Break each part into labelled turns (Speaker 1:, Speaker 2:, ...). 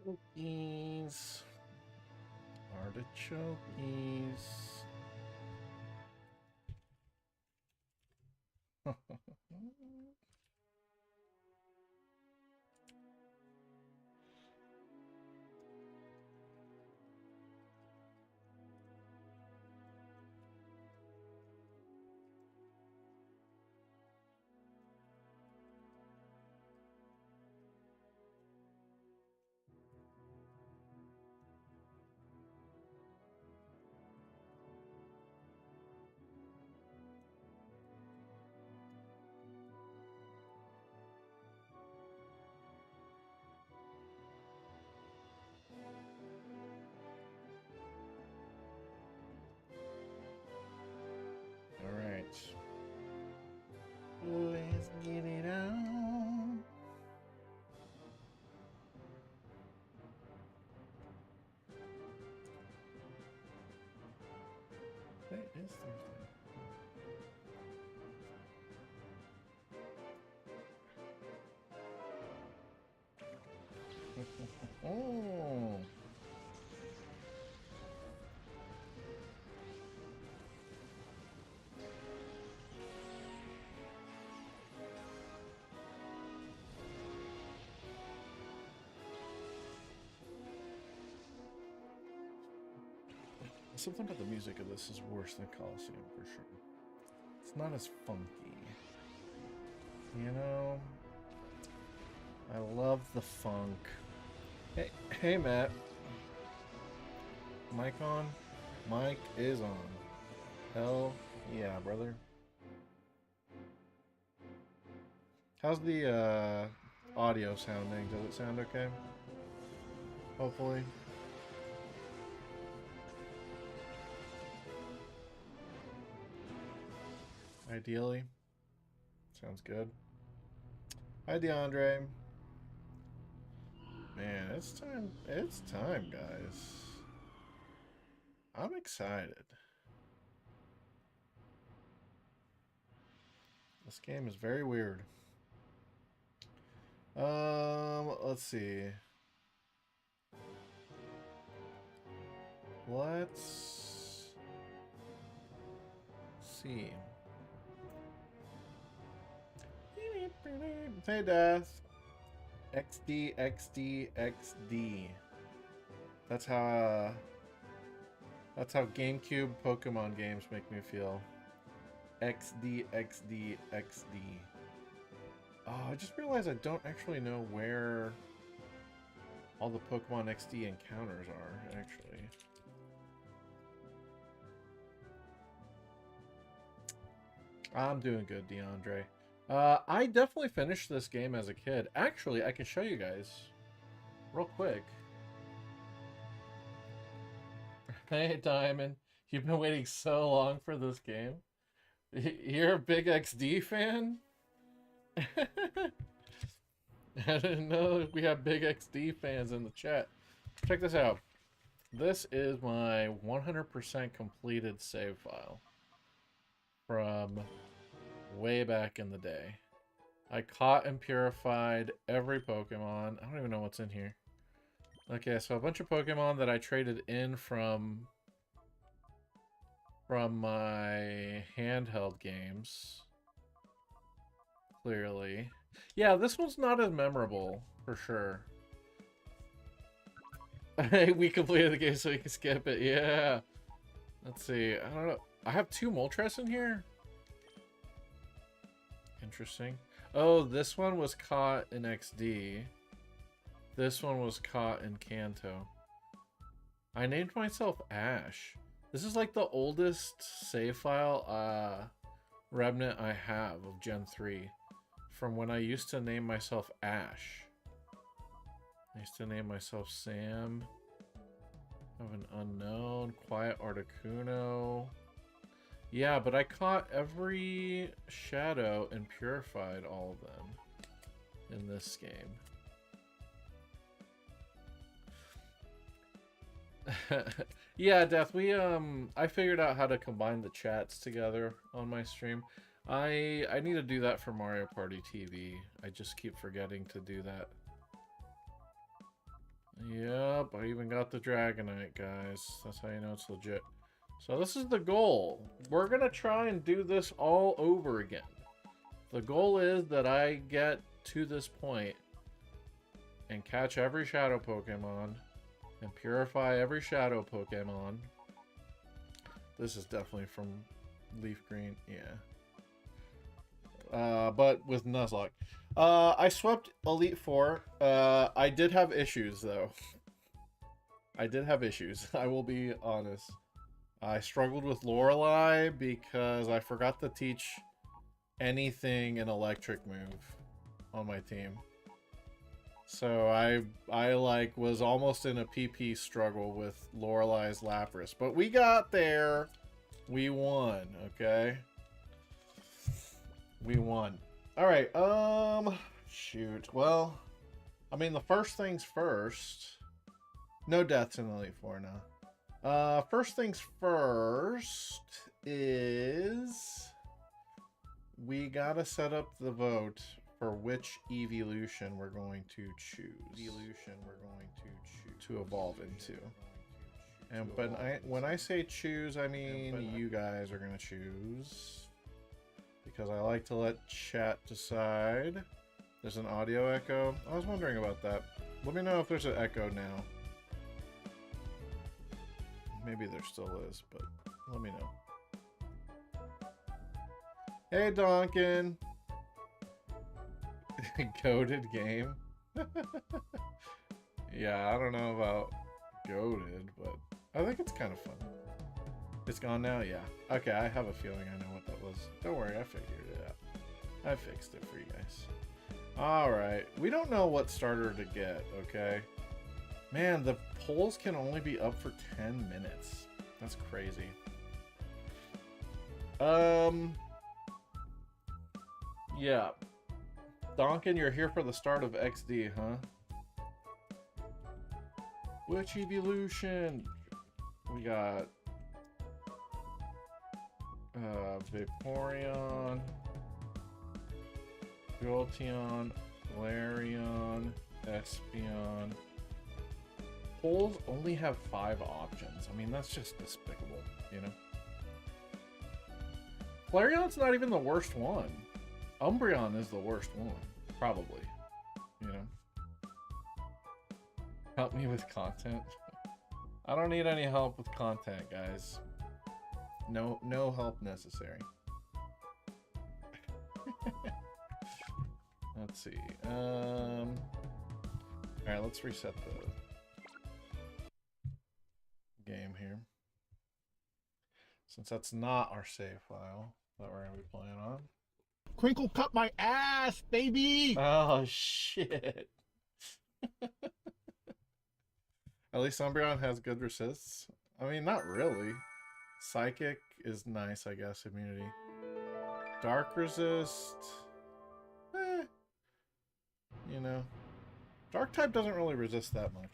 Speaker 1: Artichokes. Artichokes. Let's get it on. Hey, it is Thursday. Oh. Something about the music of this is worse than Colosseum for sure. It's not as funky. You know? I love the funk. Hey Matt. Mic on? Mic is on. Hell yeah, brother. How's the audio sounding? Does it sound okay? Hopefully. Ideally. Sounds good. Hi, DeAndre. Man, it's time. It's time, guys. I'm excited. This game is very weird. Let's see. Let's see. Hey, Death. XD, XD, XD. That's how GameCube Pokemon games make me feel. XD, XD, XD. Oh, I just realized I don't actually know where all the Pokemon XD encounters are, actually. I'm doing good, DeAndre. I definitely finished this game as a kid. Actually, I can show you guys real quick. Hey, Diamond. You've been waiting so long for this game. You're a big XD fan? I didn't know we have big XD fans in the chat. Check this out. This is my 100% completed save file from way back in the day. I caught and purified every Pokemon. I don't even know what's in here. Okay, so a bunch of Pokemon that I traded in from my handheld games. Clearly. Yeah, this one's not as memorable, for sure. We completed the game so we can skip it, yeah. Let's see, I don't know. I have 2 Moltres in here? Interesting. Oh, this one was caught in XD. This one was caught in Kanto. I named myself Ash. This is like the oldest save file remnant I have of Gen 3. From when I used to name myself Ash. I used to name myself Sam. Of an unknown. Quiet Articuno. Yeah, but I caught every shadow and purified all of them in this game. Yeah, Death, I figured out how to combine the chats together on my stream. I need to do that for Mario Party TV. I just keep forgetting to do that. Yep, I even got the Dragonite, guys. That's how you know it's legit. So this is the goal. We're gonna try and do this all over again. The goal is that I get to this point and catch every shadow Pokemon and purify every shadow Pokemon. This is definitely from LeafGreen, yeah. But with Nuzlocke. I swept Elite Four. I did have issues, though. I did have issues, I will be honest. I struggled with Lorelei because I forgot to teach anything an electric move on my team. So I like was almost in a PP struggle with Lorelei's Lapras, but we got there. We won, okay? We won. All right. Shoot. Well, I mean, the first things first. No deaths in the Elite Four now. First things first is we gotta set up the vote for which Eeveelution we're going to choose. Eeveelution we're going to choose to evolve into. And but when I say choose, I mean you guys are gonna choose, because I like to let chat decide. There's an audio echo. I was wondering about that. Let me know if there's an echo now. Maybe there still is, but let me know. Hey, Donkin. Goated game. Yeah, I don't know about goated, but I think it's kind of fun. It's gone now? Yeah. Okay, I have a feeling I know what that was. Don't worry, I figured it out. I fixed it for you guys. Alright, we don't know what starter to get, okay? Man, the polls can only be up for 10 minutes. That's crazy. Yeah. Donkin, you're here for the start of XD, huh? Which Eeveelution? We got Vaporeon, Jolteon, Flareon, Espeon. Polls only have 5 options. I mean, that's just despicable, you know? Flareon's not even the worst one. Umbreon is the worst one, probably, you know? Help me with content. I don't need any help with content, guys. No help necessary. Let's see. All right, let's reset the game here, since that's not our save file that we're gonna be playing on.
Speaker 2: Crinkle cut my ass, baby!
Speaker 1: Oh shit. At least Umbreon has good resists. I mean, not really. Psychic is nice, I guess, immunity. Dark resist. You know. Dark type doesn't really resist that much.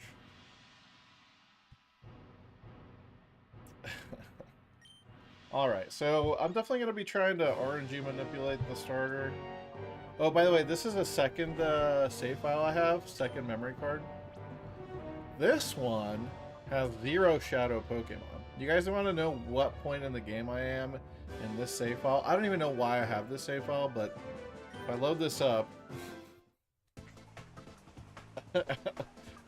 Speaker 1: Alright, so I'm definitely going to be trying to RNG manipulate the starter. Oh, by the way, this is a second save file I have. Second memory card. This one has 0 shadow Pokemon. You guys want to know what point in the game I am in this save file? I don't even know why I have this save file, but if I load this up...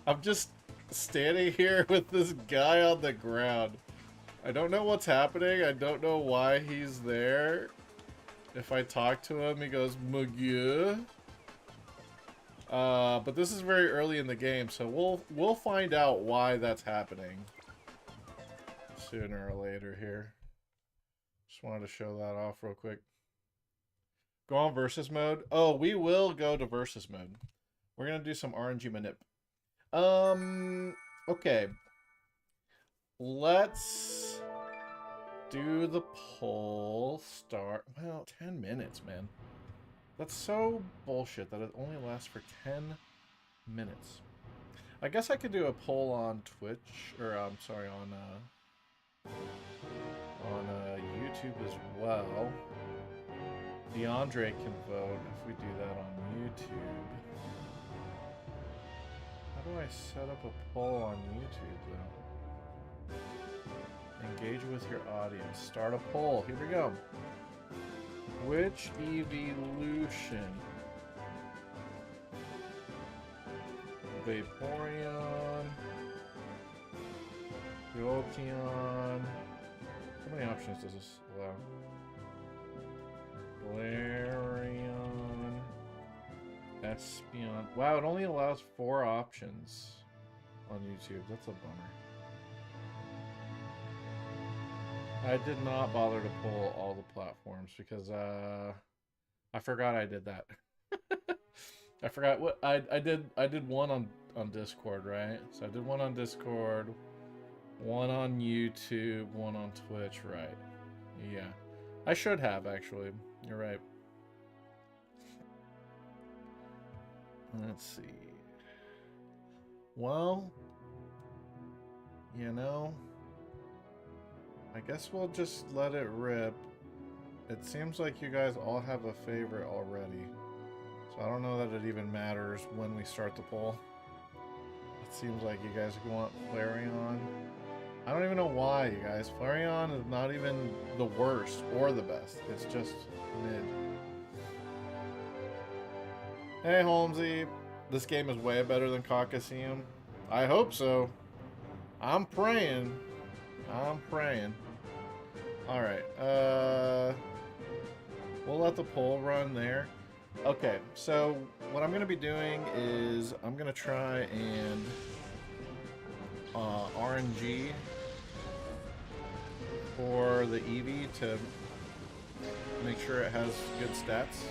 Speaker 1: I'm just standing here with this guy on the ground. I don't know what's happening. I don't know why he's there. If I talk to him, he goes, "Monsieur." But this is very early in the game, so we'll find out why that's happening sooner or later here. Just wanted to show that off real quick. Go on versus mode. Oh, we will go to versus mode. We're gonna do some RNG manip. Okay. Let's do the poll start. Well, 10 minutes, man. That's so bullshit that it only lasts for 10 minutes. I guess I could do a poll on Twitch, or I'm sorry, on YouTube as well. DeAndre can vote if we do that on YouTube. How do do I set up a poll on YouTube, though? Engage with your audience. Start a poll. Here we go. Which Eeveelution? Vaporeon? Jolteon? How many options does this allow? Galarian? Espeon? Wow, it only allows 4 options on YouTube. That's a bummer. I did not bother to pull all the platforms because I forgot I did that. I forgot what I did one on Discord, right? So I did one on Discord, one on YouTube, one on Twitch, right? Yeah. I should have, actually. You're right. Let's see. Well, you know, I guess we'll just let it rip. It seems like you guys all have a favorite already. So I don't know that it even matters when we start the poll. It seems like you guys want Flareon. I don't even know why, you guys. Flareon is not even the worst or the best. It's just mid. Hey, Holmesy. This game is way better than Colosseum. I hope so. I'm praying. I'm praying. Alright. We'll let the poll run there. Okay, so what I'm going to be doing is I'm going to try and RNG for the Eevee to make sure it has good stats.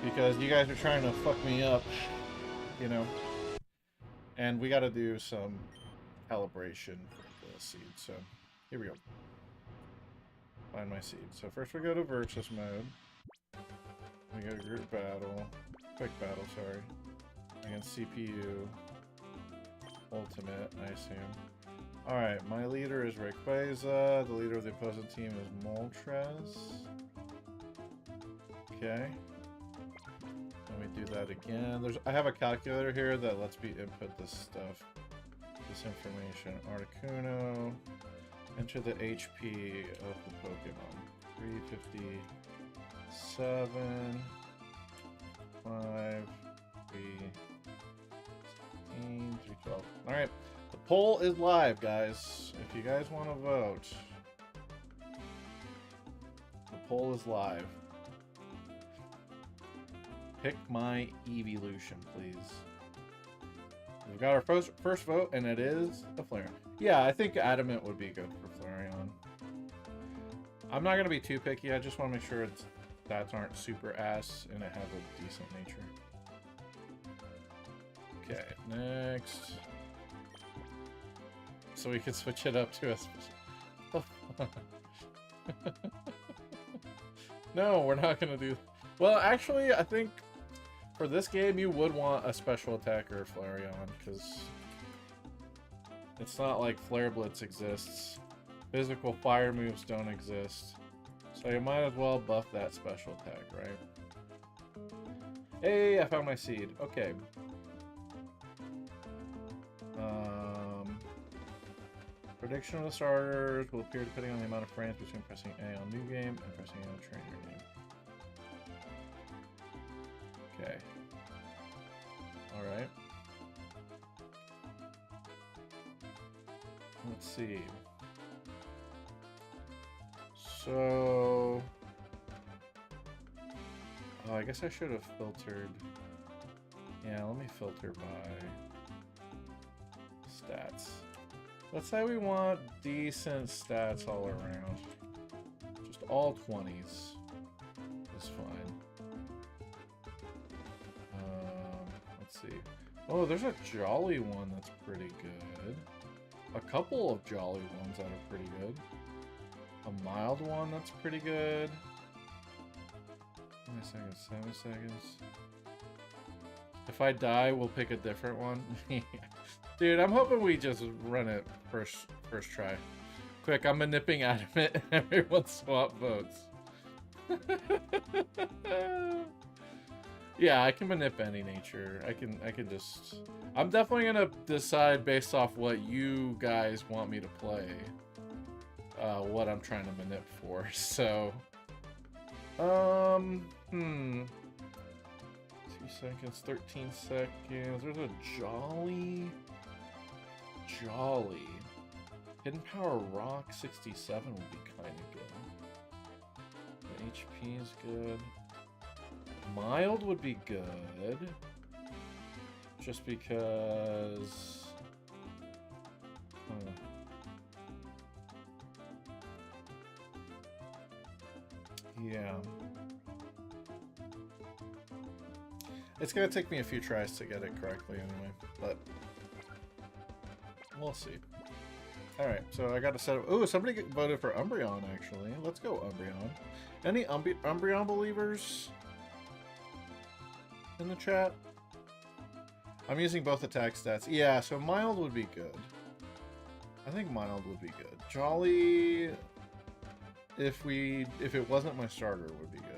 Speaker 1: Because you guys are trying to fuck me up, you know. And we got to do some calibration for the seed. So here we go. Find my seed. So first we go to versus mode. We go to group battle. Quick battle, sorry. Against CPU. Ultimate, I assume. Alright, my leader is Rayquaza. The leader of the opposing team is Moltres. Okay. Let me do that again. I have a calculator here that lets me input this stuff. This information. Articuno. Enter the HP of the Pokemon. 357. 5. 3. 16. 312. Alright. The poll is live, guys. If you guys want to vote. The poll is live. Pick my Eeveelution, please. We've got our first vote, and it is a Flareon. Yeah, I think Adamant would be good for Flareon. I'm not going to be too picky. I just want to make sure its stats aren't super ass and it has a decent nature. Okay, next. So we can switch it up to a... No, we're not going to do... Well, actually, I think... For this game, you would want a special attacker Flareon, because it's not like Flare Blitz exists. Physical fire moves don't exist. So you might as well buff that special attack, right? Hey, I found my seed. Okay. Prediction of the starters will appear depending on the amount of frames between pressing A on new game and pressing A on trainer name. Okay. Alright. Let's see. So... Oh, I guess I should have filtered... Yeah, let me filter by... stats. Let's say we want decent stats all around. Just all 20s. Is fine. Let's see. Oh, there's a Jolly one that's pretty good. A couple of Jolly ones that are pretty good. A mild one that's pretty good. How many seconds? 7 seconds. If I die, we'll pick a different one. Dude, I'm hoping we just run it first try. Quick, I'm nipping Adamant and everyone swap votes. Yeah, I can manip any nature. I can just... I'm definitely gonna decide based off what you guys want me to play. What I'm trying to manip for, so... 2 seconds, 13 seconds. There's a Jolly. Hidden Power Rock 67 would be kind of good. The HP is good. Mild would be good. Just because... Yeah. It's gonna take me a few tries to get it correctly anyway, but we'll see. Alright, so I gotta set up... Ooh, somebody voted for Umbreon, actually. Let's go, Umbreon. Any Umbreon believers in the chat? I'm using both attack stats. Yeah, so mild would be good. I think mild would be good. Jolly, if it wasn't my starter, would be good.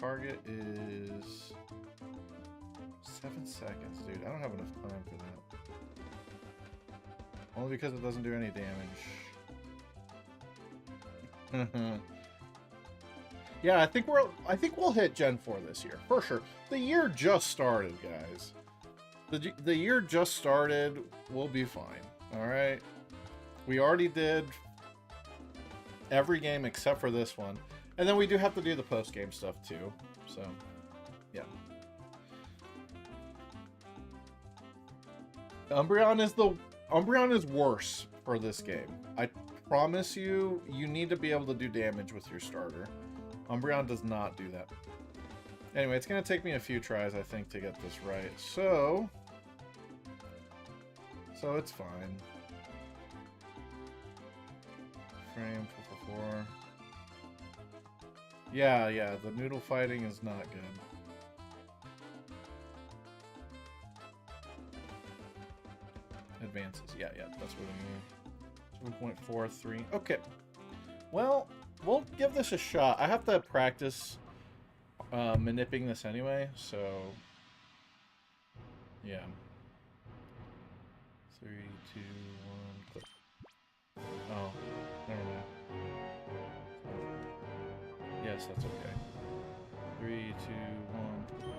Speaker 1: Target is 7 seconds, dude. I don't have enough time for that. Only because it doesn't do any damage. Yeah, I think we'll hit Gen 4 this year for sure. The year just started, guys. The year just started. We'll be fine. All right. We already did every game except for this one. And then we do have to do the post-game stuff too, so, yeah. Umbreon is worse for this game. I promise you, you need to be able to do damage with your starter. Umbreon does not do that. Anyway, it's going to take me a few tries, I think, to get this right. So it's fine. Frame 444. Yeah, the noodle fighting is not good. Advances, yeah, that's what I mean. 7.43. Okay. Well, we'll give this a shot. I have to practice manipping this anyway, so yeah. 3, 2, 1, click. Oh, never mind. Yes, that's okay. 3, 2, 1.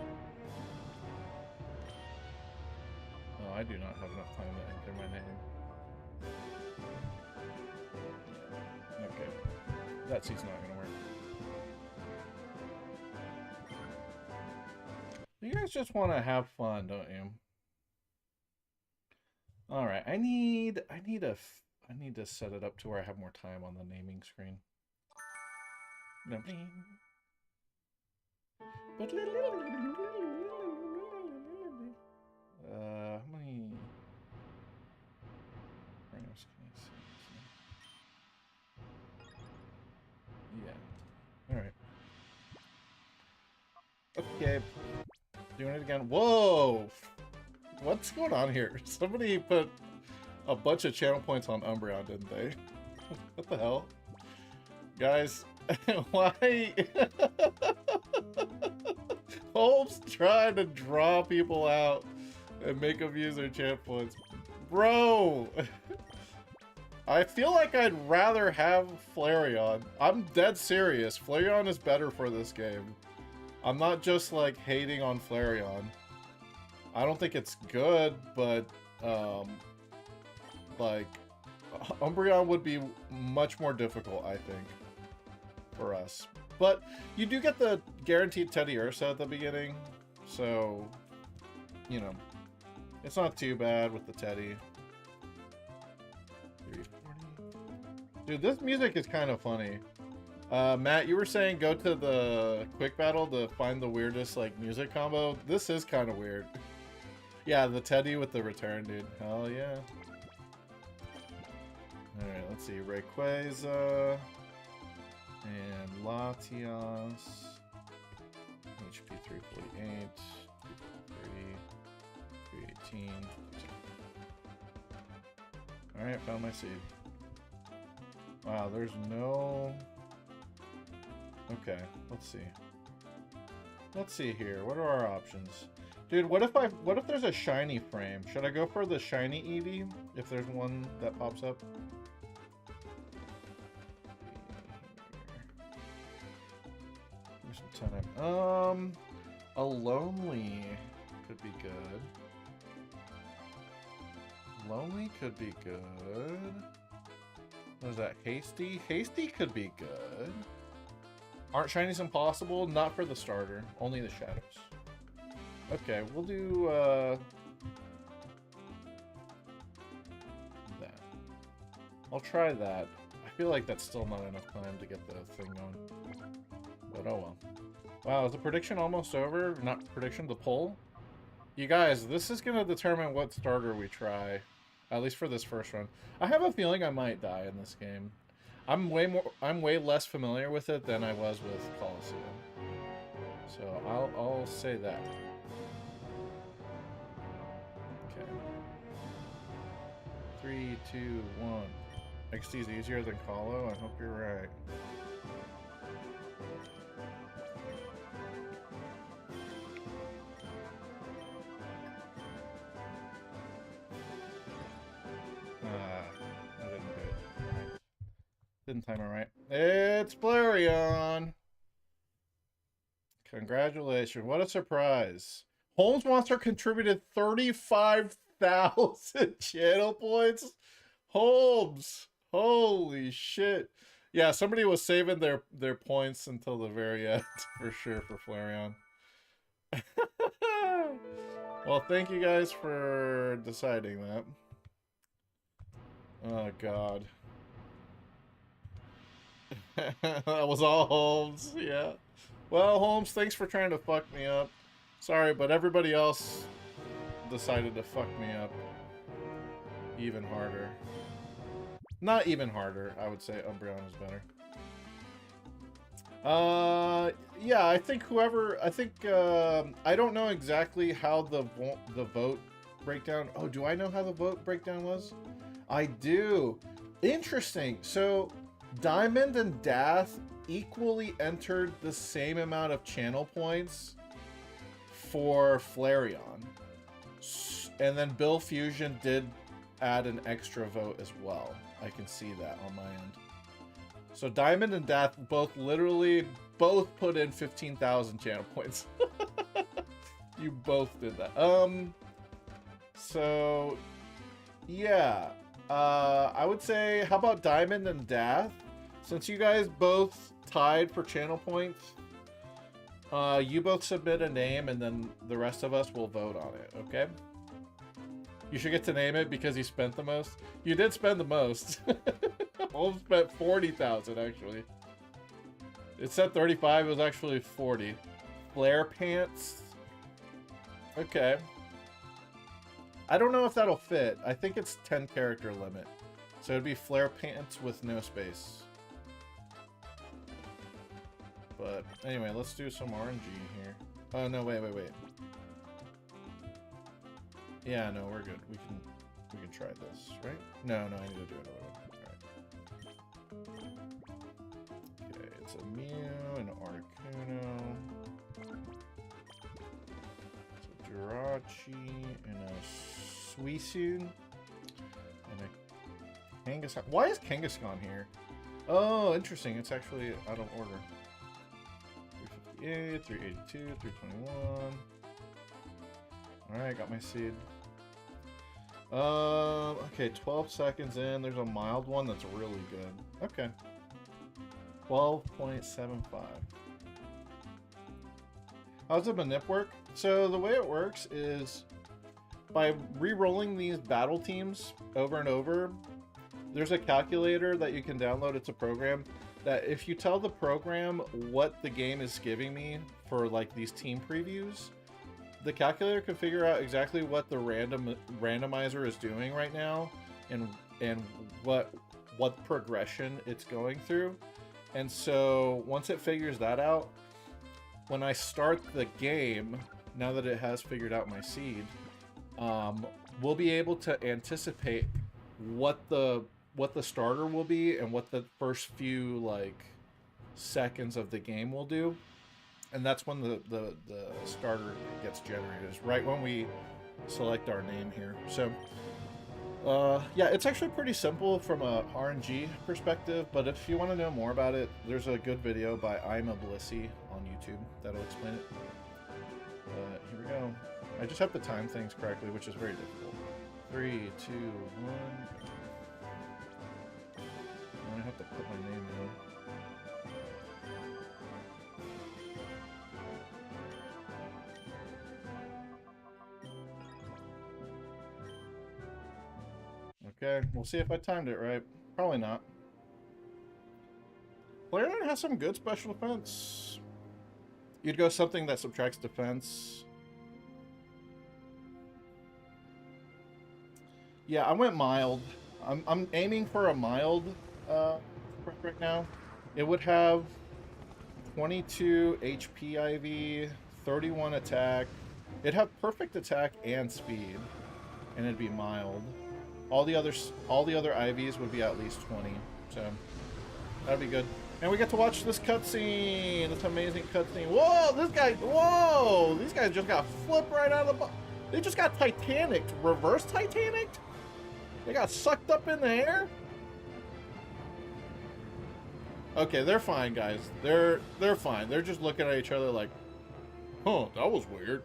Speaker 1: Oh, I do not have enough time to enter my name. Okay. That seat's not gonna work. You guys just want to have fun, don't you? Alright, I need to set it up to where I have more time on the naming screen. How many frames can I see? Yeah. Alright. Okay. Doing it again. Whoa! What's going on here? Somebody put a bunch of channel points on Umbreon, didn't they? What the hell? Guys, why? Holmes trying to draw people out and make them use their channel points. Bro! I feel like I'd rather have Flareon. I'm dead serious. Flareon is better for this game. I'm not just, like, hating on Flareon. I don't think it's good, but, like, Umbreon would be much more difficult, I think, for us. But you do get the guaranteed Teddy Ursa at the beginning, so, you know, it's not too bad with the Teddy. 340. Dude, this music is kind of funny. Matt, you were saying go to the quick battle to find the weirdest, like, music combo. This is kind of weird. Yeah, the Teddy with the return, dude. Hell yeah. Alright, let's see. Rayquaza and Latias. HP 348, 330, 318. Alright, found my seed. Wow, there's no... Okay, let's see. Let's see here. What are our options? Dude, what if there's a shiny frame? Should I go for the shiny Eevee if there's one that pops up? Give me some time. A lonely could be good. Lonely could be good. What is that? Hasty? Hasty could be good. Aren't shinies impossible? Not for the starter. Only the shadows. Okay, we'll do that. I'll try that. I feel like that's still not enough time to get the thing going. But oh well. Wow, is the prediction almost over? Not prediction, the poll? You guys, this is going to determine what starter we try. At least for this first run. I have a feeling I might die in this game. I'm way less familiar with it than I was with Colosseum. So I'll say that. Okay. 3, 2, 1. XD's easier than Colo? I hope you're right. I didn't do it. Didn't time it right. It's Flareon! Congratulations. What a surprise. Holmes Monster contributed 35,000 channel points? Holmes! Holy shit. Yeah, somebody was saving their points until the very end, for sure, for Flareon. Well, thank you guys for deciding that. Oh, God. That was all Holmes, yeah. Well, Holmes, thanks for trying to fuck me up. Sorry, but everybody else decided to fuck me up even harder. Not even harder, I would say Umbreon is better. Yeah, I think I don't know exactly how the vote breakdown... Oh, do I know how the vote breakdown was? I do. Interesting. So, Diamond and Dath equally entered the same amount of channel points for Flareon. And then Bill Fusion did add an extra vote as well. I can see that on my end. So Diamond and Dath both put in 15,000 channel points. You both did that. So yeah. I would say, how about Diamond and Dath? Since you guys both tied for channel points, you both submit a name and then the rest of us will vote on it, okay? You should get to name it because you spent the most. You did spend the most. Holmes spent 40,000 actually. It said 35, it was actually 40. Flare Pants. Okay. I don't know if that'll fit. I think it's 10 character limit. So it'd be Flare Pants with no space. But anyway, let's do some RNG here. Oh no, wait. Yeah, no, we're good. We can try this, right? No, I need to do another one. Alright. Okay, it's a Mew, an Articuno. It's a Jirachi, and a Suicune, and a Kangaskhan. Why is Kangaskhan here? Oh, interesting. It's actually out of order. 358, 382, 321. Alright, got my seed. Okay, 12 seconds in. There's a mild one that's really good. Okay. 12.75. How does the manip work? So the way it works is by re-rolling these battle teams over and over, there's a calculator that you can download. It's a program that if you tell the program what the game is giving me for like these team previews, the calculator can figure out exactly what the randomizer is doing right now and what progression it's going through. And so once it figures that out, when I start the game, now that it has figured out my seed, we'll be able to anticipate what the starter will be and what the first few like seconds of the game will do, and that's when the starter gets generated. Is right when we select our name here. So yeah, it's actually pretty simple from a RNG perspective, but if you want to know more about it, there's a good video by I'm a Blissey on YouTube that'll explain it. Here we go. I just have to time things correctly, which is very difficult. 3, 2, 1. I have to put my name in. Okay, we'll see if I timed it right. Probably not. Player has some good special defense. You'd go something that subtracts defense. Yeah, I went mild. I'm aiming for a mild right now. It would have 22 HP IV, 31 attack. It'd have perfect attack and speed, and it'd be mild. All the other IVs would be at least 20, so that'd be good. And we get to watch this cutscene, this amazing cutscene. Whoa, whoa! These guys just got flipped right out of the box. They just got Titanic, reverse Titanic. They got sucked up in the air. Okay, they're fine, guys. They're fine. They're just looking at each other like, huh, that was weird.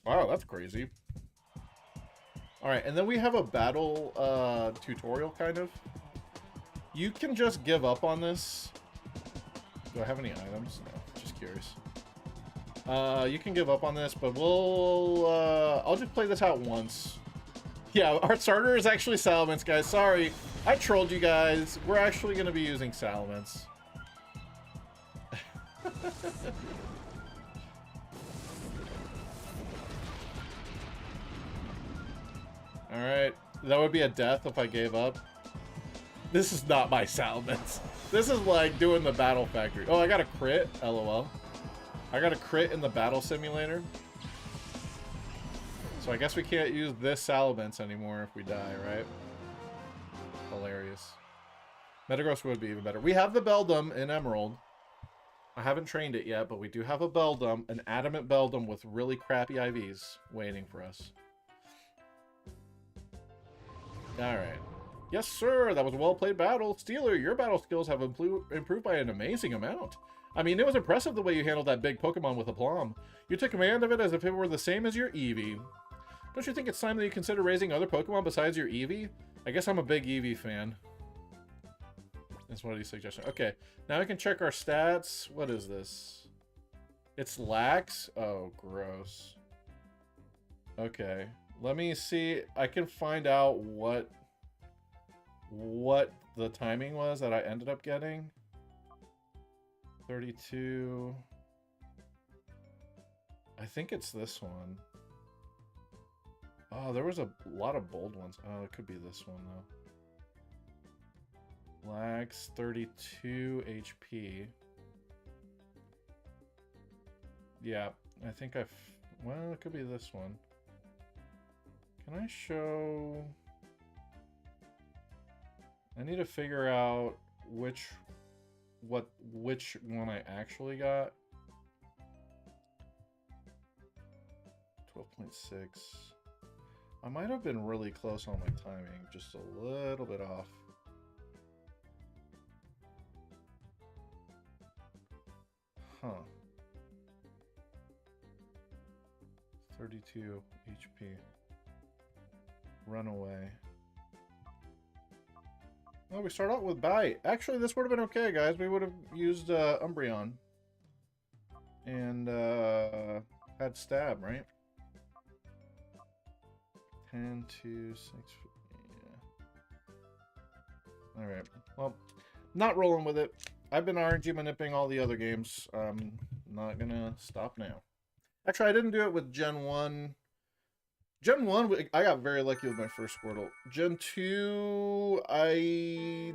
Speaker 1: Wow, that's crazy. All right, and then we have a battle tutorial, kind of. You can just give up on this. Do I have any items? No, just curious. You can give up on this, but I'll just play this out once. Yeah, our starter is actually Salamence, guys. Sorry, I trolled you guys. We're actually going to be using Salamence. Alright, that would be a death if I gave up. This is not my Salamence. This is like doing the Battle Factory. Oh, I got a crit? LOL. I got a crit in the Battle Simulator. So I guess we can't use this Salamence anymore if we die, right? Hilarious. Metagross would be even better. We have the Beldum in Emerald. I haven't trained it yet, but we do have a Beldum, an Adamant Beldum with really crappy IVs waiting for us. Alright. Yes, sir. That was a well-played battle. Steeler, your battle skills have improved by an amazing amount. I mean, it was impressive the way you handled that big Pokemon with aplomb. You took command of it as if it were the same as your Eevee. Don't you think it's time that you consider raising other Pokemon besides your Eevee? I guess I'm a big Eevee fan. That's one of these suggestions. Okay, now we can check our stats. What is this? It's lax? Oh, gross. Okay. Let me see. I can find out what the timing was that I ended up getting. 32. I think it's this one. Oh, there was a lot of bold ones. Oh, it could be this one though. Lax 32 HP. Yeah, I think well, it could be this one. Can I show... I need to figure out which one I actually got. 12.6. I might have been really close on my timing, just a little bit off. Huh. 32 HP. Runaway. Oh, we start out with Bite. Actually, this would have been okay, guys. We would have used Umbreon. And had Stab, right? 10, 2, 6. Yeah. Alright. Well, not rolling with it. I've been RNG manipulating all the other games. I'm not gonna stop now. Actually, I didn't do it with Gen 1. Gen 1, I got very lucky with my first Squirtle. Gen 2, I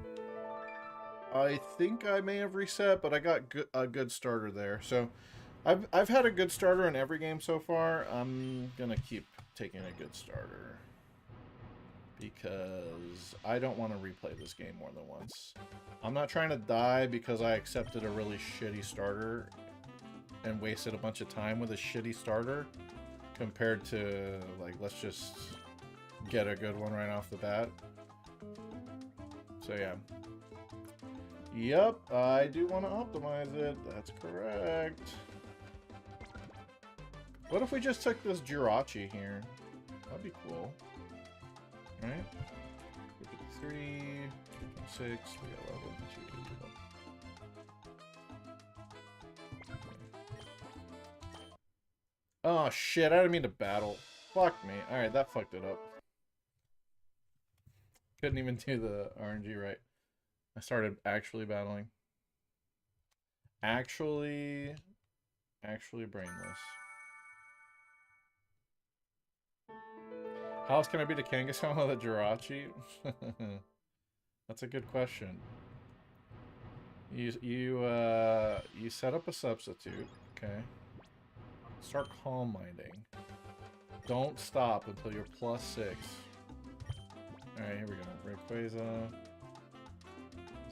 Speaker 1: think I may have reset, but I got a good starter there. So, I've had a good starter in every game so far. I'm gonna keep taking a good starter. because I don't want to replay this game more than once. I'm not trying to die because I accepted a really shitty starter and wasted a bunch of time with a shitty starter compared to, like, let's just get a good one right off the bat. So yeah. Yep, I do want to optimize it. That's correct. What if we just took this Jirachi here? That'd be cool. Right? 3, 6, 3, 11, 2, 12. Oh shit, I didn't mean to battle. Fuck me. Alright, that fucked it up. Couldn't even do the RNG right. I started actually battling. Actually brainless. How else can I beat a Kangaskhan with a Jirachi? That's a good question. You set up a substitute, okay? Start calm minding. Don't stop until you're +6. Alright, here we go. Rayquaza.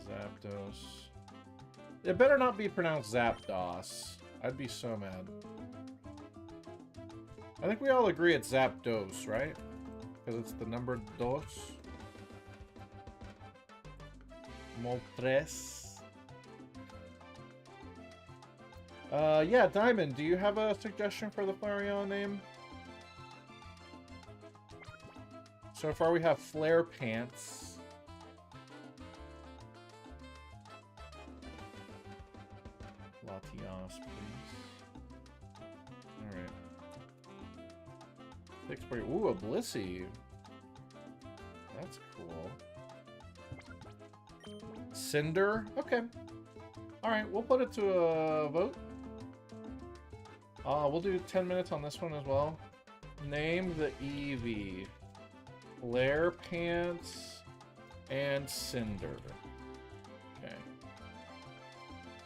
Speaker 1: Zapdos. It better not be pronounced Zapdos. I'd be so mad. I think we all agree it's Zapdos, right? Because it's the number dos. Moltres. Yeah, Diamond, do you have a suggestion for the Flareon name? So far we have Flare Pants. Latias, please. Alright. 6 for you. Ooh, a Blissey. That's cool. Cinder? Okay. Alright, we'll put it to a vote. We'll do 10 minutes on this one as well. Name the Eevee. Flare Pants and Cinder. Okay.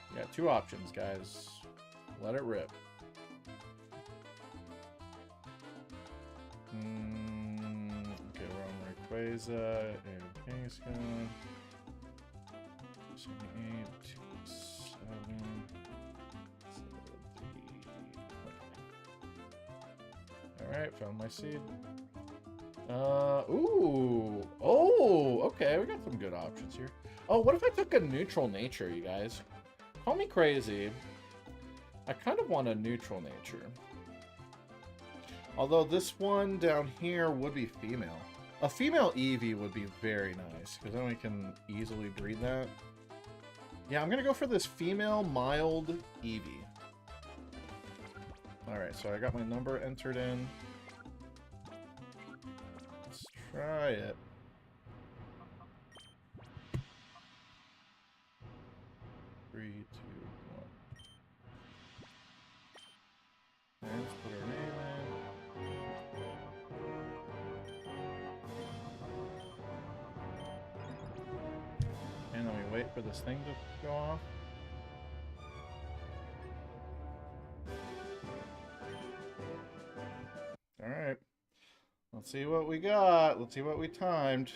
Speaker 1: You got 2 options, guys. Let it rip. Okay, we're on Rayquaza and Kangaskhan. 78, 27, 73. Alright, found my seed. Ooh. Oh, okay, we got some good options here. Oh, what if I took a neutral nature, you guys? Call me crazy. I kind of want a neutral nature. Although this one down here would be female. A female Eevee would be very nice, because then we can easily breed that. Yeah, I'm going to go for this female mild Eevee. Alright, so I got my number entered in. Let's try it. Three, two, one. And let's put our name in. And then we wait for this thing to go off. Alright. Let's see what we got. Let's see what we timed.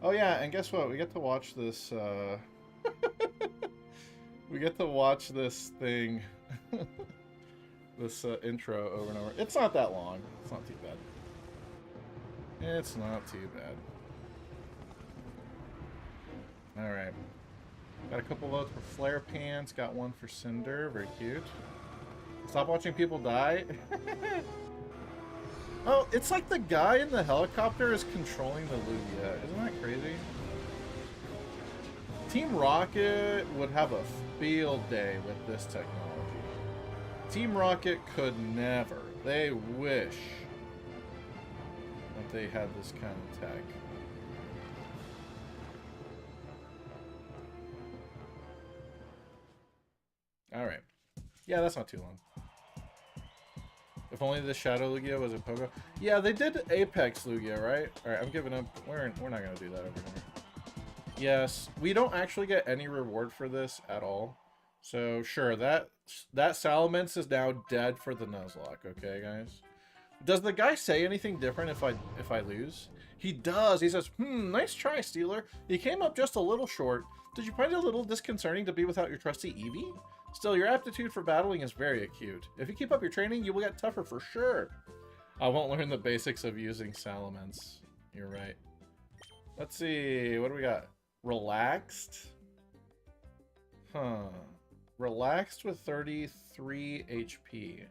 Speaker 1: Oh yeah, and guess what? We get to watch this, we get to watch this thing, this intro over and over. It's not that long. It's not too bad. It's not too bad. Alright. Got a couple votes for Flare Pants. Got one for Cinder. Very cute. Stop watching people die. Oh, it's like the guy in the helicopter is controlling the Lugia. Isn't that crazy? Team Rocket would have a field day with this technology. Team Rocket could never. They wish that they had this kind of tech. Alright. Yeah, that's not too long. If only the Shadow Lugia was a Pogo. Yeah, they did Apex Lugia, right? Alright, I'm giving up. We're not going to do that over here. Yes, we don't actually get any reward for this at all. So, sure, that Salamence is now dead for the Nuzlocke, okay, guys? Does the guy say anything different if I lose? He does. He says, nice try, Steeler. You came up just a little short. Did you find it a little disconcerting to be without your trusty Eevee? Still, your aptitude for battling is very acute. If you keep up your training, you will get tougher for sure. I won't learn the basics of using Salamence. You're right. Let's see. What do we got? Relaxed? Huh. Relaxed with 33 HP.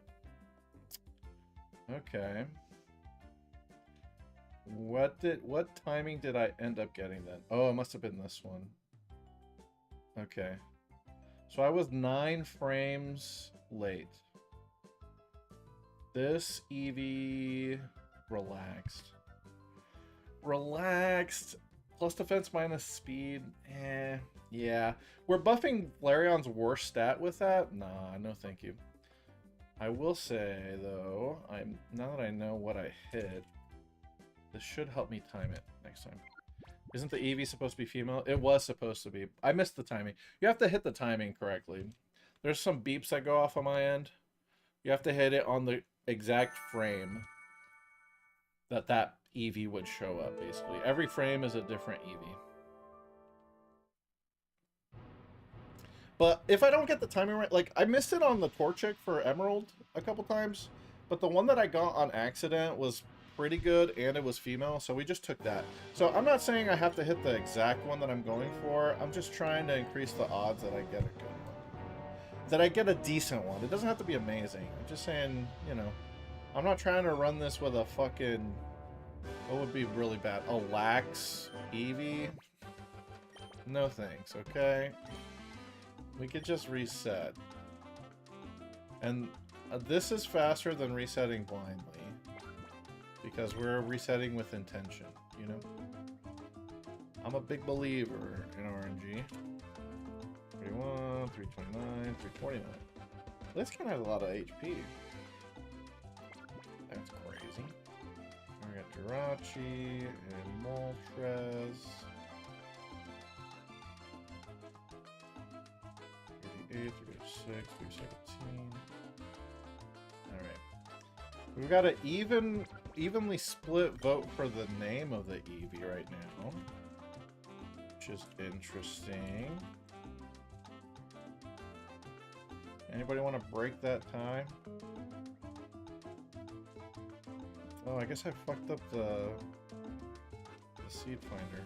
Speaker 1: Okay. What timing did I end up getting then? Oh, it must have been this one. Okay. So I was 9 frames late. This Eevee relaxed. Relaxed plus defense minus speed. Yeah. We're buffing Flareon's worst stat with that? Nah, no thank you. I will say though, now that I know what I hit, this should help me time it next time. Isn't the Eevee supposed to be female? It was supposed to be. I missed the timing. You have to hit the timing correctly. There's some beeps that go off on my end. You have to hit it on the exact frame that Eevee would show up, basically. Every frame is a different Eevee. But if I don't get the timing right, like, I missed it on the Torchic for Emerald a couple times, but the one that I got on accident was pretty good, and it was female, so we just took that. So I'm not saying I have to hit the exact one that I'm going for. I'm just trying to increase the odds that I get a good one. That I get a decent one. It doesn't have to be amazing. I'm just saying, you know, I'm not trying to run this with a fucking... What would be really bad? A lax Eevee? No thanks, okay? We could just reset. And this is faster than resetting blindly. Because we're resetting with intention, you know? I'm a big believer in RNG. 31, 329, 349. This can have a lot of HP. That's crazy. We got Jirachi and Moltres. 38, 36, 317. Alright. We've got an evenly split vote for the name of the Eevee right now. Which is interesting. Anybody want to break that tie? Oh, I guess I fucked up the seed finder.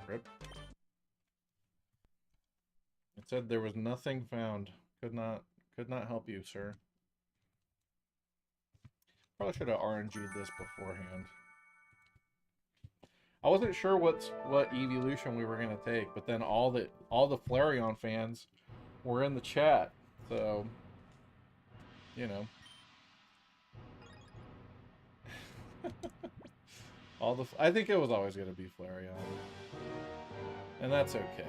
Speaker 1: Rip. It said there was nothing found. Could not help you, sir. Probably should have RNG'd this beforehand. I wasn't sure what Eeveelution we were gonna take, but then all the Flareon fans were in the chat, so you know. I think it was always gonna be Flareon, and that's okay.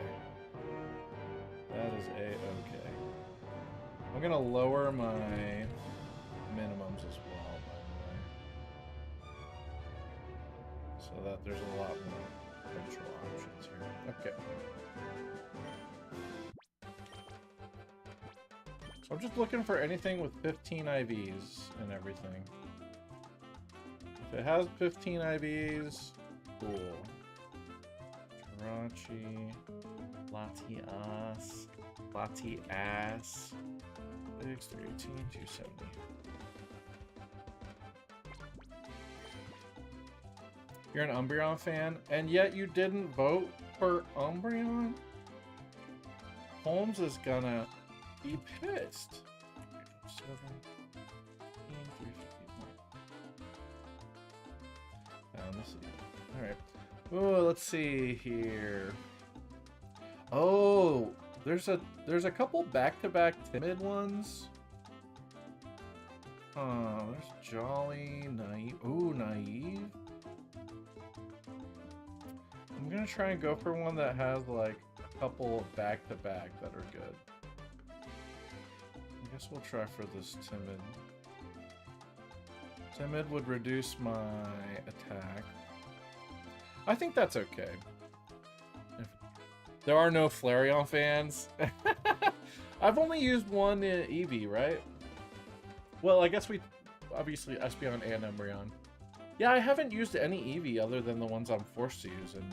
Speaker 1: That is a-okay. I'm gonna lower my minimums as well, by the way. So that there's a lot more potential options here. Okay. So I'm just looking for anything with 15 IVs and everything. If it has 15 IVs, cool. Jirachi, Latias, 6, 318, 270. You're an Umbreon fan, and yet you didn't vote for Umbreon? Holmes is gonna be pissed. 351. Alright. Oh, let's see here. Oh, there's a couple back-to-back timid ones. There's Jolly, Naive. Ooh, Naive. I'm gonna try and go for one that has like a couple back-to-back that are good. I guess we'll try for this timid. Timid would reduce my attack. I think that's okay. There are no Flareon fans. I've only used one Eevee, right? Well, I guess obviously Espeon and Umbreon. Yeah, I haven't used any Eevee other than the ones I'm forced to use in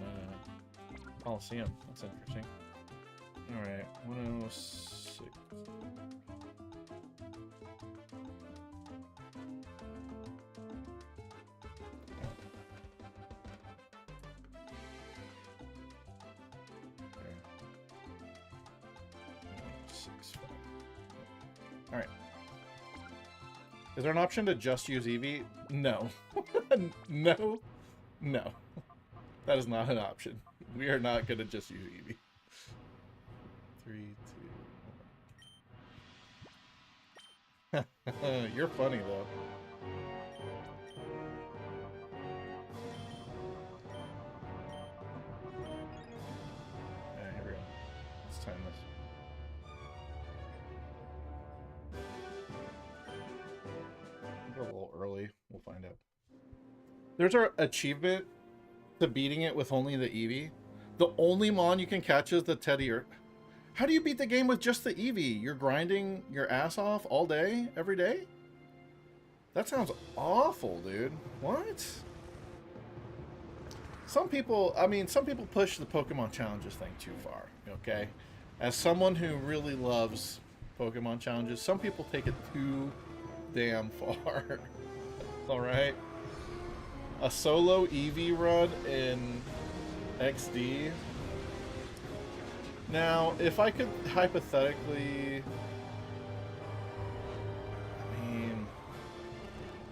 Speaker 1: Colosseum. That's interesting. Alright, 106. Alright. Is there an option to just use Eevee? No. No. No. That is not an option. We are not going to just use Eevee. 3, 2, 1. You're funny, though. Alright, here we go. Let's time this. A little early. We'll find out. There's our achievement to beating it with only the Eevee. The only Mon you can catch is the Teddier. How do you beat the game with just the Eevee? You're grinding your ass off all day, every day? That sounds awful, dude. What? Some people, I mean, some people push the Pokemon challenges thing too far, okay? As someone who really loves Pokemon challenges, some people take it too damn far. Alright? A solo Eevee run in XD. Now, if I could hypothetically... I mean...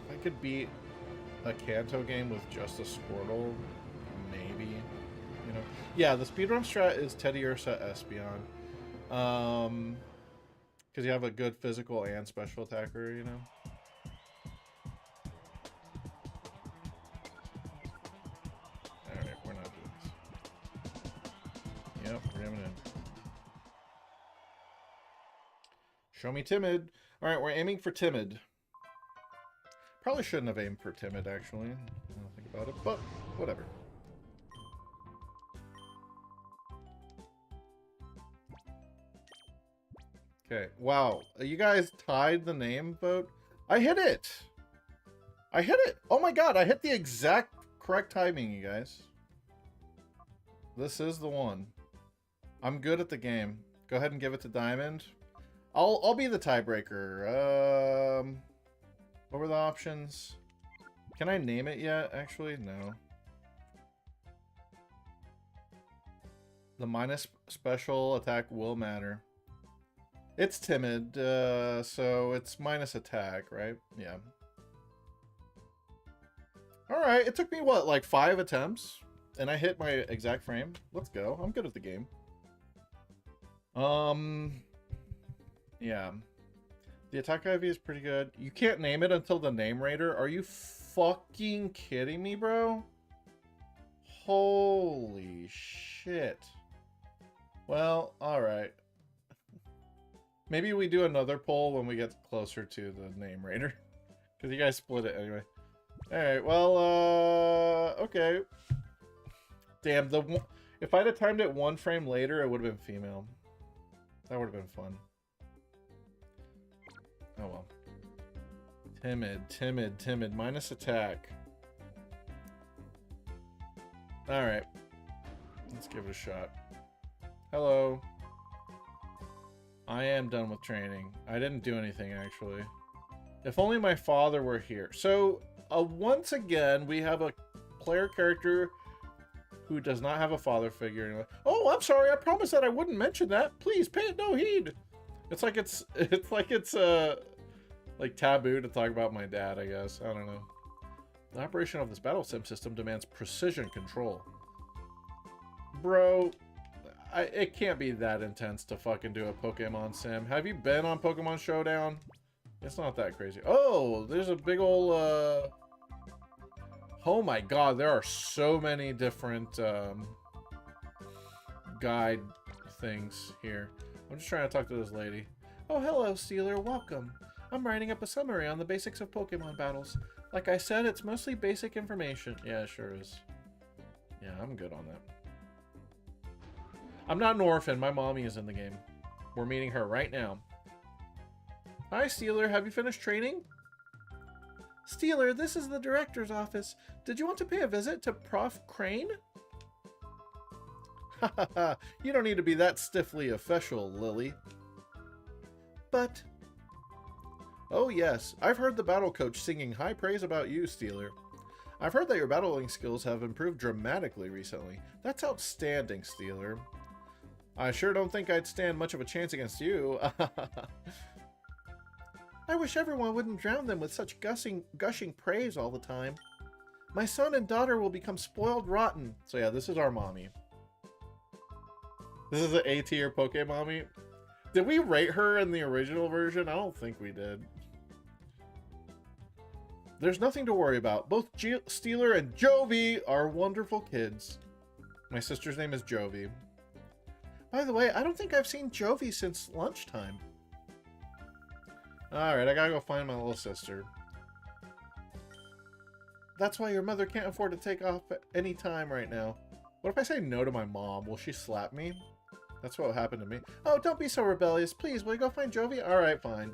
Speaker 1: If I could beat a Kanto game with just a Squirtle, maybe. You know? Yeah, the speedrun strat is Teddiursa Espeon. Because you have a good physical and special attacker, you know? Alright, we're not doing this. Yep, ramming in. Show me Timid. Alright, we're aiming for Timid. Probably shouldn't have aimed for Timid, actually. I don't think about it, but whatever. Okay, wow. You guys tied the name vote? I hit it! I hit it! Oh my god, I hit the exact correct timing, you guys. This is the one. I'm good at the game. Go ahead and give it to Diamond. I'll be the tiebreaker. What were the options? Can I name it yet? Actually, no. The minus special attack will matter. It's Timid, so it's minus attack, right? Yeah. Alright, it took me, what, like 5 attempts? And I hit my exact frame. Let's go. I'm good at the game. Yeah. The attack IV is pretty good. You can't name it until the name raider. Are you fucking kidding me, bro? Holy shit. Well, alright. Maybe we do another poll when we get closer to the name raider. Because you guys split it anyway. Alright, well, okay. Damn, if I'd have timed it 1 frame later, it would have been female. That would have been fun. Oh well. Timid, Timid, Timid. Minus attack. Alright. Let's give it a shot. Hello. I am done with training. I didn't do anything, actually. If only my father were here. So, once again, we have a player character who does not have a father figure. Oh, I'm sorry. I promised that I wouldn't mention that. Please, pay it no heed. It's like it's like taboo to talk about my dad, I guess. I don't know. The operation of this battle sim system demands precision control. Bro, it can't be that intense to fucking do a Pokemon sim. Have you been on Pokemon Showdown? It's not that crazy. Oh, there's a big old, oh my god, there are so many different, guide things here. I'm just trying to talk to this lady. Oh, hello, Steeler. Welcome. I'm writing up a summary on the basics of Pokemon battles. Like I said, it's mostly basic information. Yeah, it sure is. Yeah, I'm good on that. I'm not an orphan. My mommy is in the game. We're meeting her right now. Hi, Steeler. Have you finished training? Steeler, this is the director's office. Did you want to pay a visit to Prof. Crane? Ha ha ha. You don't need to be that stiffly official, Lily. But... Oh yes, I've heard the battle coach singing high praise about you, Steeler. I've heard that your battling skills have improved dramatically recently. That's outstanding, Steeler. I sure don't think I'd stand much of a chance against you. I wish everyone wouldn't drown them with such gushing praise all the time. My son and daughter will become spoiled rotten. So yeah, this is our mommy. This is the A-tier Pokemommy. Did we rate her in the original version? I don't think we did. There's nothing to worry about. Both Steeler and Jovi are wonderful kids. My sister's name is Jovi. By the way, I don't think I've seen Jovi since lunchtime. Alright, I gotta go find my little sister. That's why your mother can't afford to take off any time right now. What if I say no to my mom? Will she slap me? That's what happened to me. Oh, don't be so rebellious. Please, will you go find Jovi? Alright, fine.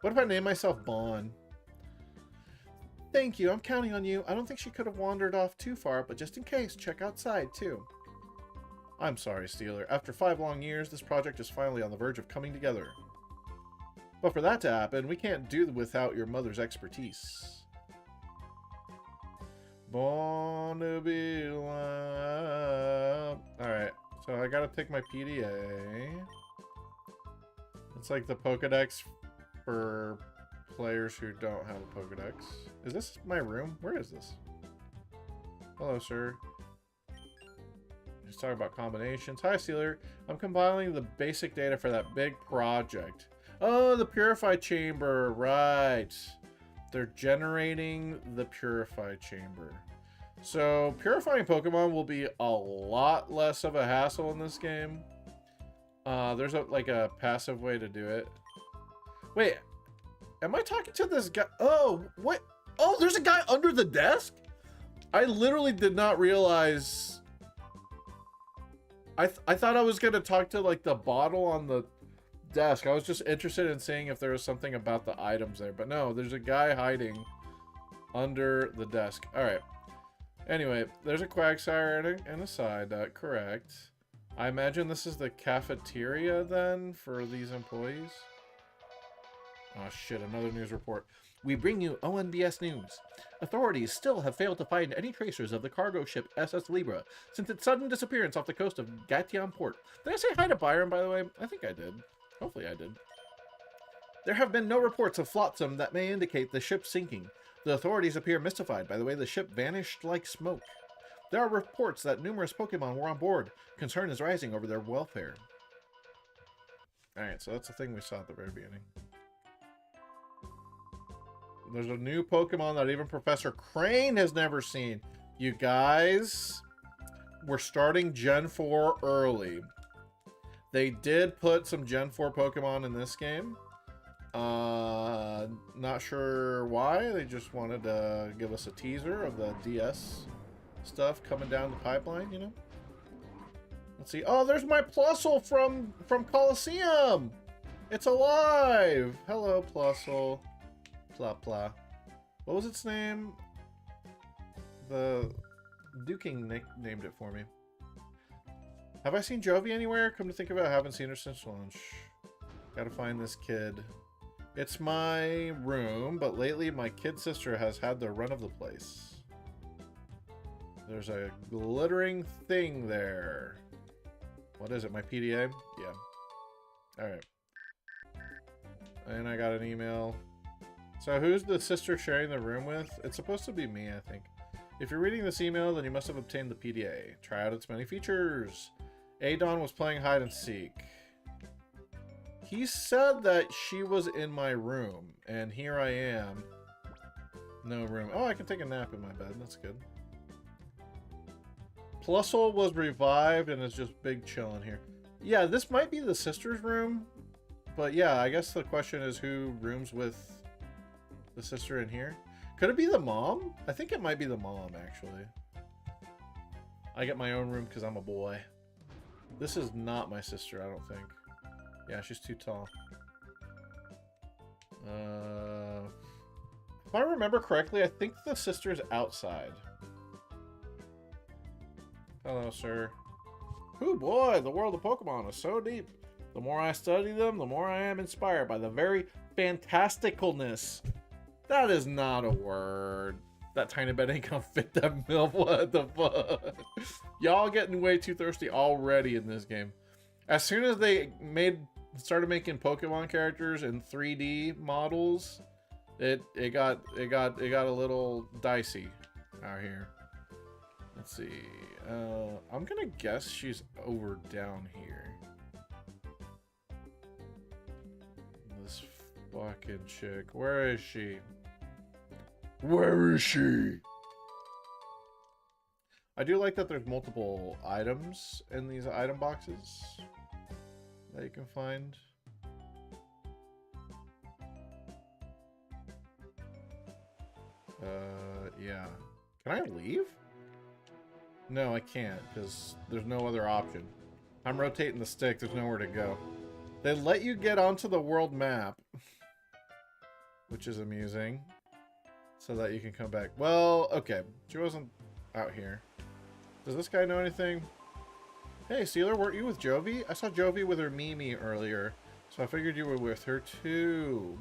Speaker 1: What if I name myself Bon? Thank you, I'm counting on you. I don't think she could have wandered off too far, but just in case, check outside, too. I'm sorry, Steeler. After 5 long years, this project is finally on the verge of coming together. But for that to happen, we can't do without your mother's expertise. Born to be loved. Alright, so I gotta take my PDA. It's like the Pokedex for players who don't have a Pokedex. Is this my room? Where is this? Hello, sir. Just talking about combinations. Hi, Steeler. I'm compiling the basic data for that big project. Oh, the Purify Chamber. Right. They're generating the Purify Chamber. So, purifying Pokemon will be a lot less of a hassle in this game. There's like a passive way to do it. Wait. Am I talking to this guy? Oh, what? Oh, there's a guy under the desk? I literally did not realize. I thought I was going to talk to, like, the bottle on the desk. I was just interested in seeing if there was something about the items there. But no, there's a guy hiding under the desk. All right. Anyway, there's a Quagsire and a Psyduck, correct. I imagine this is the cafeteria, then, for these employees. Oh shit, another news report. We bring you ONBS news. Authorities still have failed to find any tracers of the cargo ship SS Libra since its sudden disappearance off the coast of Gatian Port. Did I say hi to Byron, by the way? I think I did. Hopefully I did. There have been no reports of flotsam that may indicate the ship sinking. The authorities appear mystified by the way the ship vanished like smoke. There are reports that numerous Pokemon were on board. Concern is rising over their welfare. Alright, so that's the thing we saw at the very beginning. There's a new Pokemon that even Professor Crane has never seen. You guys, we're starting Gen 4 early. They did put some Gen 4 Pokemon in this game. Not sure why. They just wanted to give us a teaser of the DS stuff coming down the pipeline, you know? Let's see. Oh, there's my Plusle from Colosseum! It's alive! Hello, Plusle. Pla Pla. What was its name? The Duking named it for me. Have I seen Jovi anywhere? Come to think of it, I haven't seen her since lunch. Gotta find this kid. It's my room, but lately my kid sister has had the run of the place. There's a glittering thing there. What is it, my PDA? Yeah. Alright. And I got an email. So who's the sister sharing the room with? It's supposed to be me, I think. If you're reading this email, then you must have obtained the PDA. Try out its many features. Adon was playing hide and seek. He said that she was in my room, and here I am. No room. Oh, I can take a nap in my bed. That's good. Plusle was revived and is just big chilling here. Yeah, this might be the sister's room. But yeah, I guess the question is who rooms with the sister in here? Could it be the mom? I think it might be the mom, actually. I get my own room because I'm a boy. This is not my sister, I don't think. Yeah, she's too tall. If I remember correctly, I think the sister's outside. Hello, sir. Oh boy, the world of Pokemon is so deep. The more I study them, the more I am inspired by the very fantasticalness. That is not a word. That tiny bit ain't gonna fit that milk. What the fuck? Y'all getting way too thirsty already in this game. As soon as they started making Pokemon characters in 3D models, it got a little dicey out here. Let's see. I'm gonna guess she's over down here. This fucking chick. Where is she? Where is she? I do like that there's multiple items in these item boxes that you can find. Yeah. Can I leave? No, I can't, because there's no other option. I'm rotating the stick, there's nowhere to go. They let you get onto the world map, which is amusing, so that you can come back. Well, okay, she wasn't out here. Does this guy know anything? Hey, Sealer, weren't you with Jovi? I saw Jovi with her Mimi earlier, so I figured you were with her too.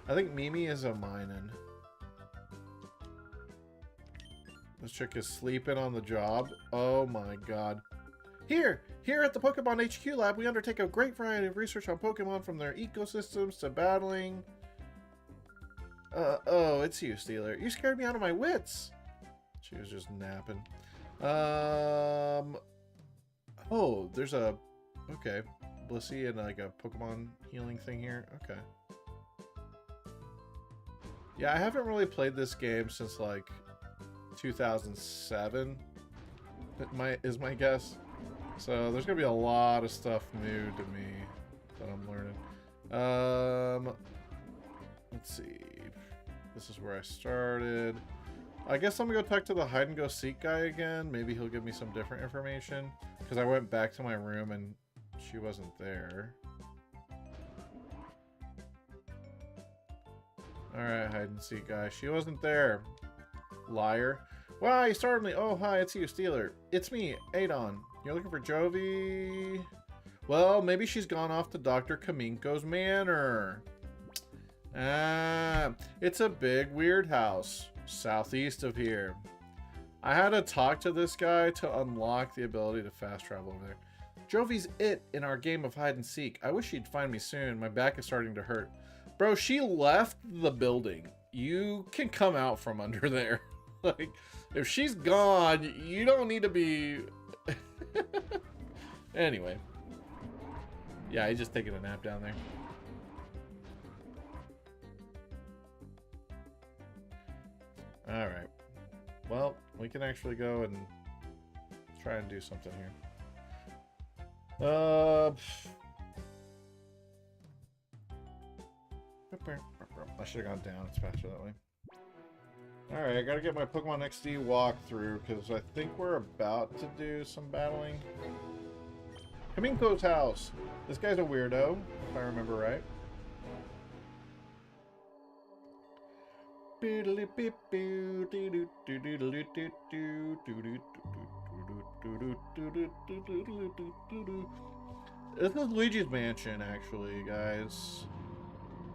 Speaker 1: I think Mimi is a minin'. This chick is sleeping on the job. Oh my god. Here at the Pokemon HQ lab, we undertake a great variety of research on Pokemon, from their ecosystems to battling. Oh, it's you, Steeler. You scared me out of my wits. She was just napping. Oh, there's a... Okay. Blissey and like a Pokemon healing thing here. Okay. Yeah, I haven't really played this game since like 2007 is my guess. So there's gonna be a lot of stuff new to me that I'm learning. Let's see. This is where I started. I guess I'm gonna go talk to the hide and go seek guy again. Maybe he'll give me some different information, because I went back to my room and she wasn't there. Alright, hide and seek guy. She wasn't there. Liar. Wow, you startled me. Oh, hi, it's you, Steeler. It's me, Adon. You're looking for Jovi? Well, maybe she's gone off to Dr. Kaminko's manor. Ah, it's a big weird house southeast of here. I had to talk to this guy to unlock the ability to fast travel over there. Jovi's it in our game of hide and seek. I wish she'd find me soon. My back is starting to hurt. Bro, she left the building. You can come out from under there. Like, if she's gone, you don't need to be... Anyway. Yeah, he's just taking a nap down there. Alright. Well, we can actually go and try and do something here. I should have gone down. It's faster that way. Alright, I gotta get my Pokemon XD walkthrough, because I think we're about to do some battling. Kaminko's house. This guy's a weirdo, if I remember right. This is Luigi's Mansion, actually, guys.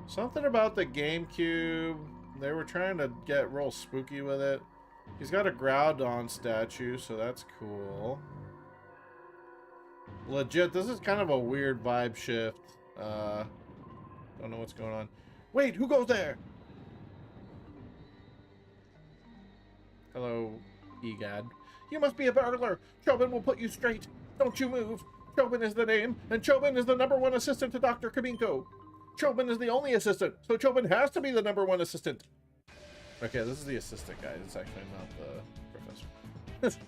Speaker 1: Something about the GameCube. They were trying to get real spooky with it. He's got a Groudon statue, so that's cool. Legit, this is kind of a weird vibe shift. Don't know what's going on. Wait, who goes there? Hello, Egad. You must be a burglar. Chobin will put you straight. Don't you move. Chobin is the name, and Chobin is the #1 assistant to Dr. Kaminko. Chobin is the only assistant, so Chobin has to be the #1 assistant. Okay, this is the assistant guy. It's actually not the professor. He's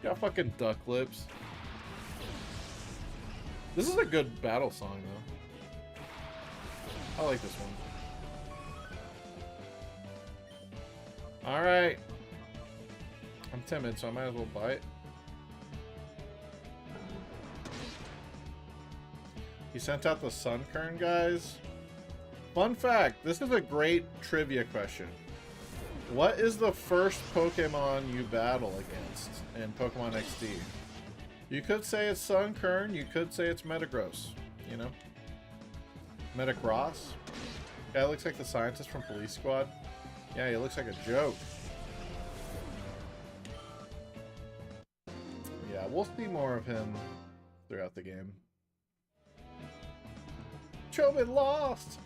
Speaker 1: got fucking duck lips. This is a good battle song, though. I like this one. Alright. I'm timid, so I might as well bite. He sent out the Sunkern guys. Fun fact, this is a great trivia question. What is the first Pokemon you battle against in Pokemon XD? You could say it's Sunkern, you could say it's Metagross, you know? Metagross? Guy looks like the scientist from Police Squad. Yeah, he looks like a joke. Yeah, we'll see more of him throughout the game. Chobin lost!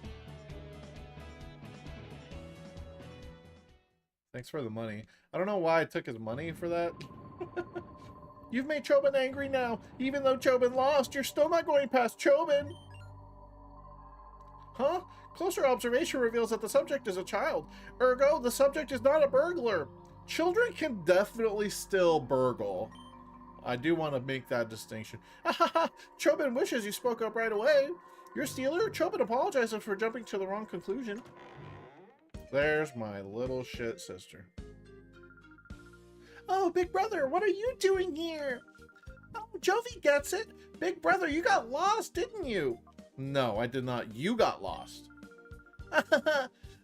Speaker 1: Thanks for the money. I don't know why I took his money for that. You've made Chobin angry now. Even though Chobin lost, you're still not going past Chobin. Huh? Closer observation reveals that the subject is a child. Ergo, the subject is not a burglar. Children can definitely still burgle. I do want to make that distinction. Chobin wishes you spoke up right away. You're a stealer? Chobin apologizes for jumping to the wrong conclusion. There's my little shit sister. Oh, Big Brother, what are you doing here? Oh, Jovi gets it. Big Brother, you got lost, didn't you? No, I did not. You got lost.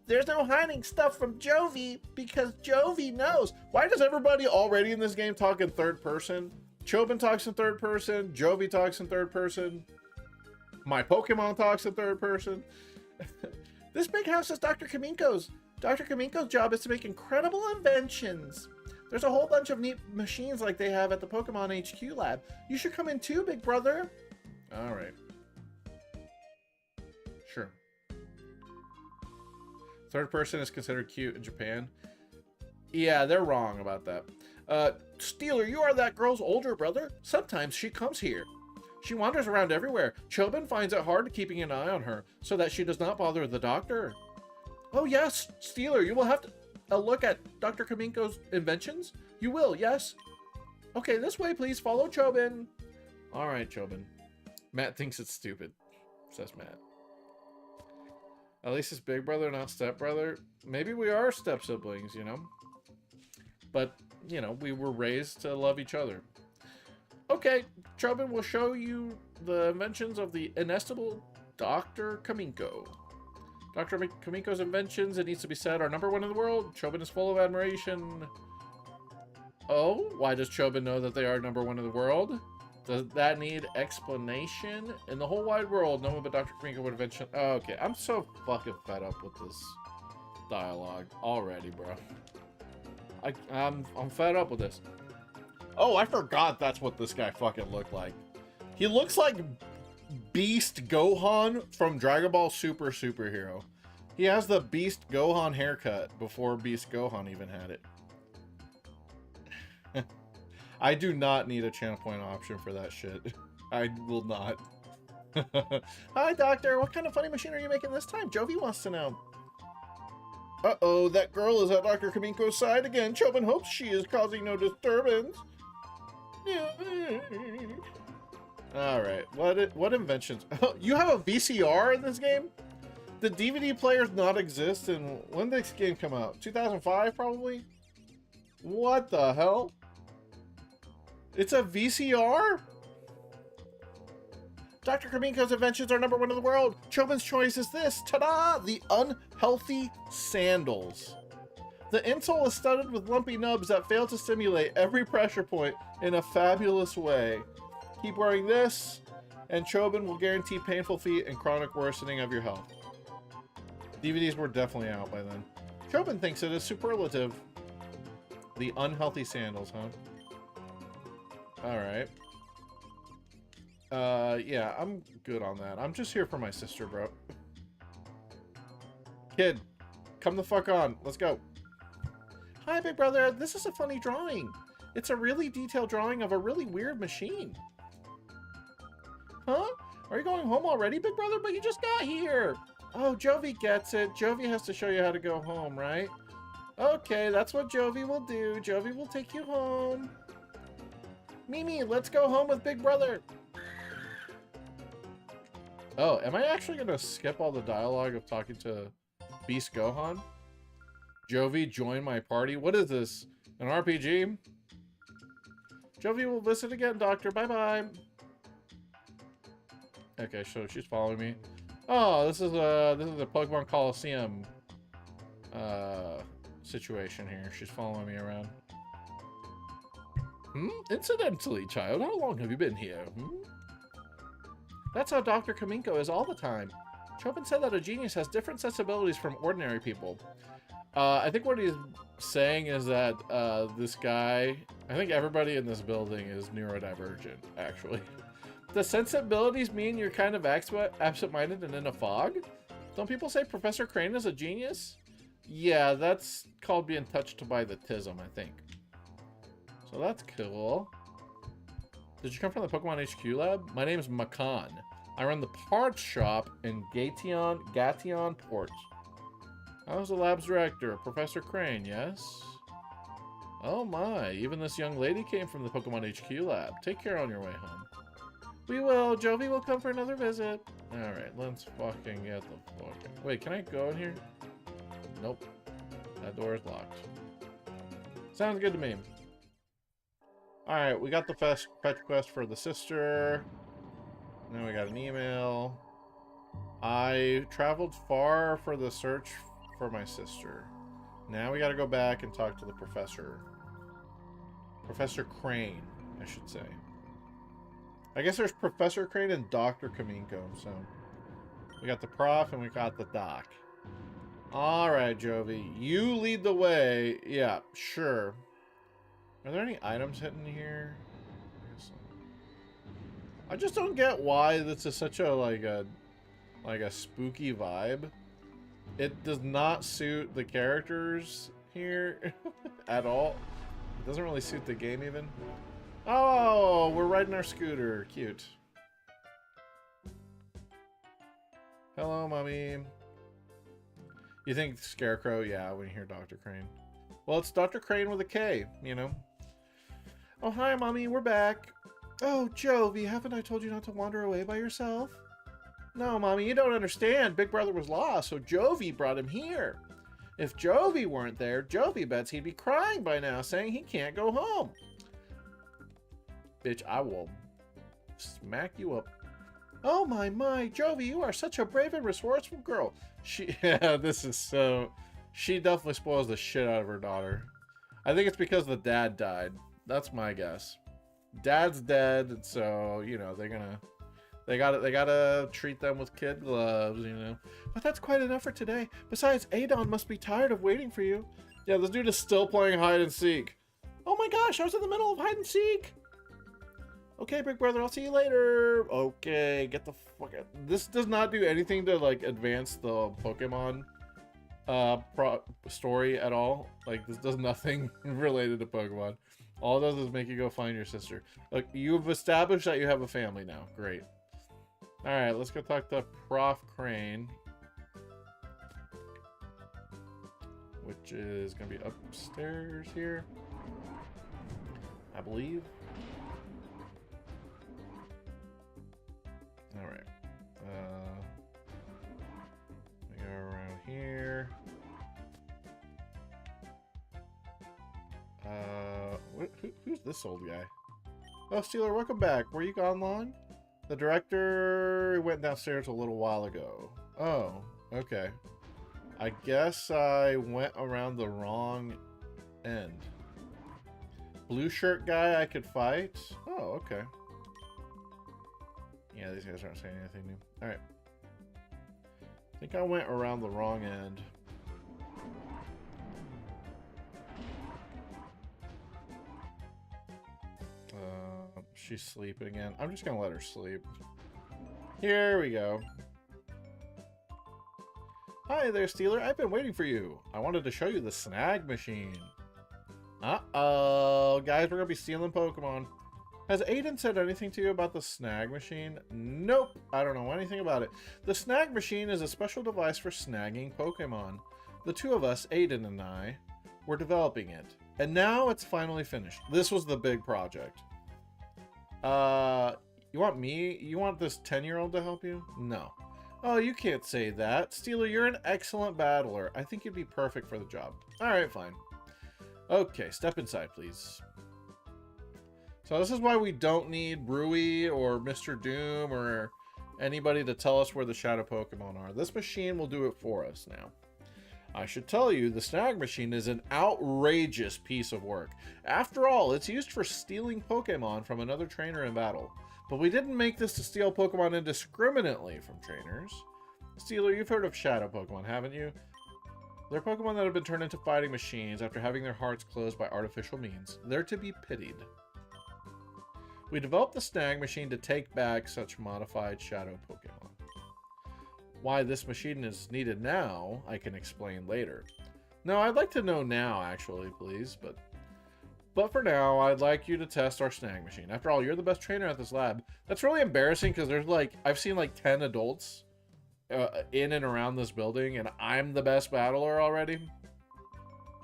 Speaker 1: There's no hiding stuff from Jovi because Jovi knows. Why does everybody already in this game talk in third person? Chobin talks in third person. Jovi talks in third person. My Pokemon talks in third person. This big house is Dr. Kamiko's. Dr. Kamiko's job is to make incredible inventions. There's a whole bunch of neat machines like they have at the Pokemon HQ lab. You should come in too, Big Brother. All right. Sure. Third person is considered cute in Japan. Yeah, they're wrong about that. Steeler, you are that girl's older brother. Sometimes she comes here. She wanders around everywhere. Chobin finds it hard keeping an eye on her so that she does not bother the doctor. Oh yes, Steeler, you will have to look at Dr. Kamiko's inventions? You will, yes? Okay, this way, please. Follow Chobin. All right, Chobin. Matt thinks it's stupid, says Matt. At least it's big brother, not stepbrother. Maybe we are step siblings, you know? But, you know, we were raised to love each other. Okay, Chobin will show you the inventions of the inestimable Dr. Kamiko. Dr. Kamiko's inventions, it needs to be said, are #1 in the world. Chobin is full of admiration. Oh, why does Chobin know that they are #1 in the world? Does that need explanation? In the whole wide world, no one but Dr. Kamiko would invention. Oh, okay, I'm so fucking fed up with this dialogue already, bro. I'm fed up with this. Oh, I forgot that's what this guy fucking looked like. He looks like Beast Gohan from Dragon Ball Super Superhero. He has the Beast Gohan haircut before Beast Gohan even had it. I do not need a channel point option for that shit. I will not. Hi, Doctor. What kind of funny machine are you making this time? Jovi wants to know. Uh-oh, that girl is at Dr. Kamiko's side again. Chobin hopes she is causing no disturbance. Alright, what inventions? Oh, you have a VCR in this game? The DVD players not exist, and when did this game come out? 2005, probably? What the hell? It's a VCR? Dr. Kamiko's inventions are #1 in the world. Chobin's choice is this. Ta-da! The unhealthy sandals. The insole is studded with lumpy nubs that fail to stimulate every pressure point in a fabulous way. Keep wearing this, and Chobin will guarantee painful feet and chronic worsening of your health. DVDs were definitely out by then. Chobin thinks it is superlative. The unhealthy sandals, huh? Alright. Yeah, I'm good on that. I'm just here for my sister, bro. Kid, come the fuck on. Let's go. Hi, big brother. This is a funny drawing. It's a really detailed drawing of a really weird machine. Huh? Are you going home already, big brother? But you just got here. Oh, Jovi gets it. Jovi has to show you how to go home, right? Okay, that's what Jovi will do. Jovi will take you home. Mimi, let's go home with big brother. Oh, am I actually going to skip all the dialogue of talking to Beast Gohan? Jovi, join my party. What is this? An RPG? Jovi will visit again, Doctor. Bye-bye. Okay, so she's following me. Oh, this is a Pokemon Colosseum situation here. She's following me around. Incidentally, child, how long have you been here? That's how Dr. Kaminko is all the time. Chopin said that a genius has different sensibilities from ordinary people. I think what he's saying is that this guy, I think everybody in this building is neurodivergent, actually. Does sensibilities mean you're kind of absent-minded and in a fog? Don't people say Professor Crane is a genius? Yeah, that's called being touched by the tism, I think. So that's cool. Did you come from the Pokemon HQ lab? My name's Makan. I run the parts shop in Gation Port. I was the lab's director, Professor Crane, yes? Oh my, even this young lady came from the Pokemon HQ lab. Take care on your way home. We will. Jovi will come for another visit. Alright, let's fucking get the fucking... Wait, can I go in here? Nope. That door is locked. Sounds good to me. Alright, we got the fetch quest for the sister. Now we got an email. I traveled far for the search for my sister. Now we gotta go back and talk to the professor. Professor Crane, I should say. I guess there's Professor Crane and Dr. Kaminko, so... We got the prof and we got the doc. Alright, Jovi. You lead the way. Yeah, sure. Are there any items hidden here? I just don't get why this is such a like a spooky vibe. It does not suit the characters here at all. It doesn't really suit the game even. Oh, we're riding our scooter. Cute. Hello, mommy. You think Scarecrow? Yeah, when you hear Dr. Crane. Well, it's Dr. Crane with a K, you know. Oh, hi, mommy. We're back. Oh, Jovi, haven't I told you not to wander away by yourself? No, mommy, you don't understand. Big Brother was lost, so Jovi brought him here. If Jovi weren't there, Jovi bets he'd be crying by now, saying he can't go home. Bitch, I will smack you up. Oh, my, Jovi, you are such a brave and resourceful girl. Yeah, this is so... She definitely spoils the shit out of her daughter. I think it's because the dad died. That's my guess. Dad's dead, and so, you know, they gotta treat them with kid gloves, you know. But that's quite enough for today. Besides, Adon must be tired of waiting for you. Yeah, this dude is still playing hide and seek. Oh my gosh, I was in the middle of hide and seek. Okay, big brother, I'll see you later. Okay, get the fuck out. This does not do anything to, like, advance the Pokemon story at all. Like, this does nothing related to Pokemon. All it does is make you go find your sister. Look, you've established that you have a family now. Great. Alright, let's go talk to Prof. Crane. Which is going to be upstairs here. I believe. Alright. We go around here. Who's this old guy? Oh, Steeler, welcome back. Were you gone long? The director went downstairs a little while ago. Oh, okay. I guess I went around the wrong end. Blue shirt guy I could fight? Oh, okay. Yeah, these guys aren't saying anything new. Alright. I think I went around the wrong end. She's sleeping again. I'm just gonna let her sleep. Here we go. Hi there, Steeler. I've been waiting for you. I wanted to show you the snag machine. Uh-oh. Guys, we're gonna be stealing Pokemon. Has Aiden said anything to you about the snag machine? Nope. I don't know anything about it. The snag machine is a special device for snagging Pokemon. The two of us, Aiden and I, were developing it. And now it's finally finished. This was the big project. You want this 10-year-old to help you? No. Oh, you can't say that. Steeler, you're an excellent battler. I think you'd be perfect for the job. Alright, fine. Okay, step inside, please. So this is why we don't need Rui or Mr. Doom or anybody to tell us where the shadow Pokemon are. This machine will do it for us now. I should tell you, the snag machine is an outrageous piece of work. After all, it's used for stealing Pokemon from another trainer in battle. But we didn't make this to steal Pokemon indiscriminately from trainers. Stealer, you've heard of shadow Pokemon, haven't you? They're Pokemon that have been turned into fighting machines after having their hearts closed by artificial means. They're to be pitied. We developed the snag machine to take back such modified shadow Pokemon. Why this machine is needed now, I can explain later. No, I'd like to know now, actually, please, but for now, I'd like you to test our snag machine. After all, you're the best trainer at this lab. That's really embarrassing because there's like, I've seen like 10 adults in and around this building, and I'm the best battler already.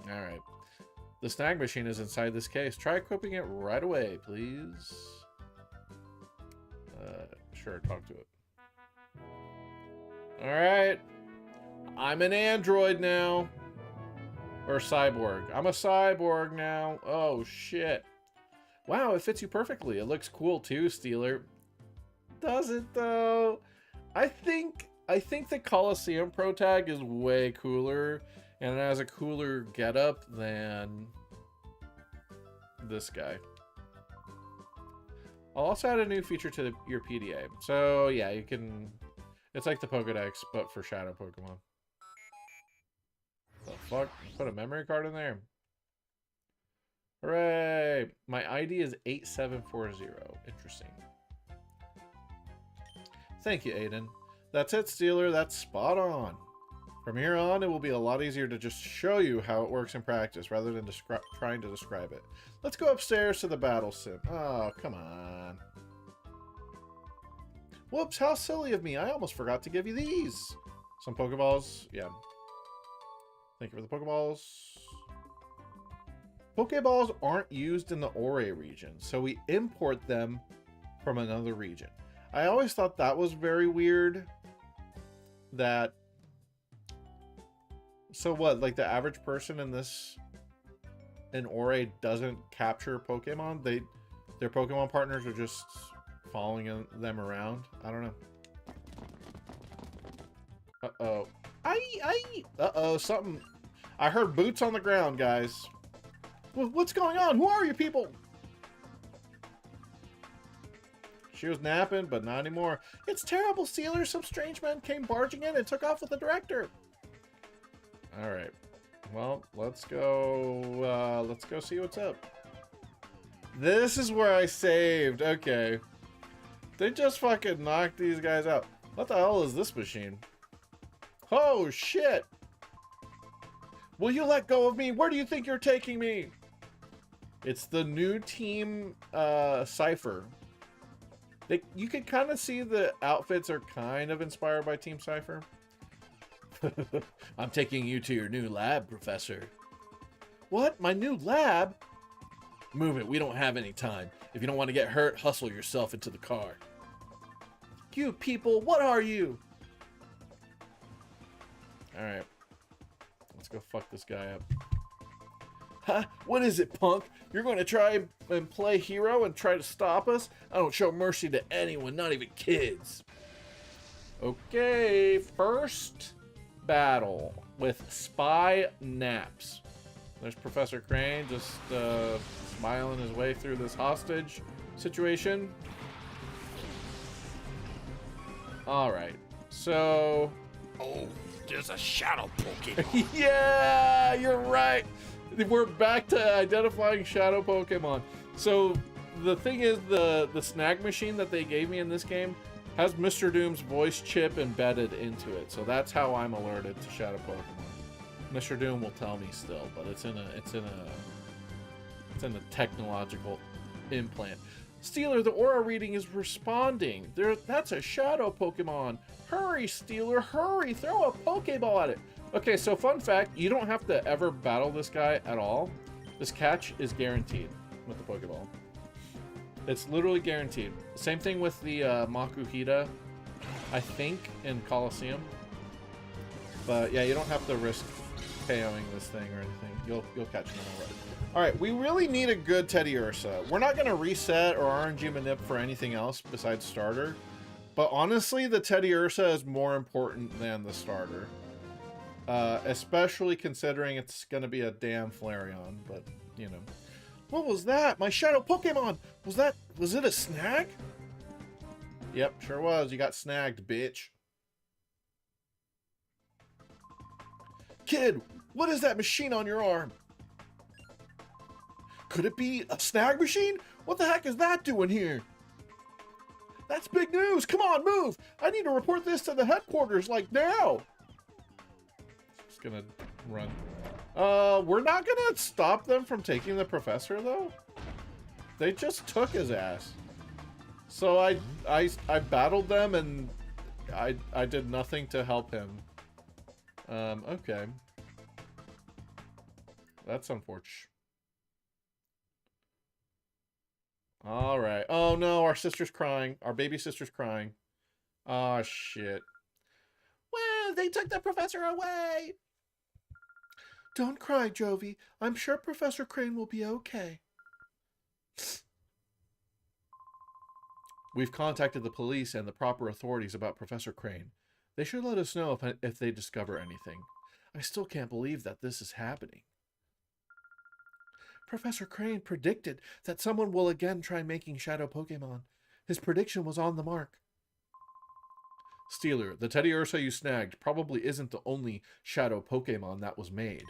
Speaker 1: Alright. The snag machine is inside this case. Try equipping it right away, please. Sure, talk to it. Alright. I'm an android now. Or cyborg. I'm a cyborg now. Oh, shit. Wow, it fits you perfectly. It looks cool too, Steeler. Does it, though? I think the Colosseum Pro Tag is way cooler, and it has a cooler getup than this guy. I'll also add a new feature to your PDA. So, yeah, you can... It's like the Pokedex, but for shadow Pokemon. The fuck? Put a memory card in there. Hooray! My ID is 8740. Interesting. Thank you, Aiden. That's it, Steeler. That's spot on. From here on, it will be a lot easier to just show you how it works in practice rather than trying to describe it. Let's go upstairs to the battle sim. Oh, come on. Whoops, how silly of me. I almost forgot to give you these. Some Pokeballs. Yeah. Thank you for the Pokeballs. Pokeballs aren't used in the Ore region, so we import them from another region. I always thought that was very weird. That... So what, like the average person in this... in Ore doesn't capture Pokemon? Their Pokemon partners are just following them around? I don't know. Uh-oh. Uh-oh, something... I heard boots on the ground, guys. What's going on? Who are you people? She was napping, but not anymore. It's terrible, Steeler. Some strange men came barging in and took off with the director. Alright. Well, let's go see what's up. This is where I saved. Okay. They just fucking knocked these guys out. What the hell is this machine? Oh, shit. Will you let go of me? Where do you think you're taking me? It's the new Team Cypher. You can kind of see the outfits are kind of inspired by Team Cypher. I'm taking you to your new lab, Professor. What? My new lab? Move it. We don't have any time. If you don't want to get hurt, hustle yourself into the car. You people, what are you? Alright. Let's go fuck this guy up. Huh? What is it, punk? You're going to try and play hero and try to stop us? I don't show mercy to anyone, not even kids. Okay, first battle with Spy Naps. There's Professor Crane just smiling his way through this hostage situation. Alright, so...
Speaker 2: Oh, there's a shadow Pokemon.
Speaker 1: Yeah, you're right. We're back to identifying shadow Pokemon. So the thing is, the snag machine that they gave me in this game has Mr. Doom's voice chip embedded into it. So that's how I'm alerted to shadow Pokemon. Mr. Doom will tell me still, but it's in a technological implant. Steeler, the aura reading is responding. That's a shadow Pokemon. Hurry, Steeler, hurry! Throw a Pokeball at it. Okay, so fun fact, you don't have to ever battle this guy at all. This catch is guaranteed with the Pokeball. It's literally guaranteed. Same thing with the Makuhita, I think, in Colosseum. But yeah, you don't have to risk KOing this thing or anything. You'll catch him already. Alright, we really need a good Teddy Ursa. We're not going to reset or RNG manip for anything else besides starter. But honestly, the Teddy Ursa is more important than the starter. Especially considering it's going to be a damn Flareon, but, you know. What was that? My shadow Pokemon! Was it a snag? Yep, sure was. You got snagged, bitch. Kid, what is that machine on your arm? Could it be a snag machine? What the heck is that doing here? That's big news! Come on, move! I need to report this to the headquarters, like, now! Just gonna run. We're not gonna stop them from taking the professor, though. They just took his ass. So I battled them, and I did nothing to help him. Okay. That's unfortunate. Alright. Oh no, our sister's crying. Our baby sister's crying. Oh shit. Well, they took the professor away! Don't cry, Jovi. I'm sure Professor Crane will be okay. We've contacted the police and the proper authorities about Professor Crane. They should let us know if they discover anything. I still can't believe that this is happening. Professor Crane predicted that someone will again try making Shadow Pokemon. His prediction was on the mark. Steeler, the Teddy Ursa you snagged probably isn't the only Shadow Pokemon that was made.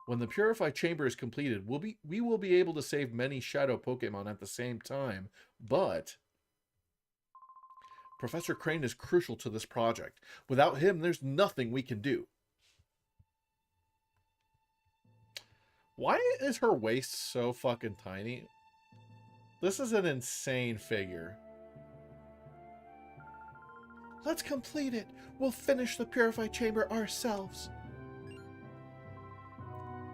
Speaker 1: When the Purify Chamber is completed, we will be able to save many Shadow Pokemon at the same time, but Professor Crane is crucial to this project. Without him, there's nothing we can do. Why is her waist so fucking tiny? This is an insane figure. Let's complete it. We'll finish the Purify Chamber ourselves.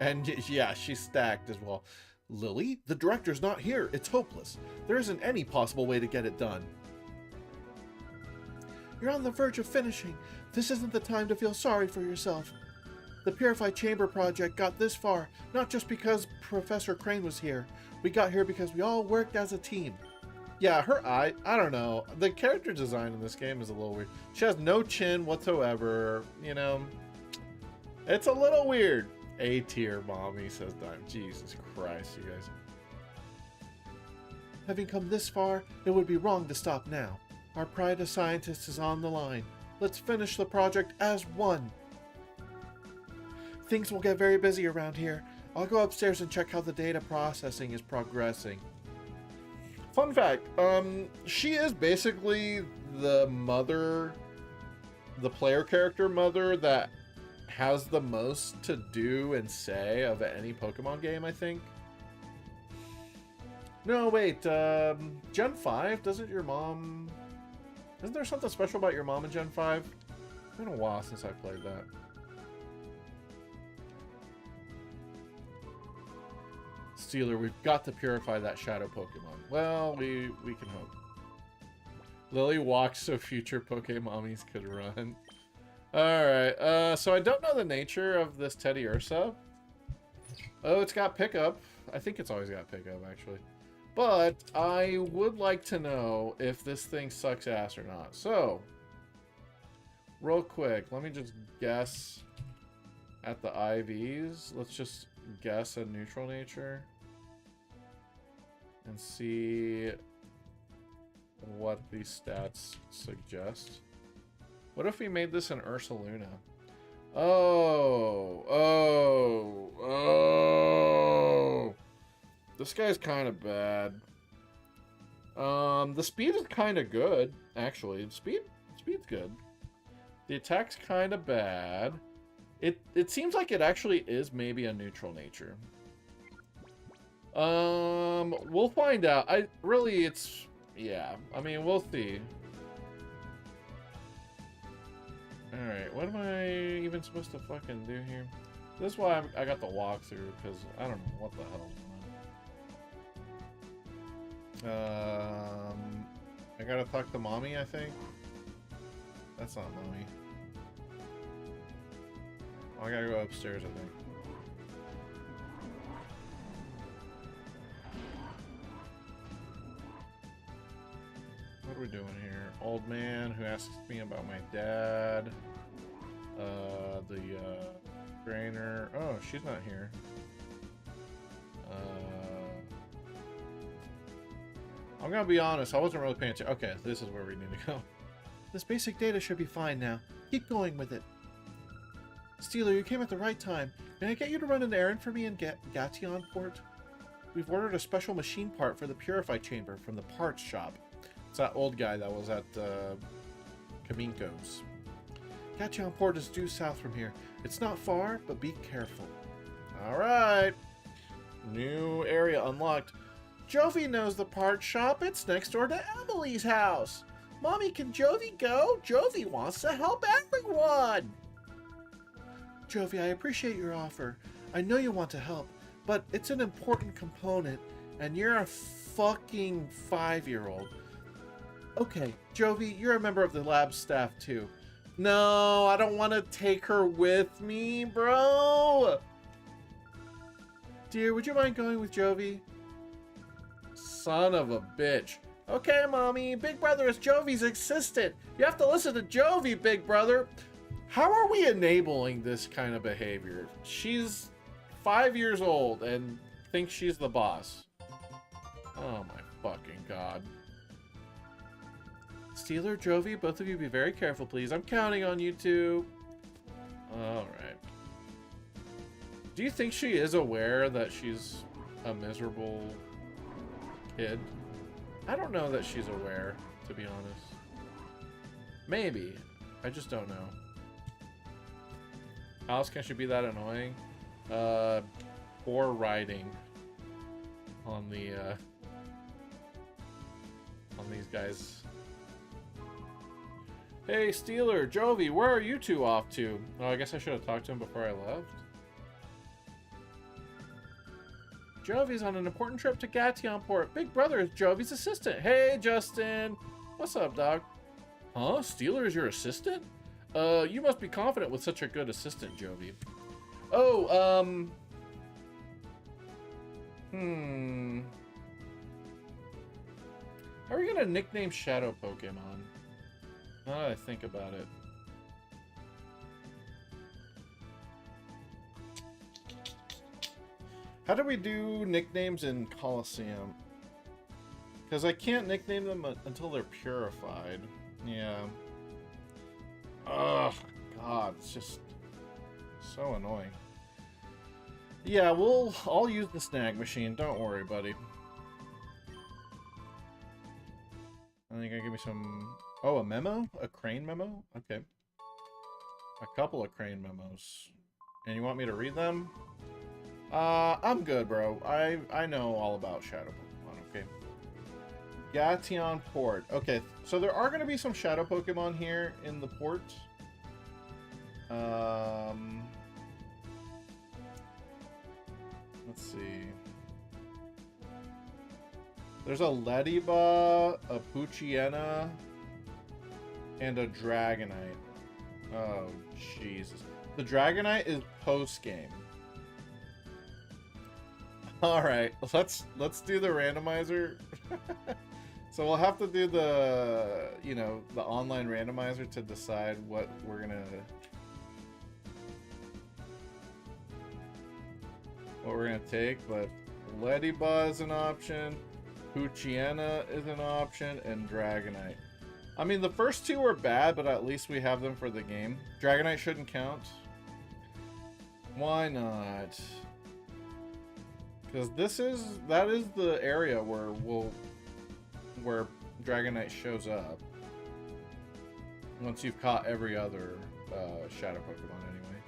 Speaker 1: And yeah, she's stacked as well. Lily, the director's not here. It's hopeless. There isn't any possible way to get it done. You're on the verge of finishing. This isn't the time to feel sorry for yourself. The Purify Chamber project got this far, not just because Professor Crane was here. We got here because we all worked as a team. Yeah, her eye, I don't know. The character design in this game is a little weird. She has no chin whatsoever, you know. It's a little weird. A tier, mommy, says Dime. Jesus Christ, you guys. Having come this far, it would be wrong to stop now. Our pride as scientists is on the line. Let's finish the project as one. Things will get very busy around here. I'll go upstairs and check how the data processing is progressing. Fun fact, she is basically the mother, the player character mother that has the most to do and say of any Pokemon game, I think. No, wait, Gen 5, doesn't your mom... Isn't there something special about your mom in Gen 5? It's been a while since I played that. Steeler, we've got to purify that Shadow Pokemon. Well, we can hope. Lily walks so future Pokémommies could run. Alright, so I don't know the nature of this Teddy Ursa. Oh, it's got pickup. I think it's always got pickup, actually. But I would like to know if this thing sucks ass or not. So, real quick, let me just guess at the IVs. Let's just guess a neutral nature and see what these stats suggest. What if we made this an Ursaluna? Oh. This guy's kind of bad. The speed is kind of good, actually. Speed's good. The attack's kind of bad. It seems like it actually is maybe a neutral nature. We'll find out. Yeah. I mean, we'll see. Alright, what am I even supposed to fucking do here? This is why I got the walkthrough, because I don't know what the hell's going on. I gotta talk to mommy, I think. That's not mommy. I gotta go upstairs, I think. What are we doing here? Old man who asks me about my dad. The trainer. Oh, she's not here. I'm gonna be honest, I wasn't really paying attention. Okay, this is where we need to go.
Speaker 3: This basic data should be fine now. Keep going with it. Steeler, you came at the right time. May I get you to run an errand for me in Gation Port? We've ordered a special machine part for the Purify Chamber from the parts shop.
Speaker 1: It's that old guy that was at Kaminko's.
Speaker 3: Gation Port is due south from here. It's not far, but be careful.
Speaker 1: Alright. New area unlocked.
Speaker 3: Jovi knows the parts shop. It's next door to Emily's house. Mommy, can Jovi go? Jovi wants to help everyone. Jovi, I appreciate your offer. I know you want to help, but it's an important component, and you're a fucking 5-year-old. Okay, Jovi, you're a member of the lab staff too. No, I don't want to take her with me, bro. Dear, would you mind going with Jovi? Son of a bitch. Okay, Mommy, Big Brother is Jovi's assistant. You have to listen to Jovi, Big Brother. How are we enabling this kind of behavior? She's 5 years old and thinks she's the boss. Oh my fucking god. Steeler, Jovi, both of you be very careful, please. I'm counting on you two. Alright. Do you think she is aware that she's a miserable kid? I don't know that she's aware, to be honest. Maybe. I just don't know. How else can she be that annoying? Poor writing on the on these guys. Hey, Steeler, Jovi, where are you two off to? Oh, I guess I should have talked to him before I left. Jovi's on an important trip to Gation Port. Big Brother is Jovi's assistant. Hey, Justin. What's up, dog? Huh? Steeler is your assistant? You must be confident with such a good assistant, Jovi. Oh, How are we gonna nickname Shadow Pokemon? Now that I think about it. How do we do nicknames in Colosseum? Because I can't nickname them until they're purified. Yeah. Ugh, God, it's just so annoying. Yeah, I'll use the snag machine. Don't worry, buddy. I think I give me some... Oh, a memo? A crane memo? Okay. A couple of crane memos. And you want me to read them? I'm good, bro. I know all about Shadow Pokemon, okay? Gation Port. Okay, so there are going to be some Shadow Pokemon here in the port. Let's see. There's a Lediba, a Poochyena, and a Dragonite. Oh, Jesus. The Dragonite is post-game. Alright, let's do the randomizer. So we'll have to do the, you know, the online randomizer to decide what we're gonna take, but Lediba is an option, Poochyena is an option, and Dragonite. I mean, the first two were bad, but at least we have them for the game. Dragonite shouldn't count. Why not? Because that is the area where Dragonite shows up. Once you've caught every other Shadow Pokemon anyway.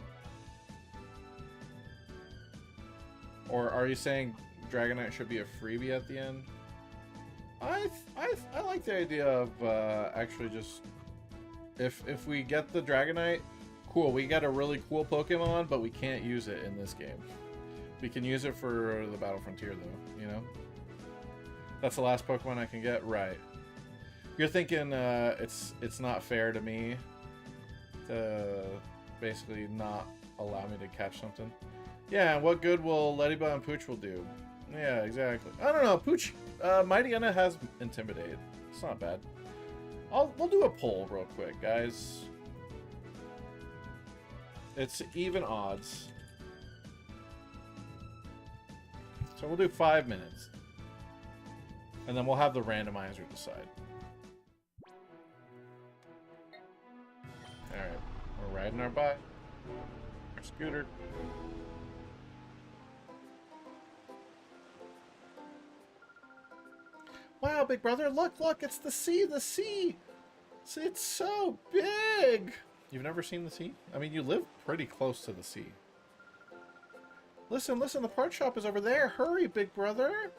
Speaker 3: Or are you saying Dragonite should be a freebie at the end? I like the idea of actually just if we get the Dragonite, cool, we got a really cool Pokemon, but we can't use it in this game. We can use it for the Battle Frontier though, you know? That's the last Pokemon I can get? Right. You're thinking it's not fair to me to basically not allow me to catch something. Yeah, what good will Lediba and Pooch will do? Yeah, exactly. I don't know, Pooch, Mightyena has Intimidate. It's not bad.
Speaker 1: We'll do a poll real quick, guys. It's even odds. So we'll do 5 minutes. And then we'll have the randomizer decide. Alright. We're riding our bike. Our scooter. Wow, big brother, look, it's the sea, It's so big. You've never seen the sea? I mean, you live pretty close to the sea. Listen, the part shop is over there. Hurry, big brother.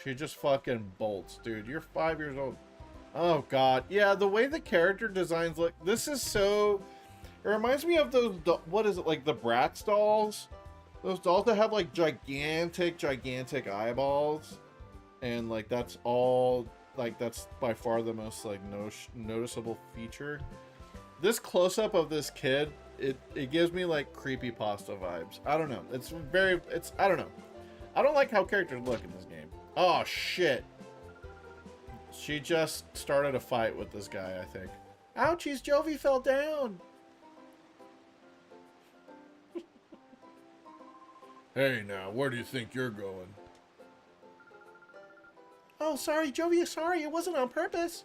Speaker 1: She just fucking bolts, dude. You're 5 years old. Oh, God. Yeah, the way the character designs look, this is so... It reminds me of those, what is it, like the Bratz dolls? Those dolls that have, like, gigantic eyeballs. And, like, that's all, like, that's by far the most, like, noticeable feature. This close-up of this kid, it gives me, like, creepypasta vibes. I don't know. I don't know. I don't like how characters look in this game. Oh, shit. She just started a fight with this guy, I think. Ouchies, Jovi fell down.
Speaker 3: Hey, now, where do you think you're going?
Speaker 1: Oh, sorry, Jovi, sorry. It wasn't on purpose.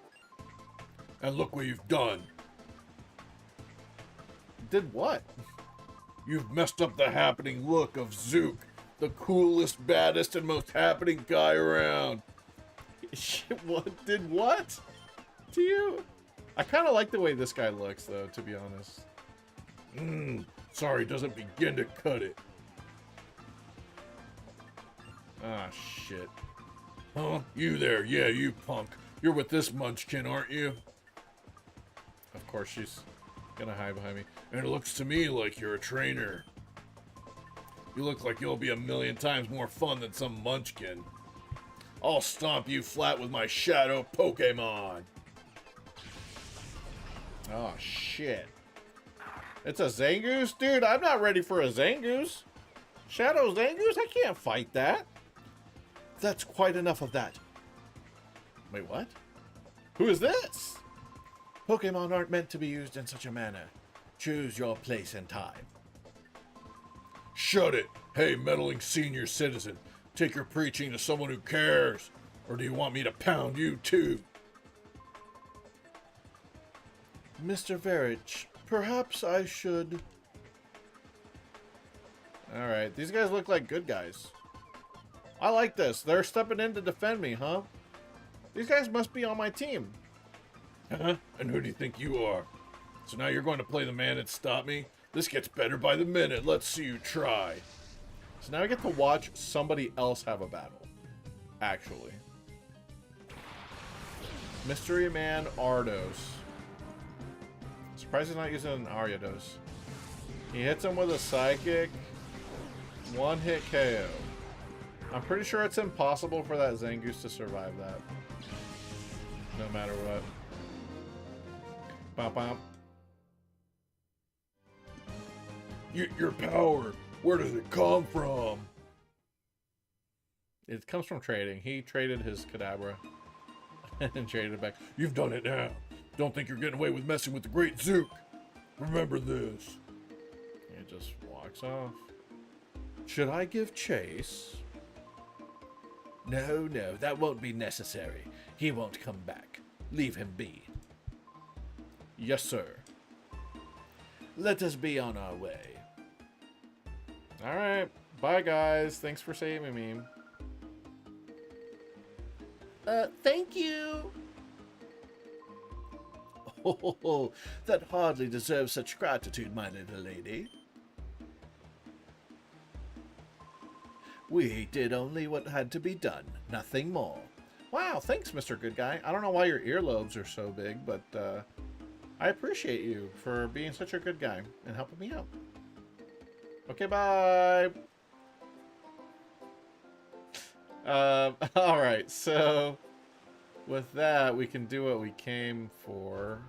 Speaker 3: And look what you've done.
Speaker 1: Did what?
Speaker 3: You've messed up the happening look of Zook, the coolest, baddest, and most happening guy around.
Speaker 1: Shit, what? Did what? To you? I kind of like the way this guy looks, though, to be honest.
Speaker 3: Sorry, doesn't begin to cut it.
Speaker 1: Ah, shit.
Speaker 3: Huh? You there? Yeah, you punk. You're with this munchkin, aren't you?
Speaker 1: Of course, she's gonna hide behind me.
Speaker 3: And it looks to me like you're a trainer. You look like you'll be a million times more fun than some munchkin. I'll stomp you flat with my shadow Pokemon.
Speaker 1: Oh, shit. It's a Zangoose? Dude, I'm not ready for a Zangoose. Shadow Zangoose? I can't fight that. That's quite enough of that. Wait, what? Who is this? Pokemon aren't meant to be used in such a manner. Choose your place and time.
Speaker 3: Shut it. Hey, meddling senior citizen. Take your preaching to someone who cares. Or do you want me to pound you too?
Speaker 1: Mr. Verich, perhaps I should... Alright, these guys look like good guys. I like this. They're stepping in to defend me, huh? These guys must be on my team.
Speaker 3: Huh? And who do you think you are? So now you're going to play the man and stop me? This gets better by the minute. Let's see you try.
Speaker 1: So now I get to watch somebody else have a battle. Actually. Mystery Man Ardos. Surprised he's not using an Ariados. He hits him with a Psychic. One hit KO. I'm pretty sure it's impossible for that Zangoose to survive that. No matter what. Bop bop.
Speaker 3: Your power, where does it come from?
Speaker 1: It comes from trading. He traded his Kadabra and traded it back.
Speaker 3: You've done it now. Don't think you're getting away with messing with the great Zook. Remember this.
Speaker 1: He just walks off. Should I give chase?
Speaker 4: No, that won't be necessary. He won't come back. Leave him be.
Speaker 1: Yes, sir.
Speaker 4: Let us be on our way.
Speaker 1: Alright. Bye, guys. Thanks for saving me.
Speaker 4: Thank you. Oh, that hardly deserves such gratitude, my little lady. We did only what had to be done, nothing more.
Speaker 1: Wow, thanks, Mr. Good Guy. I don't know why your earlobes are so big, but I appreciate you for being such a good guy and helping me out. Okay, bye. Alright, so with that, we can do what we came for.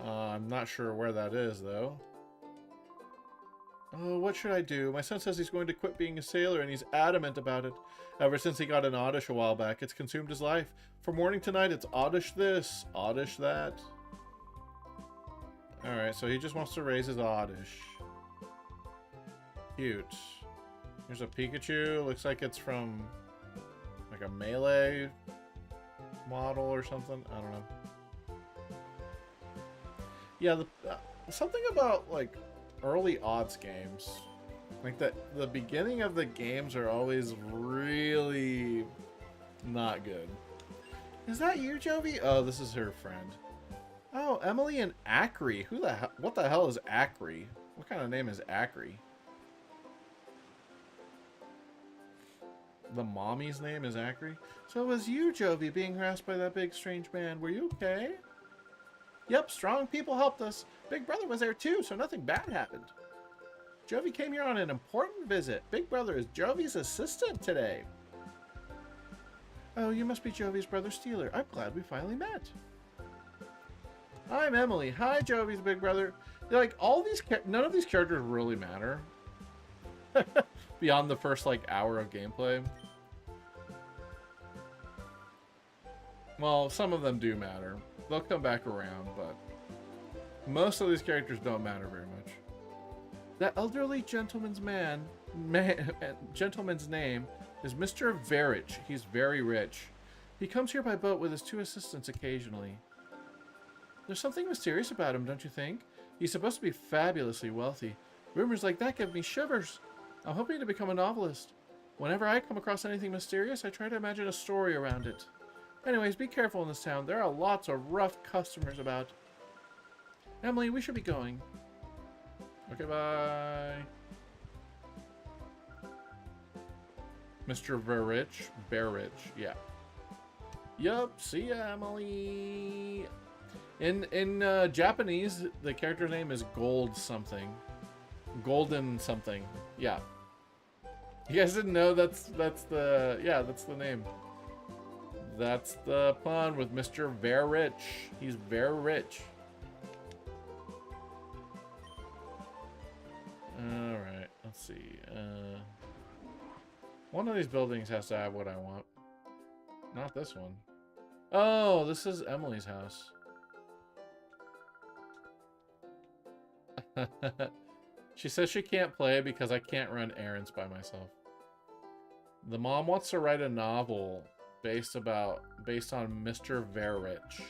Speaker 1: I'm not sure where that is, though.
Speaker 3: Oh, what should I do? My son says he's going to quit being a sailor, and he's adamant about it. Ever since he got an oddish a while back, it's consumed his life. From morning to night, it's oddish this, oddish that. Alright, so he just wants to raise his oddish. Cute. Here's a Pikachu. Looks like it's from like a Melee model or something. I don't know. Yeah, something about like early odds games. Like the beginning of the games are always really not good. Is that you, Jovi? Oh, this is her friend. Oh, Emily and Acri. Who the hell? What the hell is Acri? What kind of name is Acri? The mommy's name is Acri? So it was you, Jovi, being harassed by that big strange man. Were you okay? Yep, strong people helped us. Big Brother was there too, so nothing bad happened. Jovi came here on an important visit. Big Brother is Jovi's assistant today. Oh, you must be Jovi's brother Steeler. I'm glad we finally met. I'm Emily. Hi, Jovi's big brother. Like, all these none of these characters really matter. Beyond the first, like, hour of gameplay. Well, some of them do matter. They'll come back around, but most of these characters don't matter very much. That elderly gentleman's gentleman's name is Mr. Verich. He's very rich. He comes here by boat with his 2 assistants occasionally. There's something mysterious about him, don't you think? He's supposed to be fabulously wealthy. Rumors like that give me shivers. I'm hoping to become a novelist. Whenever I come across anything mysterious, I try to imagine a story around it. Anyways, be careful in this town. There are lots of rough customers about. Emily, we should be going. Okay, bye. Mr. Verich, yeah. Yup, see ya, Emily. In Japanese, the character name is Gold something. Golden something. Yeah. You guys didn't know that's the name. That's the pun with Mr. Verich. He's very rich. Alright, let's see. One of these buildings has to have what I want. Not this one. Oh, this is Emily's house. She says she can't play because I can't run errands by myself. The mom wants to write a novel based on Mr. Verich.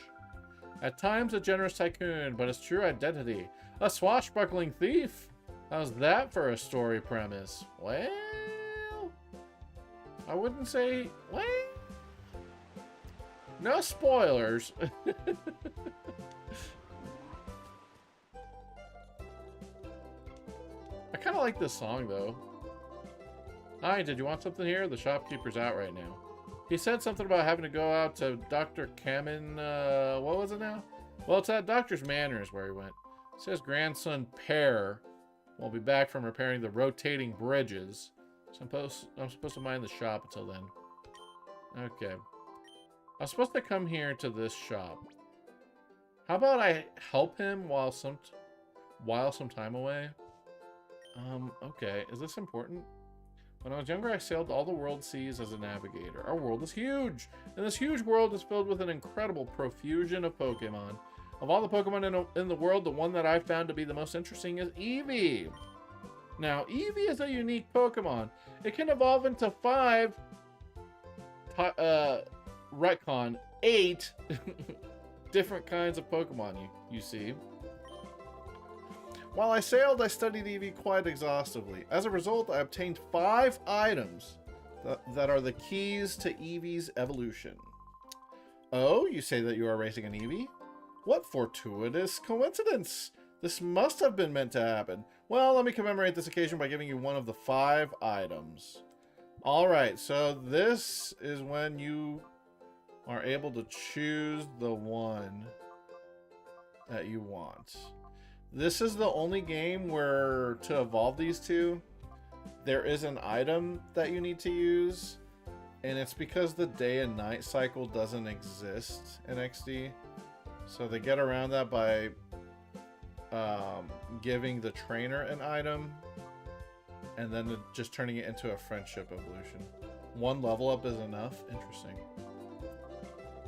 Speaker 3: At times a generous tycoon, but his true identity, a swashbuckling thief. How's that for a story premise? Well, I wouldn't say, well, no spoilers. I kind of like this song, though. Hi, did you want something here? The shopkeeper's out right now. He said something about having to go out to Dr. Kamen, what was it now? Well, it's at Doctor's Manor is where he went. It says grandson Pear will be back from repairing the rotating bridges. So I'm supposed to mind the shop until then. Okay. I was supposed to come here to this shop. How about I help him while some time away? Okay. Is this important? When I was younger, I sailed all the world seas as a navigator. Our world is huge, and this huge world is filled with an incredible profusion of Pokemon. Of all the Pokemon in the world, the one that I found to be the most interesting is Eevee. Now, Eevee is a unique Pokemon. It can evolve into 5, retcon, 8 different kinds of Pokemon, you see. While I sailed, I studied Eevee quite exhaustively. As a result, I obtained 5 items that are the keys to Eevee's evolution. Oh, you say that you are racing an Eevee? What fortuitous coincidence! This must have been meant to happen. Well, let me commemorate this occasion by giving you one of the 5 items. Alright, so this is when you are able to choose the one that you want. This is the only game where, to evolve these two, there is an item that you need to use, and it's because the day and night cycle doesn't exist in XD. So they get around that by giving the trainer an item and then just turning it into a friendship evolution. One level up is enough? Interesting.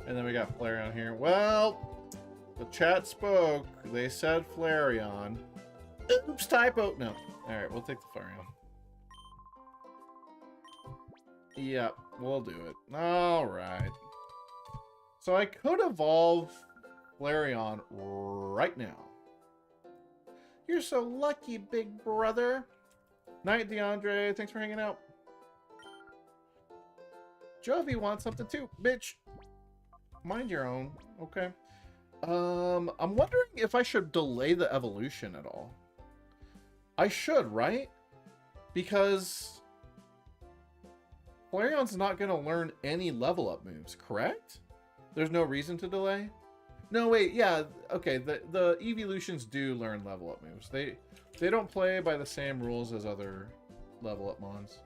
Speaker 3: And then we got Flareon here. Well, the chat spoke. They said Flareon. Oops, typo. No. Alright, we'll take the Flareon. Yep, we'll do it. Alright. So I could evolve Flareon right now. You're so lucky, big brother. Night, DeAndre. Thanks for hanging out. Jovi wants something too, bitch. Mind your own. Okay. I'm wondering if I should delay the evolution at all. I should, right? Because Flareon's not going to learn any level up moves, correct? There's no reason to delay? No, wait, yeah, okay, the Eeveelutions do learn level up moves. They don't play by the same rules as other level up mons.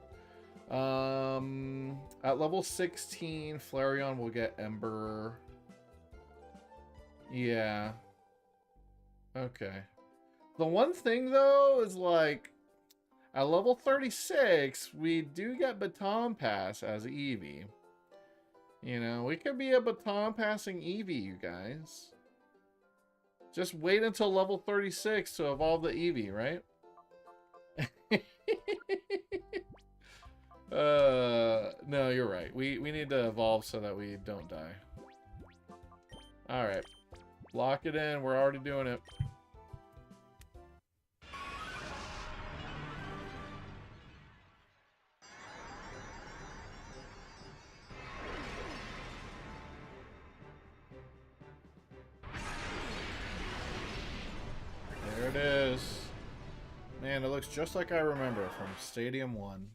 Speaker 3: At level 16, Flareon will get Ember. Yeah. Okay. The one thing, though, is like, at level 36, we do get Baton Pass as Eevee. You know, we could be a baton passing Eevee, you guys. Just wait until level 36 to evolve the Eevee, right? No, you're right. We need to evolve so that we don't die. Alright. Lock it in. We're already doing it. There it is. Man, it looks just like I remember from Stadium 1.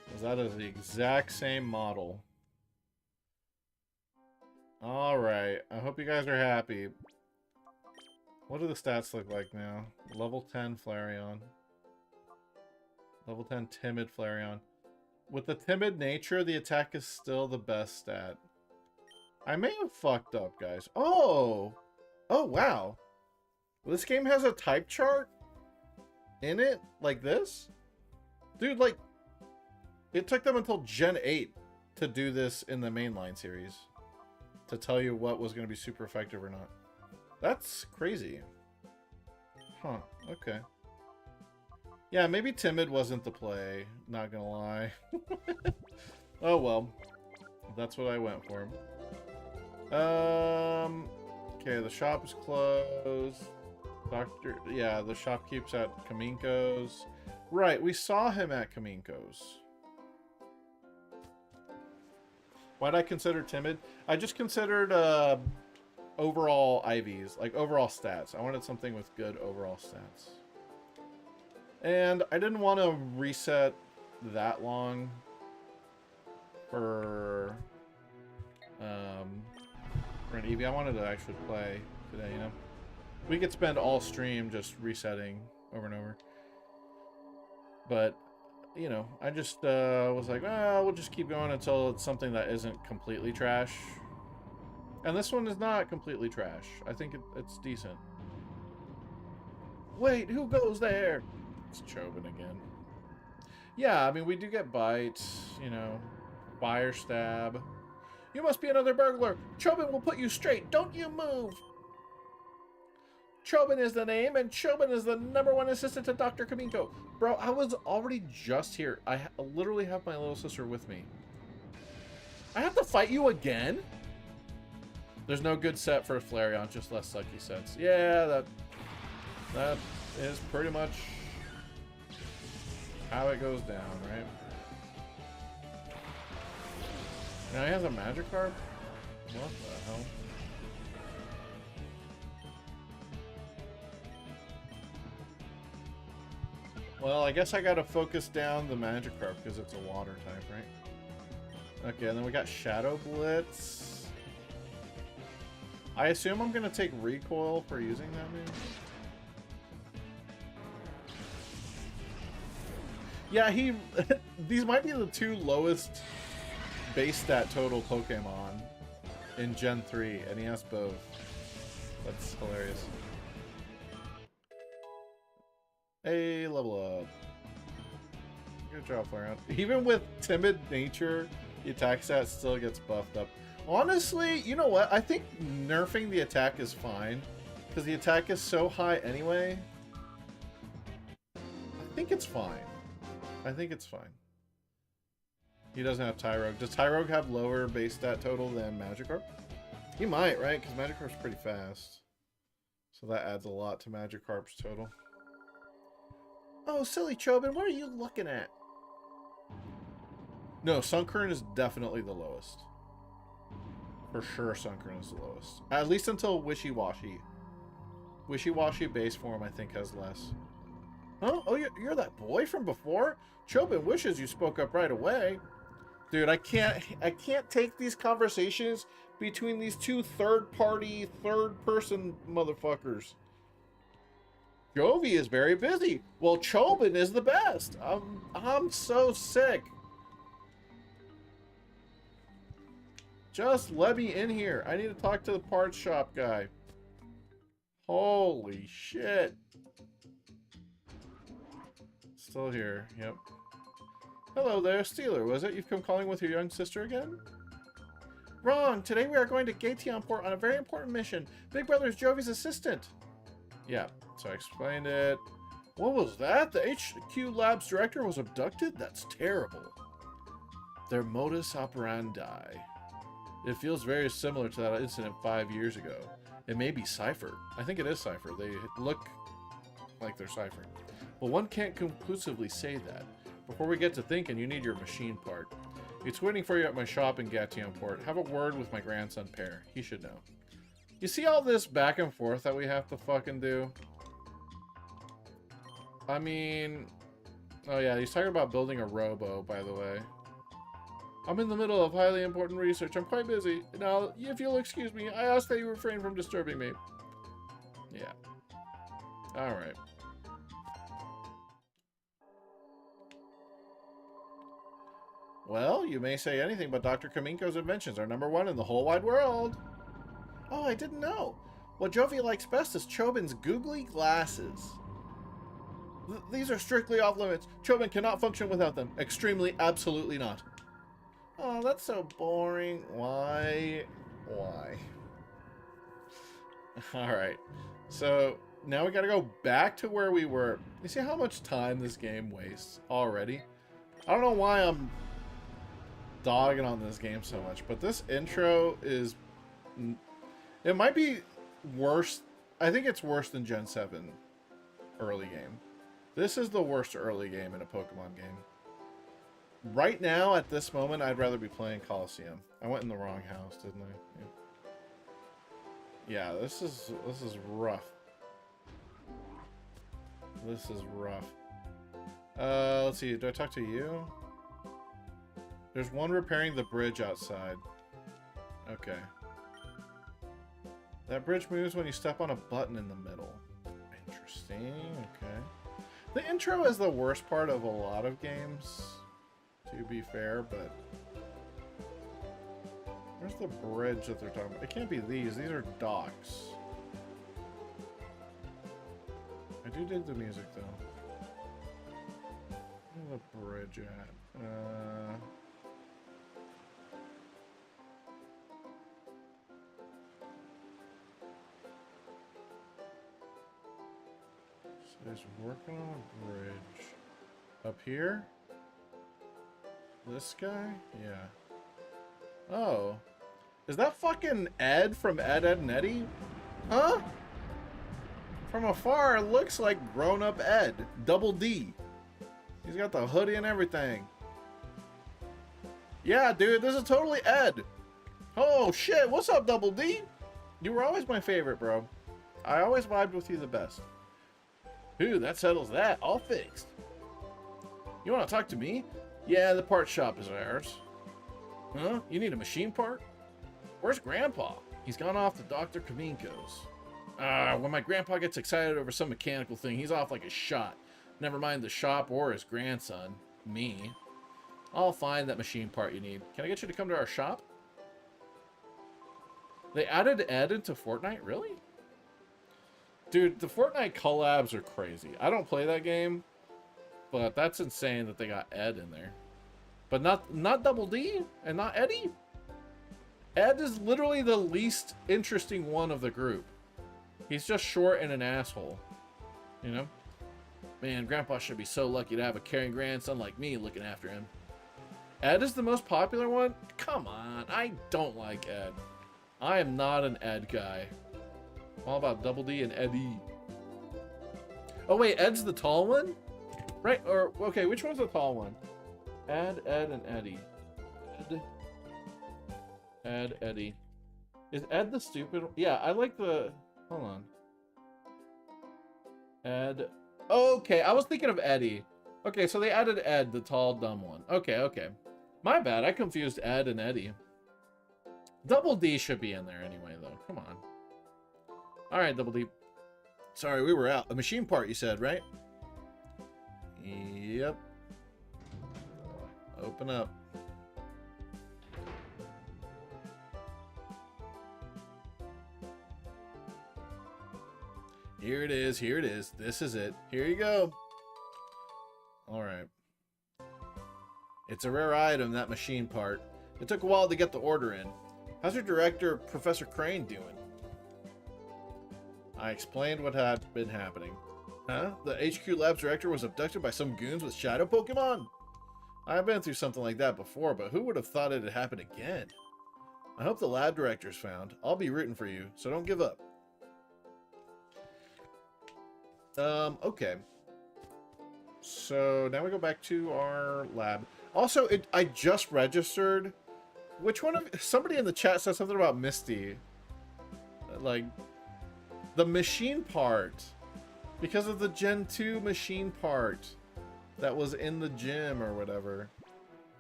Speaker 3: Because that is the exact same model. Alright, I hope you guys are happy. What do the stats look like now? Level 10 Flareon. Level 10 Timid Flareon. With the timid nature, the attack is still the best stat. I may have fucked up, guys. Oh! Oh, wow. This game has a type chart in it? Like this? Dude, like, it took them until Gen 8 to do this in the mainline series. To tell you what was going to be super effective or not. That's crazy. Huh, okay. Yeah, maybe Timid wasn't the play, not gonna lie. Oh well. That's what I went for. Okay, the shop is closed. Yeah, the shop keeps at Kaminko's. Right, we saw him at Kaminko's. Why'd I consider Timid? I just considered overall IVs, like overall stats. I wanted something with good overall stats. And I didn't want to reset that long for an Eevee. I wanted to actually play today, you know? We could spend all stream just resetting over and over. But, you know, I just was like, well, we'll just keep going until it's something that isn't completely trash. And this one is not completely trash. I think it's decent. Wait, who goes there? It's Chobin again. Yeah, I mean, we do get bites, you know, fire stab. You must be another burglar. Chobin will put you straight. Don't you move. Chobin is the name, and Chobin is the #1 assistant to Dr. Kaminko. Bro, I was already just here. I literally have my little sister with me. I have to fight you again? There's no good set for Flareon, just less sucky sets. Yeah, that is pretty much how it goes down, right? Now he has a Magikarp? What the hell? Well, I guess I gotta focus down the Magikarp because it's a water type, right? Okay, and then we got Shadow Blitz. I assume I'm gonna take recoil for using that move. Yeah, these might be the two lowest base stat total Pokemon in Gen 3, and he has both. That's hilarious. Hey, level up. Good job, Flareon. Even with timid nature, the attack stat still gets buffed up. Honestly, you know what? I think nerfing the attack is fine. Because the attack is so high anyway. I think it's fine. I think it's fine. He doesn't have Tyrogue. Does Tyrogue have lower base stat total than Magikarp? He might, right? Because Magikarp's pretty fast. So that adds a lot to Magikarp's total. Oh, silly Chobin, what are you looking at? No, Sunkern is definitely the lowest. For sure, Sunkern is the lowest. At least until Wishy-Washy. Wishy-Washy base form, I think, has less. Huh? Oh, you're that boy from before? Chobin wishes you spoke up right away. Dude, I can't take these conversations between these two third-party, third-person motherfuckers. Jovi is very busy. Well, Chobin is the best. I'm so sick. Just let me in here. I need to talk to the parts shop guy. Holy shit. Still here. Yep. Hello there, Steeler. Was it? You've come calling with your young sister again? Wrong. Today we are going to Gaetionport on a very important mission. Big Brother is Jovi's assistant. Yeah. So I explained it. What was that? The HQ Labs director was abducted? That's terrible. Their modus operandi. It feels very similar to that incident 5 years ago. It may be Cypher. I think it is Cypher. They look like they're Cypher. Well, one can't conclusively say that. Before we get to thinking, you need your machine part. It's waiting for you at my shop in Gaetionport. Have a word with my grandson, Pear. He should know. You see all this back and forth that we have to fucking do? I mean... Oh yeah, he's talking about building a robo, by the way. I'm in the middle of highly important research. I'm quite busy. Now, if you'll excuse me, I ask that you refrain from disturbing me. Yeah. Alright. Well, you may say anything, but Dr. Kaminko's inventions are #1 in the whole wide world. Oh, I didn't know. What Jovi likes best is Chobin's googly glasses. These are strictly off limits. Chobin cannot function without them. Extremely, absolutely not. Oh, that's so boring. Why? Why? Alright. So, now we gotta go back to where we were. You see how much time this game wastes already? I don't know why I'm dogging on this game so much, but this intro is... It might be worse. I think it's worse than Gen 7 early game. This is the worst early game in a Pokemon game. Right now, at this moment, I'd rather be playing Colosseum. I went in the wrong house, didn't I? Yeah, this is rough. This is rough. Let's see. Do I talk to you? There's one repairing the bridge outside. Okay. That bridge moves when you step on a button in the middle. Interesting. Okay. The intro is the worst part of a lot of games, to be fair, but... Where's the bridge that they're talking about? It can't be these. These are docks. I do dig the music, though. Where's the bridge at? So he's working on a bridge. Up here? This guy? Yeah. Oh. Is that fucking Ed from Ed, Edd n Eddy? Huh? From afar, it looks like grown-up Ed. Double D. He's got the hoodie and everything. Yeah, dude, this is totally Ed. Oh, shit. What's up, Double D? You were always my favorite, bro. I always vibed with you the best. Ooh, that settles that. All fixed. You want to talk to me? Yeah, the part shop is ours. Huh? You need a machine part? Where's Grandpa? He's gone off to Dr. Kaminko's. When my grandpa gets excited over some mechanical thing, he's off like a shot. Never mind the shop or his grandson. Me. I'll find that machine part you need. Can I get you to come to our shop? They added Ed into Fortnite? Really? Dude, the Fortnite collabs are crazy. I don't play that game,
Speaker 1: But that's insane that they got Ed in there. But not Double D and not Eddie. Ed is literally the least interesting one of the group. He's just short and an asshole. You know? Man, Grandpa should be so lucky to have a caring grandson like me looking after him. Ed is the most popular one? Come on, I don't like Ed. I am not an Ed guy. I'm all about Double D and Eddie. Oh wait, Ed's the tall one? Right, or, okay, which one's the tall one? Ed, and Eddie. Ed, Eddie. Is Ed the stupid one? Yeah, I like the, hold on. Ed, okay, I was thinking of Eddie. Okay, so they added Ed, the tall, dumb one. Okay. My bad, I confused Ed and Eddie. Double D should be in there anyway, though. Come on. Alright, Double D.
Speaker 4: Sorry, we were out. A machine part, you said, right? Yep. Open up. Here it is. Here it is. This is it. Here you go. All right. It's a rare item, that machine part. It took a while to get the order in. How's your director, Professor Crane, doing? I explained what had been happening. Huh? The HQ Labs director was abducted by some goons with shadow Pokemon? I've been through something like that before, but who would have thought it had happened again? I hope the lab director's found. I'll be rooting for you, so don't give up. Okay. So now we go back to our lab. Also, I just registered. Which one of... Somebody in the chat said something about Misty. Like, the machine part. Because of the Gen 2 machine part that was in the gym or whatever.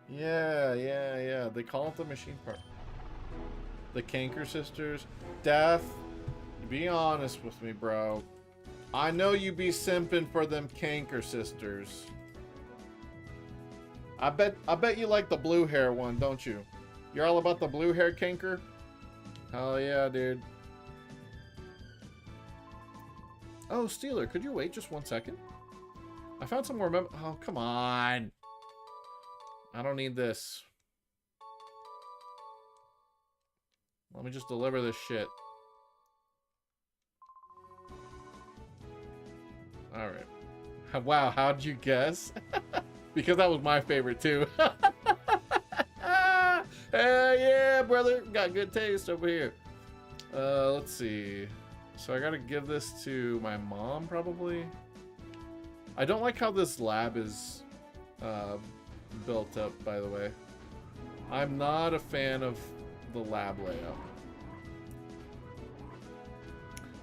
Speaker 4: Yeah. They call it the machine part. The Canker Sisters. Death, be honest with me, bro. I know you be simping for them Canker Sisters. I bet you like the blue hair one, don't you? You're all about the blue hair Canker? Hell yeah, dude. Oh, Steeler, could you wait just 1 second? I found some more oh, come on. I don't need this. Let me just deliver this shit. Alright. Wow, how'd you guess? Because that was my favorite too. Yeah, brother. Got good taste over here. Let's see. So I gotta give this to my mom, probably. I don't like how this lab is built up, by the way. I'm not a fan of the lab layout.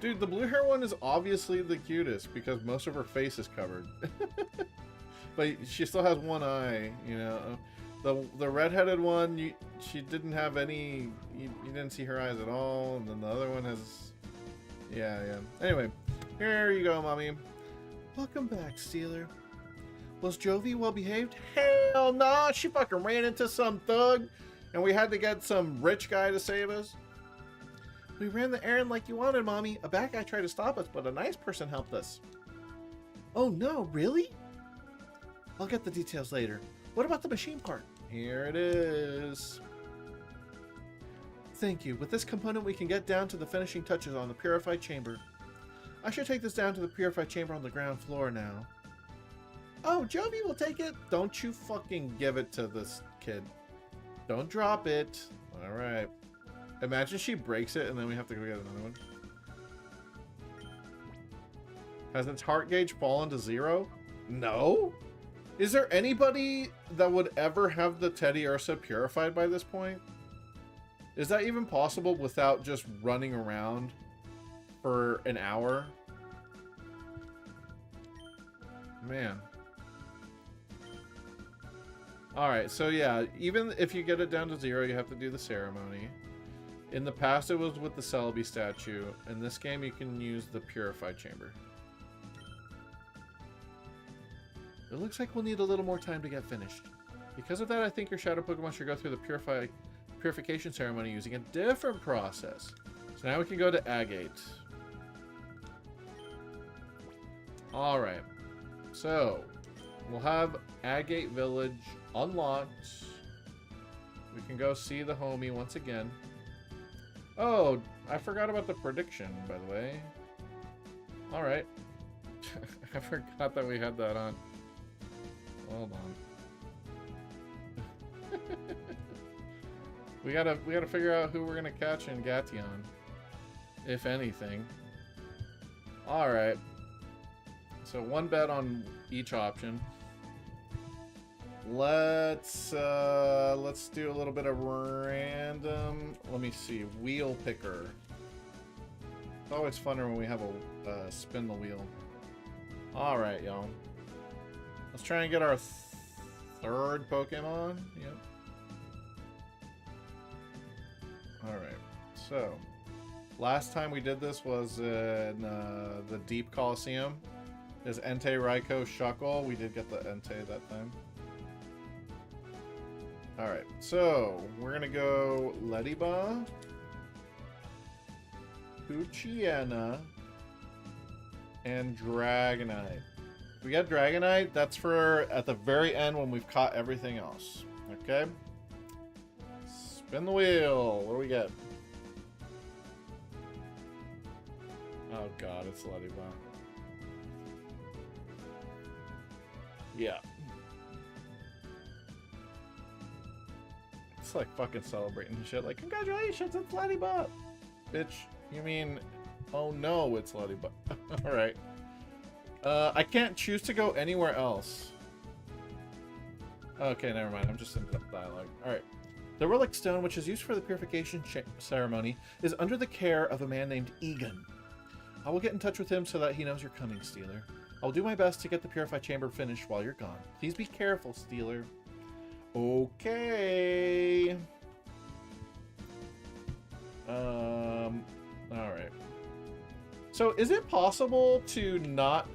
Speaker 4: Dude, the blue hair one is obviously the cutest because most of her face is covered. But she still has one eye, you know. The redheaded one, she didn't have any... You didn't see her eyes at all. And then the other one has... Yeah. Anyway, here you go, Mommy. Welcome back, Steeler. Was Jovi well behaved? Hell no! She fucking ran into some thug, and we had to get some rich guy to save us. We ran the errand like you wanted, Mommy. A bad guy tried to stop us, but a nice person helped us. Oh no, really? I'll get the details later. What about the machine part? Here it is. Thank you. With this component, we can get down to the finishing touches on the purified chamber. I should take this down to the purified chamber on the ground floor now. Oh, Jovi will take it. Don't you fucking give it to this kid. Don't drop it. All right. Imagine she breaks it and then we have to go get another one. Has its heart gauge fallen to 0? No? Is there anybody that would ever have the Teddy Ursa purified by this point? Is that even possible without just running around for an hour? Man. Alright, so yeah, even if you get it down to 0, you have to do the ceremony. In the past, it was with the Celebi statue. In this game, you can use the purified chamber. It looks like we'll need a little more time to get finished. Because of that, I think your shadow Pokemon should go through the purification ceremony using a different process. So now we can go to Agate. Alright. So, We'll have Agate Village unlocked. We can go see the homie once again. Oh, I forgot about the prediction, by the way. Alright. I forgot that we had that on. Hold on. we gotta figure out who we're gonna catch in Gation, if anything. Alright. So 1 bet on each option. Let's do a little bit of random. Let me see. Wheel picker. It's always funner when we have a spin the wheel. All right, y'all. Let's try and get our 3rd Pokemon. Yep. All right. So, last time we did this was in the Deep Colosseum. Is Entei, Raikou, Shuckle. We did get the Entei that time. Alright, so we're gonna go Lediba, Poochyena, and Dragonite. If we get Dragonite, that's for at the very end when we've caught everything else. Okay? Spin the wheel. What do we get? Oh god, it's Lediba. Yeah. It's like fucking celebrating shit. Like, congratulations, it's Lediba! Bitch, you mean, oh no, it's Lediba. Alright. I can't choose to go anywhere else. Okay, never mind. I'm just in dialogue. Alright. The relic stone, which is used for the purification ceremony, is under the care of a man named Egan. I will get in touch with him so that he knows you're coming, Steeler. I'll do my best to get the purified chamber finished while you're gone. Please be careful, Steeler. Okay. Alright. So, is it possible to not...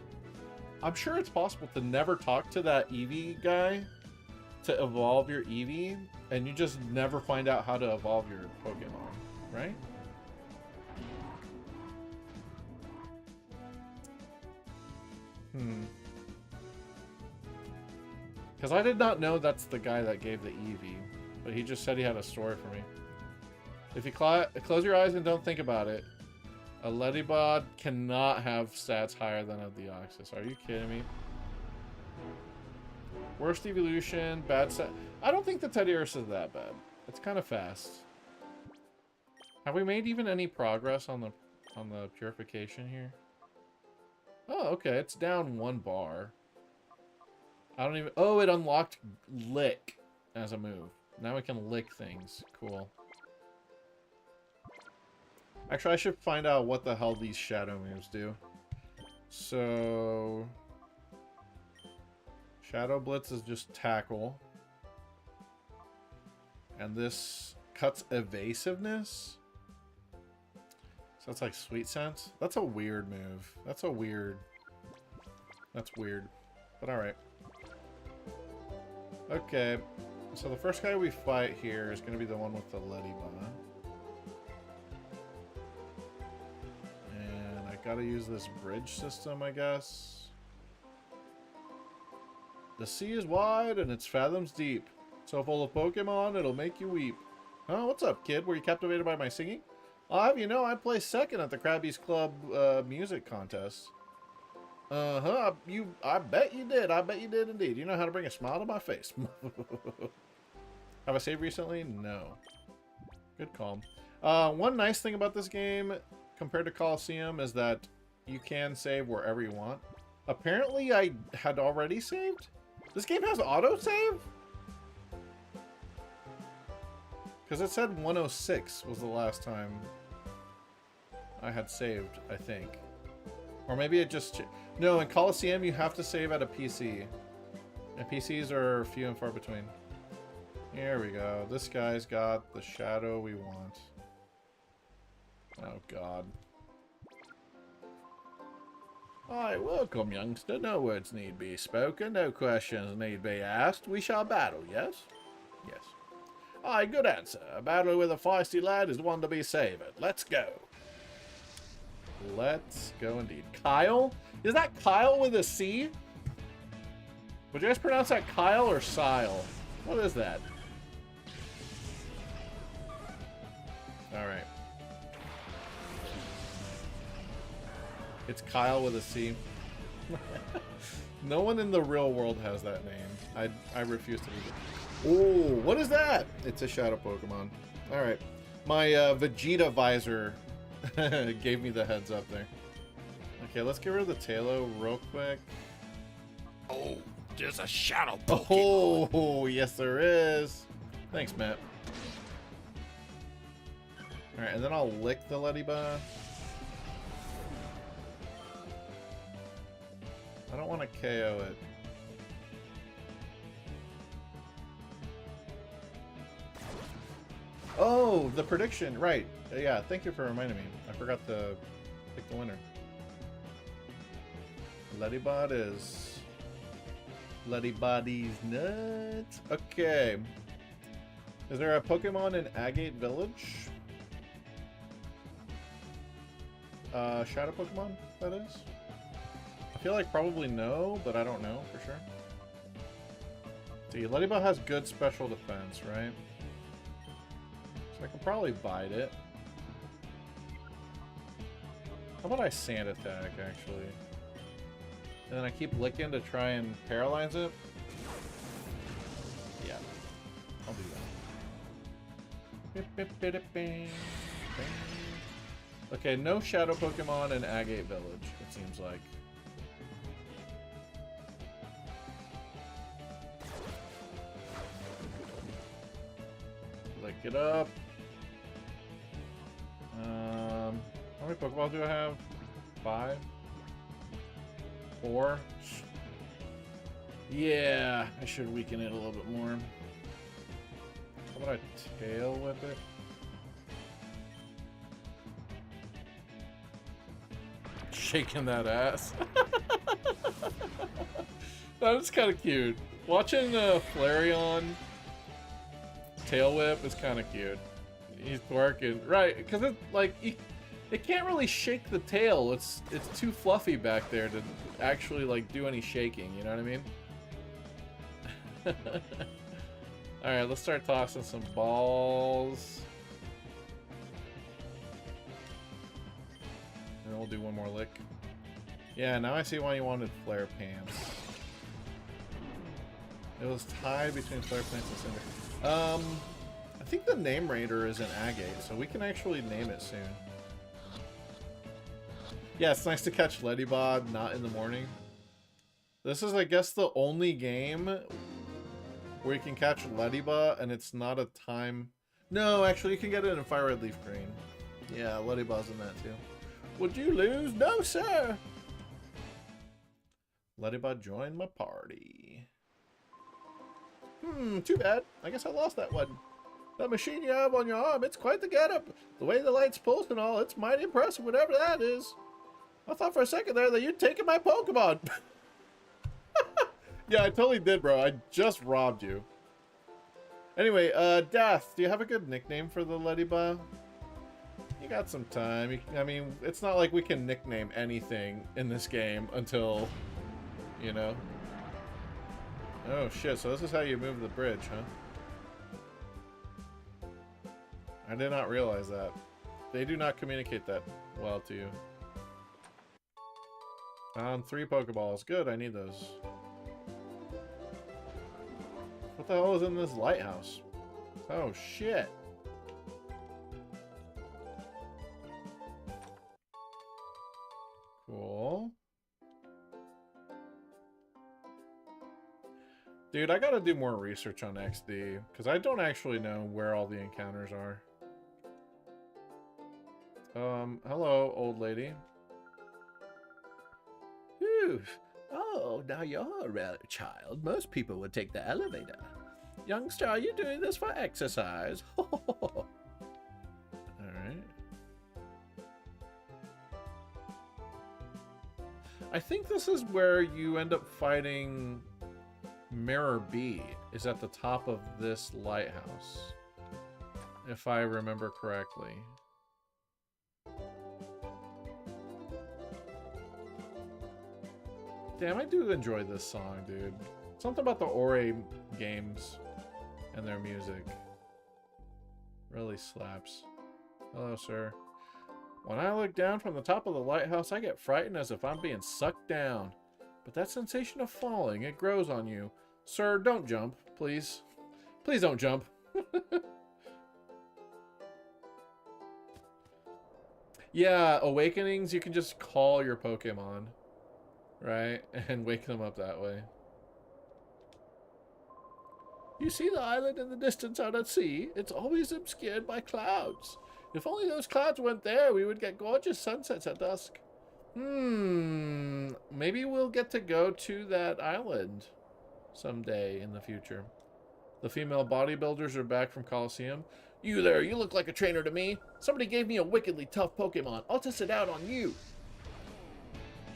Speaker 4: I'm sure it's possible to never talk to that Eevee guy to evolve your Eevee, and you just never find out how to evolve your Pokemon, right? Because I did not know that's the guy that gave the Eevee, but he just said he had a story for me. If you close your eyes and don't think about it, a Ledibod cannot have stats higher than a Deoxys. Are you kidding me? Worst evolution, bad set. I don't think the Teddiurus is that bad. It's kind of fast. Have we made even any progress on the purification here? Oh, okay. It's down 1 bar. I don't even... Oh, it unlocked Lick as a move. Now we can lick things. Cool. Actually, I should find out what the hell these shadow moves do. So... Shadow Blitz is just tackle. And this cuts evasiveness. So that's like Sweet Sense. That's a weird move. That's weird. But alright. Okay. So the first guy we fight here is going to be the one with the Ledibana. And I gotta use this bridge system, I guess. The sea is wide and it's fathoms deep. So full of Pokemon, it'll make you weep. Oh, what's up, kid? Were you captivated by my singing? I'll have you know, I placed second at the Krabby's Club music contest. Uh-huh. I bet you did. I bet you did indeed. You know how to bring a smile to my face. Have I saved recently? No. Good call. One nice thing about this game, compared to Colosseum, is that you can save wherever you want. Apparently, I had already saved. This game has autosave? Because it said 106 was the last time I had saved, I think. Or maybe it just... No, in Colosseum, you have to save at a PC. And PCs are few and far between. Here we go. This guy's got the shadow we want. Oh, God. Hi, welcome, youngster. No words need be spoken. No questions need be asked. We shall battle, yes? Yes. Aye, good answer. A battle with a feisty lad is one to be savoured. Let's go. Let's go indeed. Kyle? Is that Kyle with a C?
Speaker 1: Would you guys pronounce that Kyle or Sile? What is that? Alright. It's Kyle with a C. No one in the real world has that name. I refuse to believe it. Oh, what is that? It's a shadow Pokemon. Alright. My Vegeta visor gave me the heads up there. Okay, let's get rid of the Tailo real quick.
Speaker 2: Oh, there's a shadow Pokemon.
Speaker 1: Oh, yes there is. Thanks, Matt. Alright, and then I'll lick the Ladybug. I don't want to KO it. Oh, the prediction, right. Yeah, thank you for reminding me. I forgot to pick the winner. Ladybot is... Ladybody's nuts. Okay. Is there a Pokemon in Agate Village? Shadow Pokemon, that is? I feel like probably no, but I don't know for sure. See, Ladybot has good special defense, right? So I can probably bite it. How about I Sand Attack, actually? And then I keep licking to try and paralyze it? Yeah. I'll do that. Okay, no Shadow Pokemon in Agate Village, it seems like. Lick it up. How many Pokeballs do I have? 5? 4? Yeah, I should weaken it a little bit more. How about I Tail Whip it? Shaking that ass. That was kind of cute. Watching Flareon Tail Whip is kind of cute. He's twerking, right? Because it like it can't really shake the tail. It's too fluffy back there to actually like do any shaking. You know what I mean? All right, let's start tossing some balls. And then we'll do one more lick. Yeah, now I see why you wanted Flare Pants. It was tied between Flare Pants and Cinder. I think the name raider is in Agate, so we can actually name it soon. Yeah, it's nice to catch Ladybod not in the morning. This is, I guess, the only game where you can catch Ladybod and it's not a time... No, actually, you can get it in Fire Red Leaf Green. Yeah, Ladybod's in that too. Would you lose? No, sir! Ladybod joined my party. Too bad. I guess I lost that one. That machine you have on your arm, it's quite the getup. The way the lights pulse and all, it's mighty impressive, whatever that is. I thought for a second there that you'd taken my Pokemon. Yeah, I totally did, bro. I just robbed you. Anyway, Death, do you have a good nickname for the Ladybug? You got some time. I mean, it's not like we can nickname anything in this game until, you know. Oh shit, so this is how you move the bridge, huh? I did not realize that. They do not communicate that well to you. 3 Pokeballs. Good, I need those. What the hell is in this lighthouse? Oh shit. Cool. Dude, I gotta do more research on XD, because I don't actually know where all the encounters are. Hello, old lady.
Speaker 5: Phew. Oh, now you're a rare child. Most people would take the elevator. Youngster, are you doing this for exercise?
Speaker 1: Alright. I think this is where you end up fighting Mirror B, is at the top of this lighthouse, if I remember correctly. Damn, I do enjoy this song, dude.
Speaker 4: Something about the Ori games and their music really slaps. Hello, sir. When I look down from the top of the lighthouse, I get frightened as if I'm being sucked down. But that sensation of falling, it grows on you. Sir, don't jump, please. Please don't jump. Yeah, awakenings, you can just call your Pokemon, right? And wake them up that way. You see the island in the distance out at sea? It's always obscured by clouds. If only those clouds went there, we would get gorgeous sunsets at dusk. Maybe we'll get to go to that island someday in the future. The female bodybuilders are back from Colosseum. You there, you look like a trainer to me. Somebody gave me a wickedly tough Pokemon. I'll test it out on you.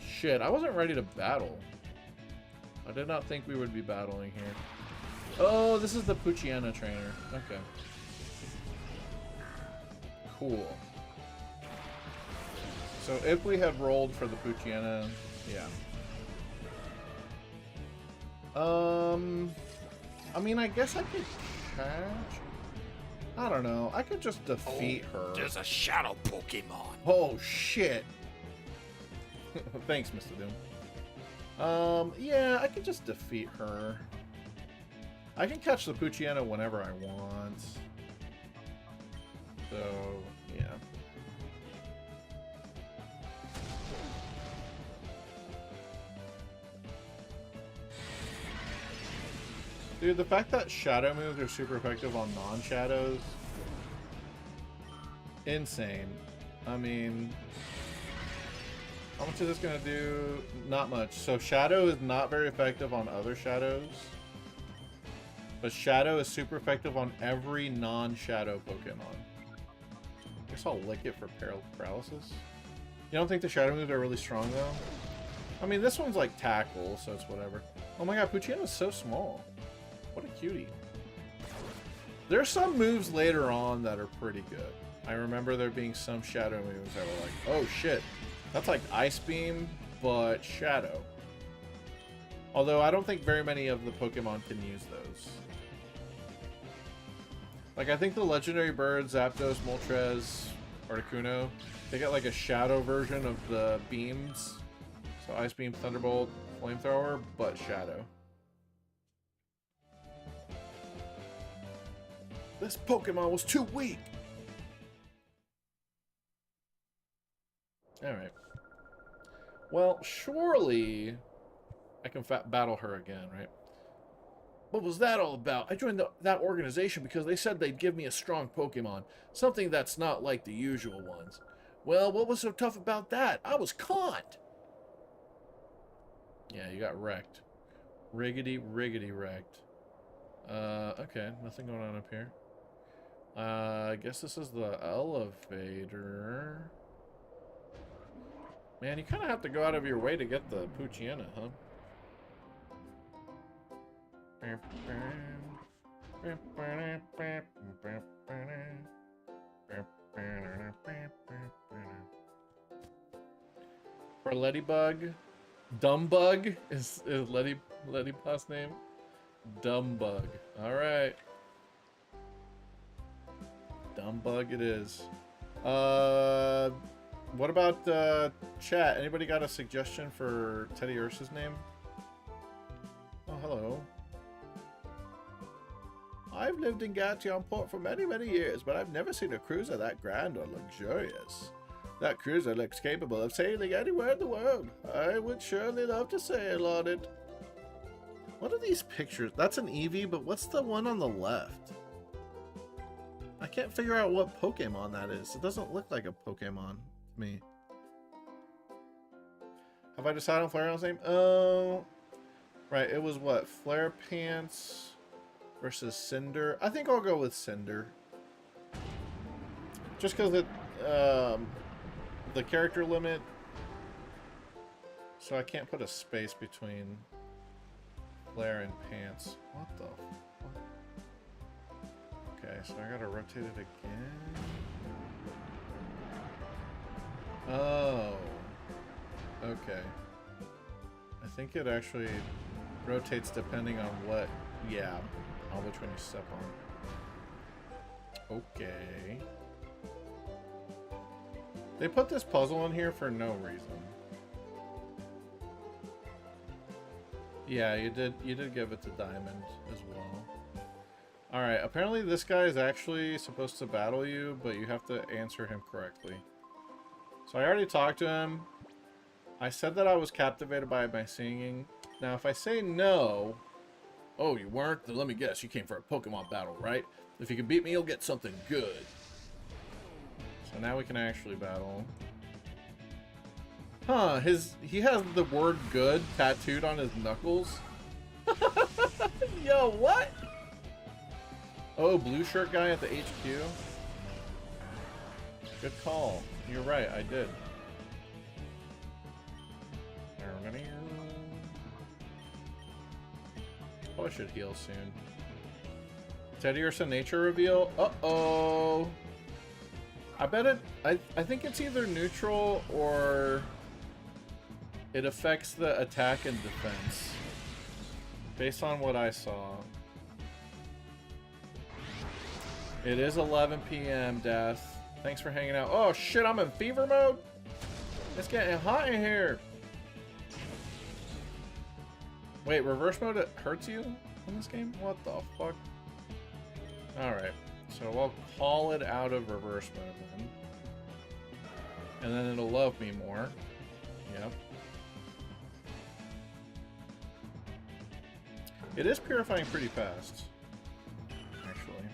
Speaker 4: Shit, I wasn't ready to battle. I did not think we would be battling here. Oh, this is the Poochyena trainer. Okay. Cool. So if we had rolled for the Poochyena, yeah. I mean, I guess I could catch. I don't know. I could just defeat her.
Speaker 2: There's a shadow Pokemon.
Speaker 4: Oh, shit. Thanks, Mr. Doom. Yeah, I could just defeat her. I can catch the Poochyena whenever I want. So, yeah. Dude, the fact that shadow moves are super effective on non-shadows, insane. I mean, how much is this gonna do? Not much. So shadow is not very effective on other shadows, but shadow is super effective on every non-shadow Pokemon. Guess I'll lick it for paralysis. You don't think the shadow moves are really strong though? I mean, this one's like tackle, so it's whatever. Oh my god, Poochyena is so small. What a cutie. There's some moves later on that are pretty good. I remember there being some shadow moves that were like, oh shit, that's like Ice Beam, but shadow. Although I don't think very many of the Pokemon can use those. Like, I think the legendary birds, Zapdos, Moltres, Articuno, they got like a shadow version of the beams. So Ice Beam, Thunderbolt, Flamethrower, but shadow. This Pokemon was too weak! Alright. Well, surely I can battle her again, right? What was that all about? I joined that organization because they said they'd give me a strong Pokemon. Something that's not like the usual ones. Well, what was so tough about that? I was conned! Yeah, you got wrecked. Riggedy wrecked. Okay, nothing going on up here. I guess this is the elevator. Man, you kind of have to go out of your way to get the Poochyena, huh? For Ladybug, Dumbug is Ladybug's name. Dumbug. All right. Dumbug it is. What about chat? Anybody got a suggestion for Teddy Ursa's name? Oh, hello. I've lived in Gatian Port for many, many years, but I've never seen a cruiser that grand or luxurious. That cruiser looks capable of sailing anywhere in the world. I would surely love to sail on it. What are these pictures? That's an Eevee, but what's the one on the left? I can't figure out what Pokemon that is. It doesn't look like a Pokemon to me. Have I decided on Flareon's name? Oh, right. It was what? Flare Pants versus Cinder. I think I'll go with Cinder. Just because it, the character limit. So I can't put a space between Flare and Pants. What the fuck? Okay, so I gotta rotate it again. Oh. Okay. I think it actually Rotates depending on what, yeah, on which one you step on. Okay. They put this puzzle in here for no reason. Yeah, you did give it to Diamond as well. Alright, apparently this guy is actually supposed to battle you, but you have to answer him correctly. So I already talked to him. I said that I was captivated by my singing. Now if I say no... Oh, you weren't? Then let me guess, you came for a Pokemon battle, right? If you can beat me, you'll get something good. So now we can actually battle him. Huh, he has the word good tattooed on his knuckles. Yo, what? Oh, blue shirt guy at the HQ. Good call. You're right, I did. Oh, I should heal soon. Teddiursa nature reveal. Uh-oh. I bet it... I think it's either neutral or... It affects the attack and defense. Based on what I saw. It is 11 p.m, Death. Thanks for hanging out. Oh shit, I'm in fever mode? It's getting hot in here. Wait, reverse mode it hurts you in this game? What the fuck? Alright, so I'll call it out of reverse mode then. And then it'll love me more. Yep. It is purifying pretty fast, actually.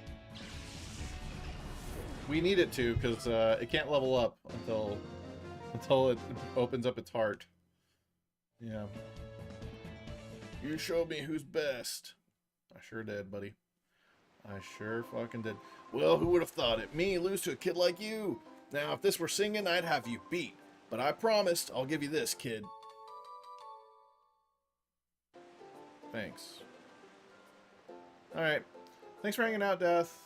Speaker 4: We need it to, because it can't level up until it opens up its heart. Yeah. You showed me who's best. I sure did, buddy. I sure fucking did. Well, who would have thought it? Me lose to a kid like you. Now, if this were singing, I'd have you beat. But I promised I'll give you this, kid. Thanks. Alright. Thanks for hanging out, Death.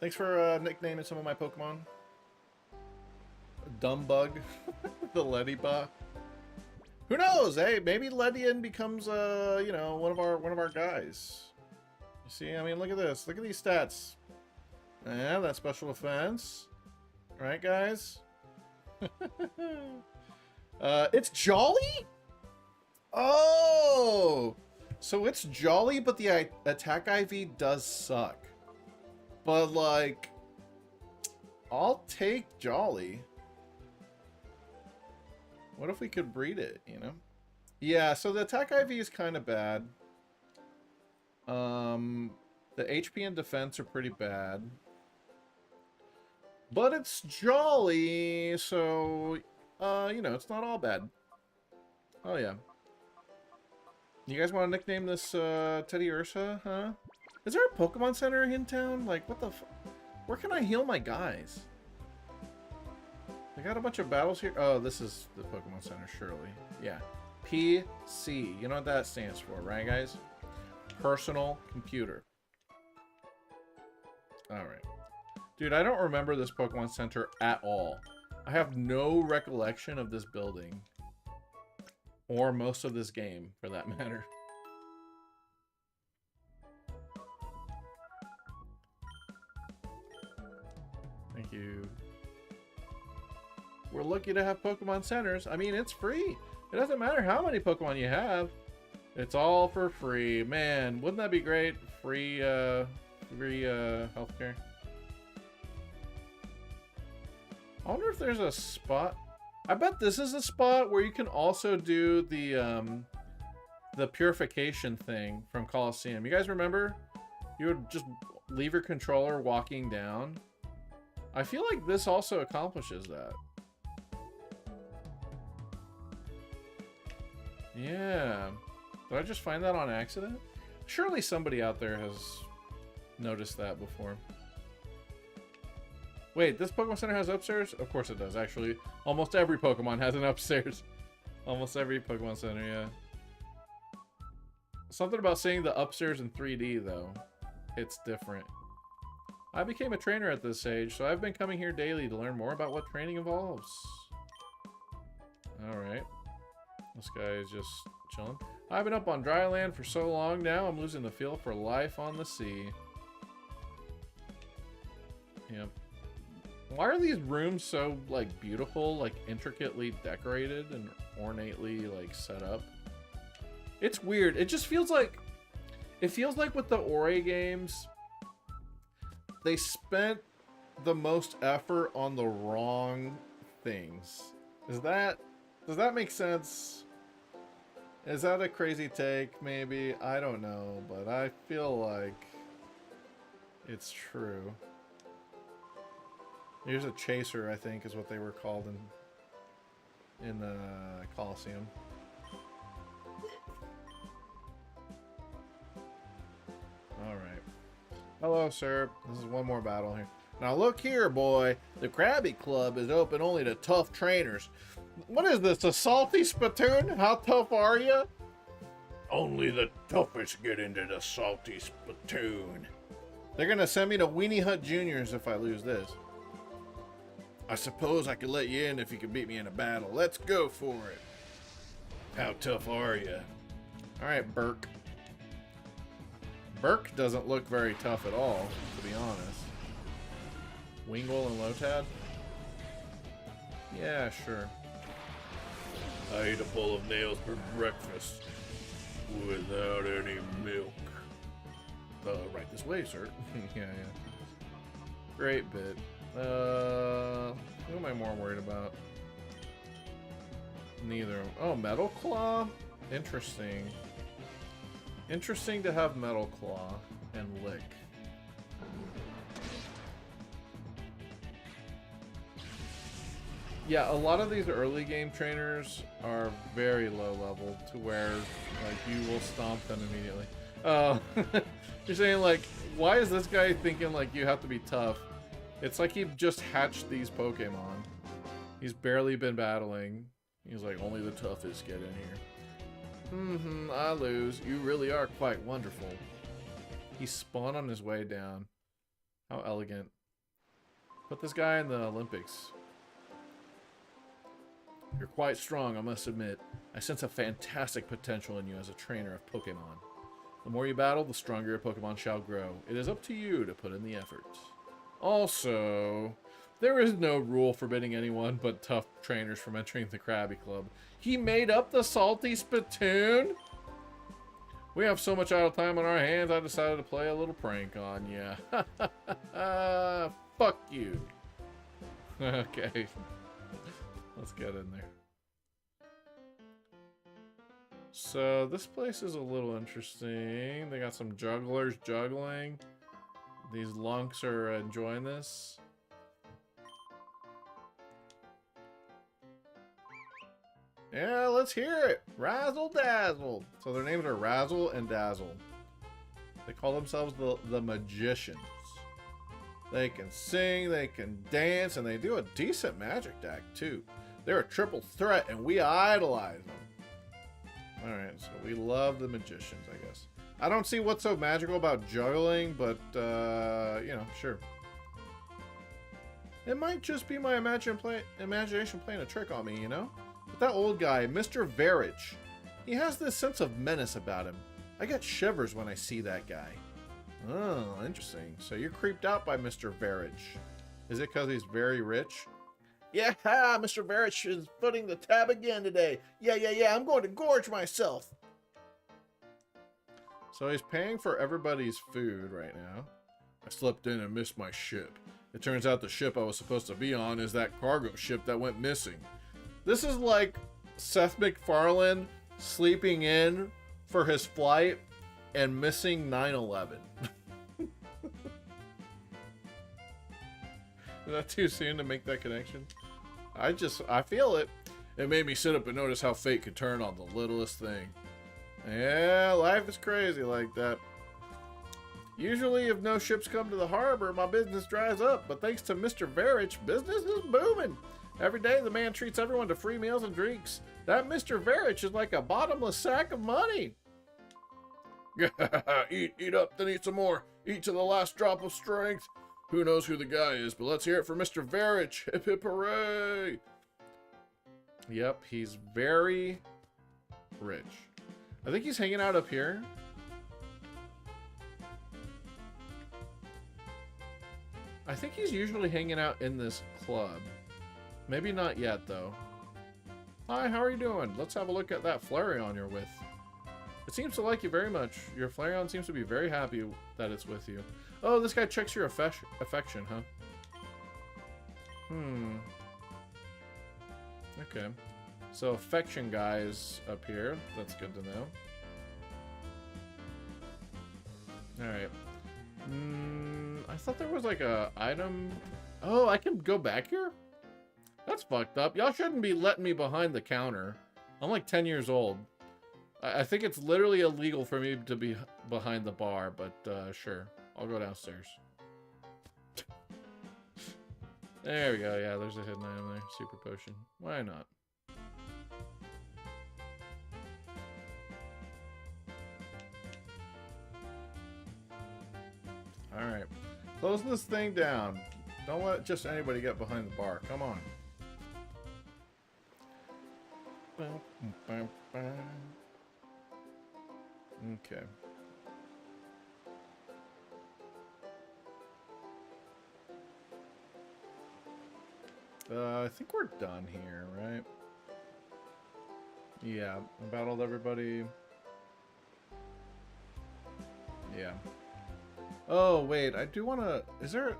Speaker 4: Thanks for nicknaming some of my Pokemon. Dumbug. The Ledybug. Who knows? Hey, maybe Ledian becomes you know, one of our guys. You see, I mean, look at this. Look at these stats. Yeah, that's special defense. Right, guys? It's Jolly? Oh! So it's Jolly, but the attack IV does suck. But, like, I'll take Jolly. What if we could breed it, you know? Yeah, so the attack IV is kind of bad. The HP and defense are pretty bad. But it's Jolly, so, you know, it's not all bad. Oh, yeah. You guys want to nickname this Teddiursa, huh? Is there a Pokemon Center in town? Like, what the f... Where can I heal my guys? They got a bunch of battles here. Oh, this is the Pokemon Center, surely. Yeah. PC. You know what that stands for, right, guys? Personal computer. Alright. Dude, I don't remember this Pokemon Center at all. I have no recollection of this building. Or most of this game, for that matter. Thank you. We're lucky to have Pokemon Centers. I mean, it's free. It doesn't matter how many Pokemon you have. It's all for free. Man, wouldn't that be great? Free healthcare. I wonder if there's a spot. I bet this is a spot where you can also do the purification thing from Colosseum. You guys remember? You would just leave your controller walking down. I feel like this also accomplishes that. Yeah. Did I just find that on accident? Surely somebody out there has noticed that before. Wait, this Pokemon Center has upstairs? Of course it does, actually. Almost every Pokemon has an upstairs. Almost every Pokemon Center, yeah. Something about seeing the upstairs in 3D, though. It's different. I became a trainer at this age, so I've been coming here daily to learn more about what training involves. Alright.
Speaker 1: This guy is just chilling. I've been up on dry land for so long now, I'm losing the feel for life on the sea. Yep. Why are these rooms so, like, beautiful, like, intricately decorated and ornately, like, set up? It's weird. It just feels like... It feels like with the Ori games, they spent the most effort on the wrong things. Does that make sense? Is that a crazy take, maybe? I don't know, but I feel like it's true. Here's a chaser, I think, is what they were called in the Colosseum. Alright. Hello, sir. This is one more battle here. Now look here, boy. The Krabby Club is open only to tough trainers. What is this, a salty spittoon? How tough are you?
Speaker 2: Only the toughest get into the salty spittoon.
Speaker 1: They're gonna send me to Weenie Hut Juniors if I lose this.
Speaker 2: I suppose I could let you in if you could beat me in a battle. Let's go for it. How tough are you?
Speaker 1: Alright, Burke. Burke doesn't look very tough at all, to be honest. Wingle and Lotad? Yeah, sure.
Speaker 2: I ate a bowl of nails for breakfast without any milk.
Speaker 1: Right this way, sir. Yeah. Great bit. Who am I more worried about? Neither. Oh, Metal Claw? Interesting. Interesting to have Metal Claw and Lick. Yeah, a lot of these early game trainers are very low level to where, like, you will stomp them immediately. You're saying, like, why is this guy thinking, like, you have to be tough? It's like he just hatched these Pokemon. He's barely been battling. He's like, only the toughest get in here. I lose. You really are quite wonderful. He spawned on his way down. How elegant. Put this guy in the Olympics. You're quite strong, I must admit. I sense a fantastic potential in you as a trainer of Pokemon. The more you battle, the stronger your Pokemon shall grow. It is up to you to put in the effort. Also, there is no rule forbidding anyone but tough trainers from entering the Krabby Club. He made up the salty spittoon? We have so much idle time on our hands, I decided to play a little prank on ya. Fuck you. Okay. Let's get in there. So, this place is a little interesting. They got some jugglers juggling. These lunks are enjoying this. Yeah, let's hear it. Razzle Dazzle. So their names are Razzle and Dazzle. They call themselves the Magicians. They can sing, they can dance, and they do a decent magic act too. They're a triple threat, and we idolize them. Alright, so we love the Magicians, I guess. I don't see what's so magical about juggling, but, you know, sure. It might just be my imagination playing a trick on me, you know? But that old guy, Mr. Verich, he has this sense of menace about him. I get shivers when I see that guy. Oh, interesting. So you're creeped out by Mr. Verich. Is it because he's very rich?
Speaker 5: Yeah, Mr. Verich is footing the tab again today. Yeah, I'm going to gorge myself.
Speaker 1: So he's paying for everybody's food right now.
Speaker 2: I slept in and missed my ship. It turns out the ship I was supposed to be on is that cargo ship that went missing.
Speaker 1: This is like Seth MacFarlane sleeping in for his flight and missing 9/11. Is that too soon to make that connection? I feel it.
Speaker 2: It made me sit up and notice how fate could turn on the littlest thing.
Speaker 1: Yeah, life is crazy like that. Usually if no ships come to the harbor, my business dries up. But thanks to Mr. Verich, business is booming. Every day the man treats everyone to free meals and drinks. That Mr. Verich is like a bottomless sack of money.
Speaker 2: Eat up, then eat some more. Eat to the last drop of strength. Who knows who the guy is, but let's hear it for Mr. Verich. Hip hip hooray!
Speaker 1: Yep, he's very,
Speaker 4: rich. I think he's hanging out up here. I think he's usually hanging out in this club. Maybe not yet, though. Hi, how are you doing? Let's have a look at that Flareon you're with. It seems to like you very much. Your Flareon seems to be very happy that it's with you. Oh, this guy checks your affection, huh? Okay. So affection guy is up here. That's good to know. Alright. I thought there was like a item. Oh, I can go back here? That's fucked up. Y'all shouldn't be letting me behind the counter. I'm like 10 years old. I think it's literally illegal for me to be behind the bar, but sure. I'll go downstairs. There we go. Yeah, there's a hidden item there. Super potion. Why not? Alright. Closing this thing down. Don't let just anybody get behind the bar. Come on. Okay. I think we're done here, right? Yeah, I battled everybody. Yeah. Oh, wait, I do want to... Is there...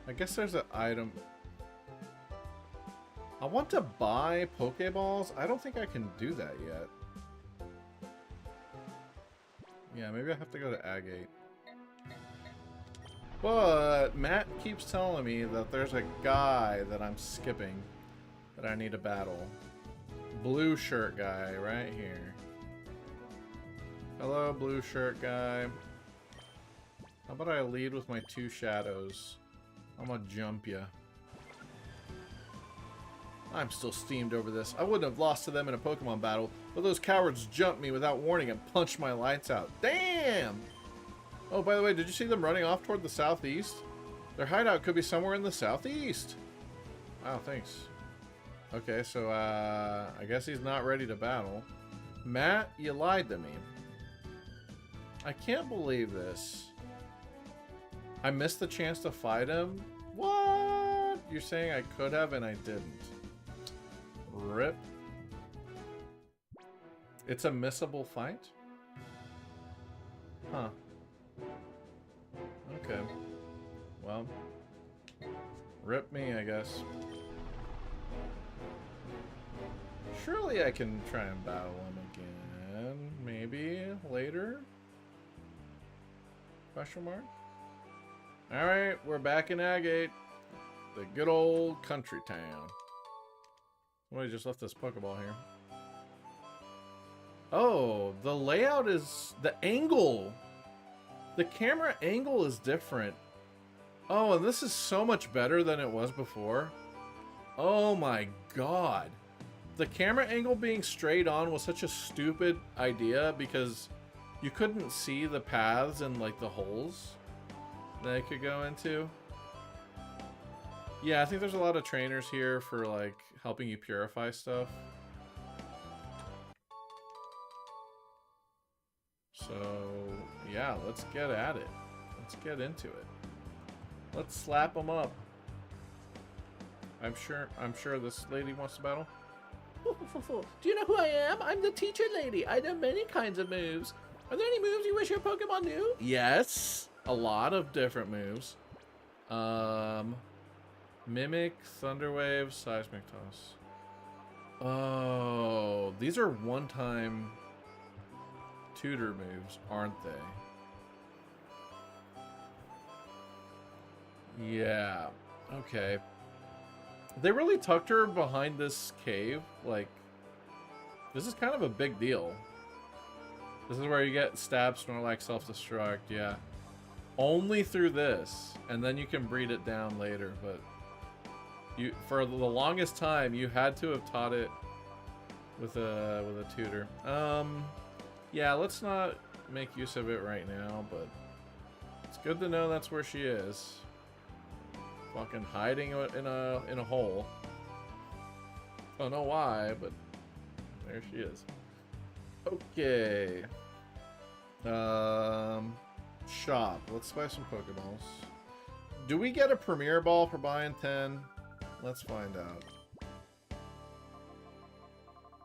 Speaker 4: I guess there's an item... I want to buy Pokeballs. I don't think I can do that yet. Yeah, maybe I have to go to Agate. But Matt keeps telling me that there's a guy that I'm skipping that I need to battle. Blue shirt guy right here. Hello, blue shirt guy. How about I lead with my 2 shadows? I'm gonna jump ya. I'm still steamed over this. I wouldn't have lost to them in a Pokemon battle, but those cowards jumped me without warning and punched my lights out. Damn! Oh, by the way, did you see them running off toward the southeast? Their hideout could be somewhere in the southeast. Wow, thanks. Okay, so, I guess he's not ready to battle. Matt, you lied to me. I can't believe this. I missed the chance to fight him? What? You're saying I could have and I didn't. Rip. It's a missable fight? Huh. Okay. Well. Rip me, I guess. Surely I can try and battle him again. Maybe later? Question mark? Alright, we're back in Agate. The good old country town. Somebody just left this Pokeball here. Oh, the layout is... the angle! The camera angle is different. Oh, and this is so much better than it was before. Oh my god. The camera angle being straight on was such a stupid idea because you couldn't see the paths and like the holes that it could go into. Yeah, I think there's a lot of trainers here for like helping you purify stuff. So yeah, let's get at it. Let's get into it. Let's slap them up. I'm sure this lady wants to battle.
Speaker 5: Do you know who I am? I'm the teacher lady. I know many kinds of moves. Are there any moves you wish your Pokemon knew?
Speaker 4: Yes, a lot of different moves. Mimic, Thunder Wave, Seismic Toss. Oh, these are one-time tutor moves, aren't they? Yeah. Okay. They really tucked her behind this cave. Like, this is kind of a big deal. This is where you get stab, Snorlax, self-destruct. Yeah. Only through this, and then you can breed it down later. But you, for the longest time, you had to have taught it with a tutor. Yeah. Let's not make use of it right now, but it's good to know that's where she is. Fucking hiding in a hole. I don't know why, but There she is. Okay. Shop. Let's buy some Pokeballs. Do we get a Premier Ball for buying 10? Let's find out.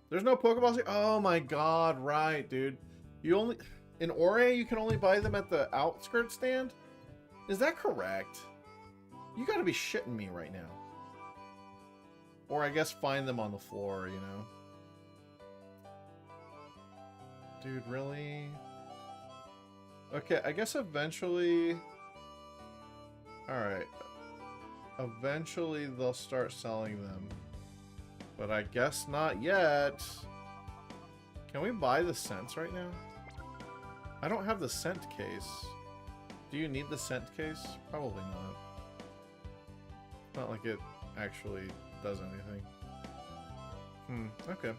Speaker 4: There's no Pokeballs here? Oh my god, right, dude. You only... In Ore, you can only buy them at the outskirt stand? Is that correct? You gotta be shitting me right now. Or I guess find them on the floor, you know? Dude, really? Okay, I guess eventually... Alright. Eventually they'll start selling them. But I guess not yet. Can we buy the scents right now? I don't have the scent case. Do you need the scent case? Probably not. Not like it actually does anything. Okay.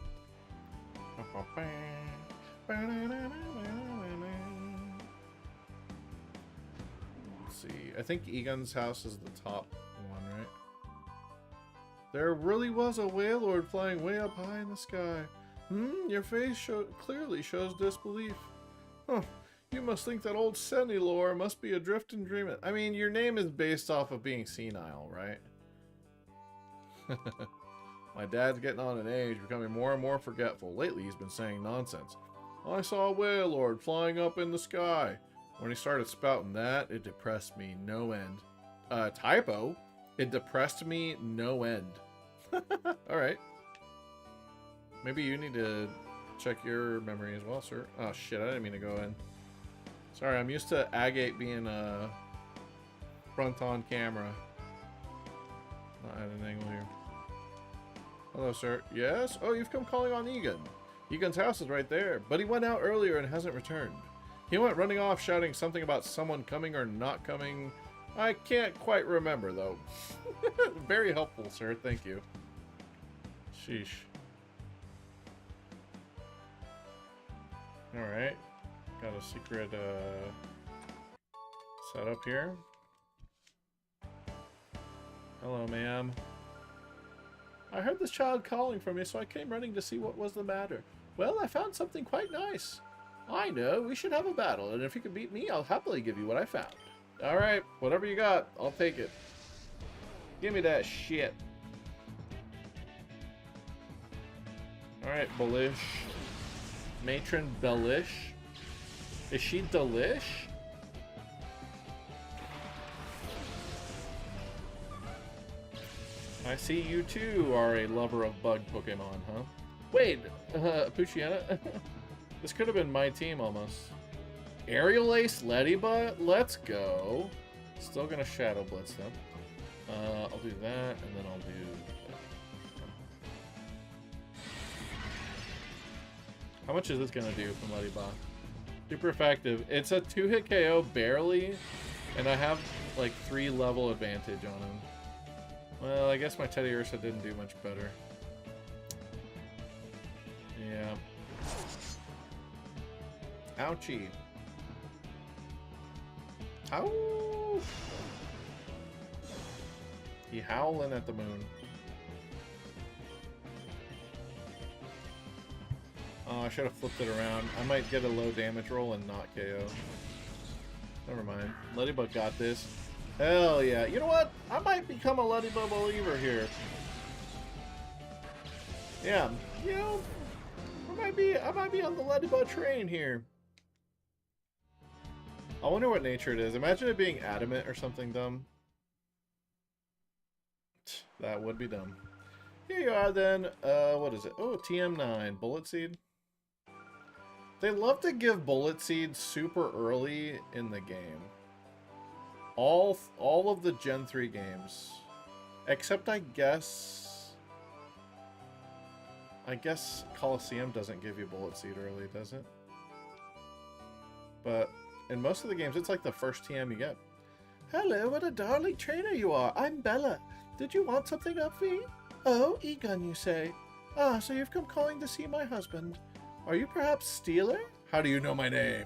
Speaker 4: Let's see. I think Egon's house is the top one, right? There really was a Wailord flying way up high in the sky. Your face clearly shows disbelief. Huh. You must think that old Senilor must be adrift and dreaming. I mean, your name is based off of being senile, right? My dad's getting on in age, becoming more and more forgetful. Lately, he's been saying nonsense. I saw a Wailord flying up in the sky. When he started spouting that, it depressed me no end. Typo? It depressed me no end. Alright. Maybe you need to check your memory as well, sir. Oh shit, I didn't mean to go in. Sorry, I'm used to Agate being front on camera. Not at an angle here. Hello, sir. Yes? Oh, you've come calling on Egon. Egon's house is right there, but he went out earlier and hasn't returned. He went running off shouting something about someone coming or not coming. I can't quite remember, though. Very helpful, sir. Thank you. Sheesh. Alright. Got a secret setup here. Hello, ma'am. I heard this child calling for me, so I came running to see what was the matter. Well, I found something quite nice. I know, we should have a battle, and if you can beat me, I'll happily give you what I found. Alright, whatever you got, I'll take it. Give me that shit. Alright, Bellish. Matron Bellish. Is she delish? I see you too are a lover of bug Pokemon, huh? Wait, Puchiana? This could have been my team almost. Aerial Ace Ladybug? Let's go. Still gonna Shadow Blitz them. I'll do that, and then I'll do that. How much is this gonna do from Ladybug? Super effective. It's a 2-hit KO, barely, and I have like 3 level advantage on him. Well, I guess my Teddy Ursa didn't do much better. Yeah. Ouchie. Ow! He howling at the moon. Oh, I should have flipped it around. I might get a low damage roll and not KO. Never mind. Ladybug got this. Hell yeah. You know what? I might become a Ladybug believer here. Yeah. You know, I might be on the Ladybug train here. I wonder what nature it is. Imagine it being adamant or something dumb. That would be dumb. Here you are then. What is it? Oh, TM9. Bullet Seed. They love to give Bullet Seed super early in the game. All of the Gen 3 games. Except I guess Colosseum doesn't give you Bullet Seed early, does it? But in most of the games, it's like the first TM you get. Hello, what a darling trainer you are. I'm Bella. Did you want something of me? Oh, Egon, you say. Ah, so you've come calling to see my husband. Are you perhaps Steeler? How do you know my name?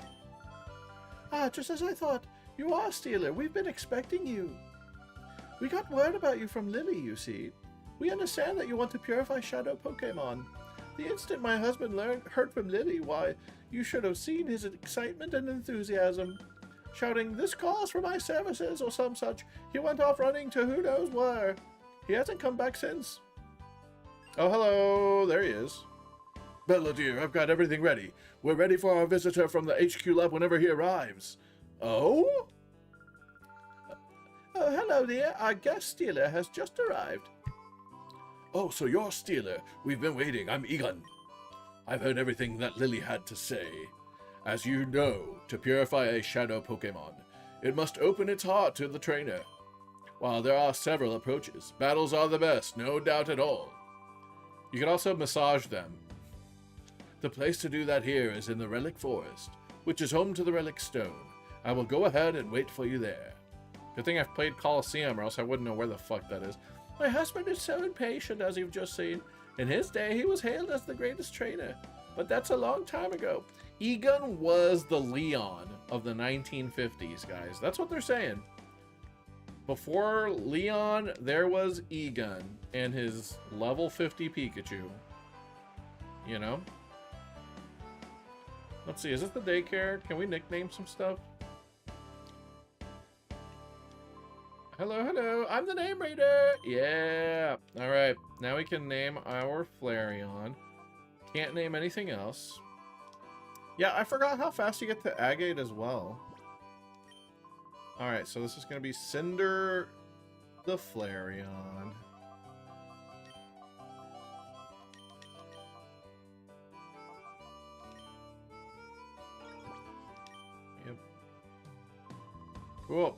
Speaker 4: Ah, just as I thought. You are Steeler. We've been expecting you. We got word about you from Lily, you see. We understand that you want to purify Shadow Pokemon.
Speaker 5: The instant my husband heard from Lily, why, you should have seen his excitement and enthusiasm. Shouting, "This calls for my services," or some such, he went off running to who knows where. He hasn't come back since.
Speaker 4: Oh, hello. There he is.
Speaker 2: Bella dear, I've got everything ready. We're ready for our visitor from the HQ lab whenever he arrives.
Speaker 5: Oh? Oh, hello dear. Our guest stealer has just arrived.
Speaker 2: Oh, so you're Steeler. We've been waiting. I'm Egon. I've heard everything that Lily had to say. As you know, to purify a shadow Pokemon, it must open its heart to the trainer. While there are several approaches, battles are the best, no doubt at all.
Speaker 4: You can also massage them.
Speaker 2: The place to do that here is in the Relic Forest, which is home to the Relic Stone. I will go ahead and wait for you there.
Speaker 4: Good thing I've played Colosseum, or else I wouldn't know where the fuck that is.
Speaker 5: My husband is so impatient, as you've just seen. In his day, he was hailed as the greatest trainer. But that's a long time ago.
Speaker 4: Egon was the Leon of the 1950s, guys. That's what they're saying. Before Leon, there was Egon and his level 50 Pikachu. You know? Let's see, is this the daycare? Can we nickname some stuff? Hello, hello, I'm the name reader! Yeah! Alright, now we can name our Flareon. Can't name anything else. Yeah, I forgot how fast you get to Agate as well. Alright, so this is going to be Cinder the Flareon. Yep. Cool.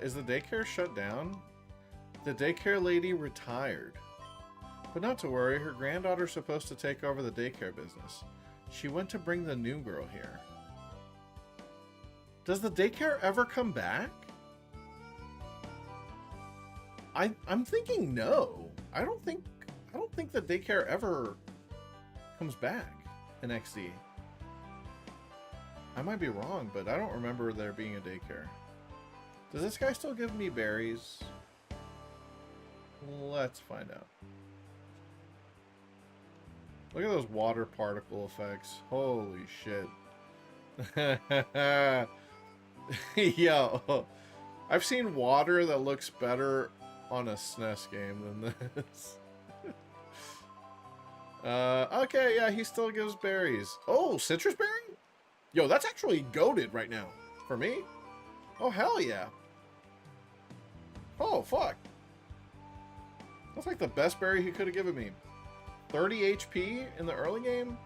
Speaker 4: Is the daycare shut down? The daycare lady retired. But not to worry, her granddaughter's supposed to take over the daycare business. She went to bring the new girl here. Does the daycare ever come back? I'm thinking no. I don't think the daycare ever comes back in XD. I might be wrong, but I don't remember there being a daycare. Does this guy still give me berries? Let's find out. Look at those water particle effects. Holy shit. Yo, I've seen water that looks better on a SNES game than this. Okay, yeah, he still gives berries. Oh, citrus berry? Yo, that's actually goated right now. For me? Oh, hell yeah. Oh, fuck. That's like the best berry he could have given me. 30 HP in the early game?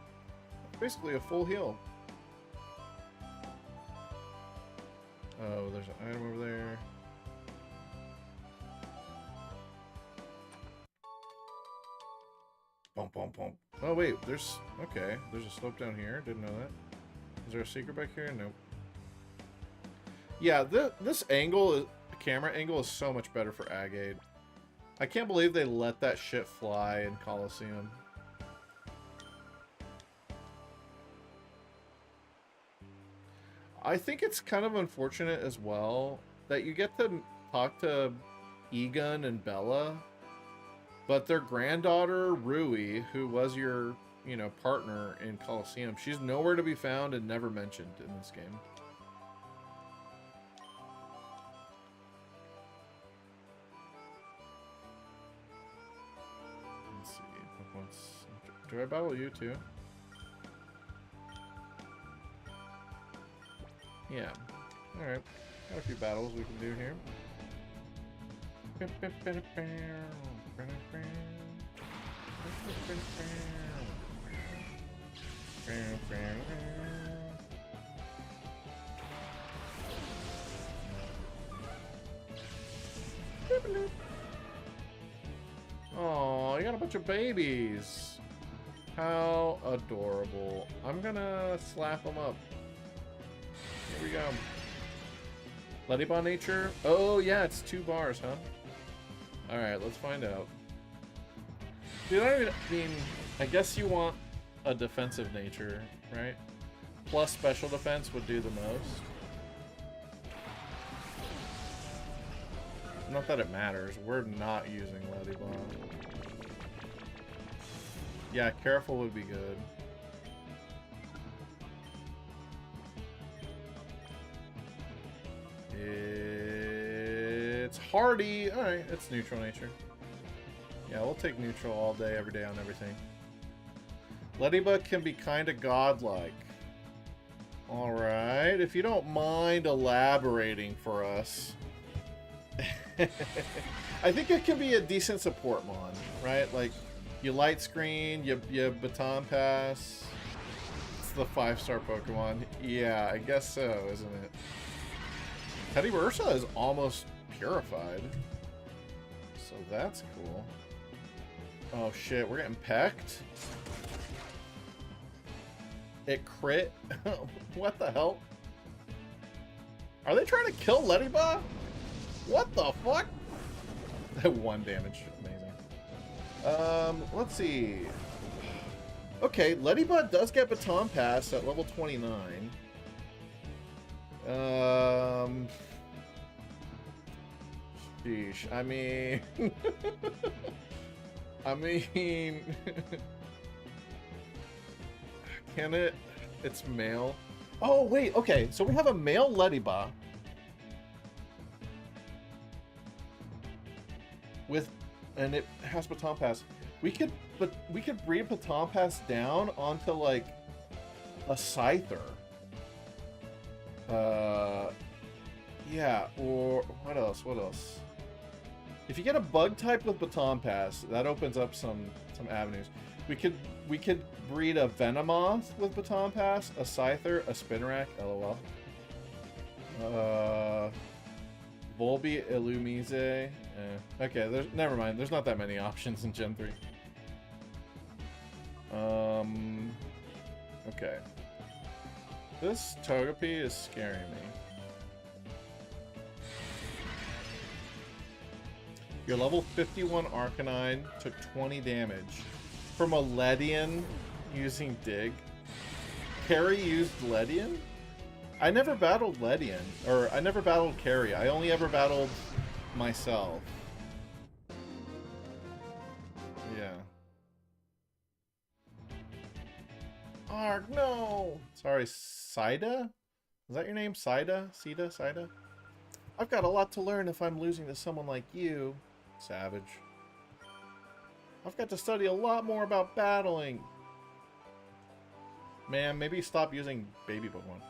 Speaker 4: Basically a full heal. Oh, there's an item over there. Bump, bump, bump. Oh, wait, there's... Okay, there's a slope down here. Didn't know that. Is there a secret back here? Nope. Yeah, this angle, camera angle is so much better for Agate. I can't believe they let that shit fly in Colosseum. I think it's kind of unfortunate as well that you get to talk to Egon and Bella, but their granddaughter, Rui, who was your, you know, partner in Colosseum, she's nowhere to be found and never mentioned in this game. Let's see. Do I battle you too? Yeah. Alright. Got a few battles we can do here. Oh, you got a bunch of babies. How adorable. I'm gonna slap them up. Here we go. Lettybond nature? Oh yeah, it's 2 bars, huh? Alright, let's find out. Dude, I mean, I guess you want a defensive nature, right? Plus special defense would do the most. not that it matters. We're not using Ladybug. Yeah, careful would be good. It's hardy. Alright, it's neutral nature. Yeah, we'll take neutral all day, every day on everything. Ladybug can be kind of godlike. Alright, if you don't mind elaborating for us. I think it can be a decent support mon, right? Like, you light screen, you baton pass. It's the 5-star Pokemon. Yeah, I guess so, isn't it? Teddy Ursa is almost purified. So that's cool. Oh shit, we're getting pecked? It crit? What the hell? Are they trying to kill Ladybug? What the fuck? 1 damage. Amazing. Let's see. Okay, Ladybug does get Baton Pass at level 29. Sheesh. I mean... I mean... Can it? It's male. Oh, wait. Okay, so we have a male Ladybug. And it has Baton Pass. We could breed Baton Pass down onto like a Scyther. Yeah, or what else? What else? If you get a bug type with Baton Pass, that opens up some avenues. We could breed a Venomoth with Baton Pass, a Scyther, a Spinarak, LOL. Volby, Illumise. Okay, never mind. There's not that many options in Gen 3. Okay. This Togepi is scaring me. Your level 51 Arcanine took 20 damage from a Ledian using Dig. Carrie used Ledian? I never battled Ledian, or I never battled Carrie. I only ever battled myself. Yeah. Arg, no! Sorry, Sida? Is that your name? Sida? Sida? Sida? I've got a lot to learn if I'm losing to someone like you. Savage. I've got to study a lot more about battling. Man, maybe stop using baby Pokemon.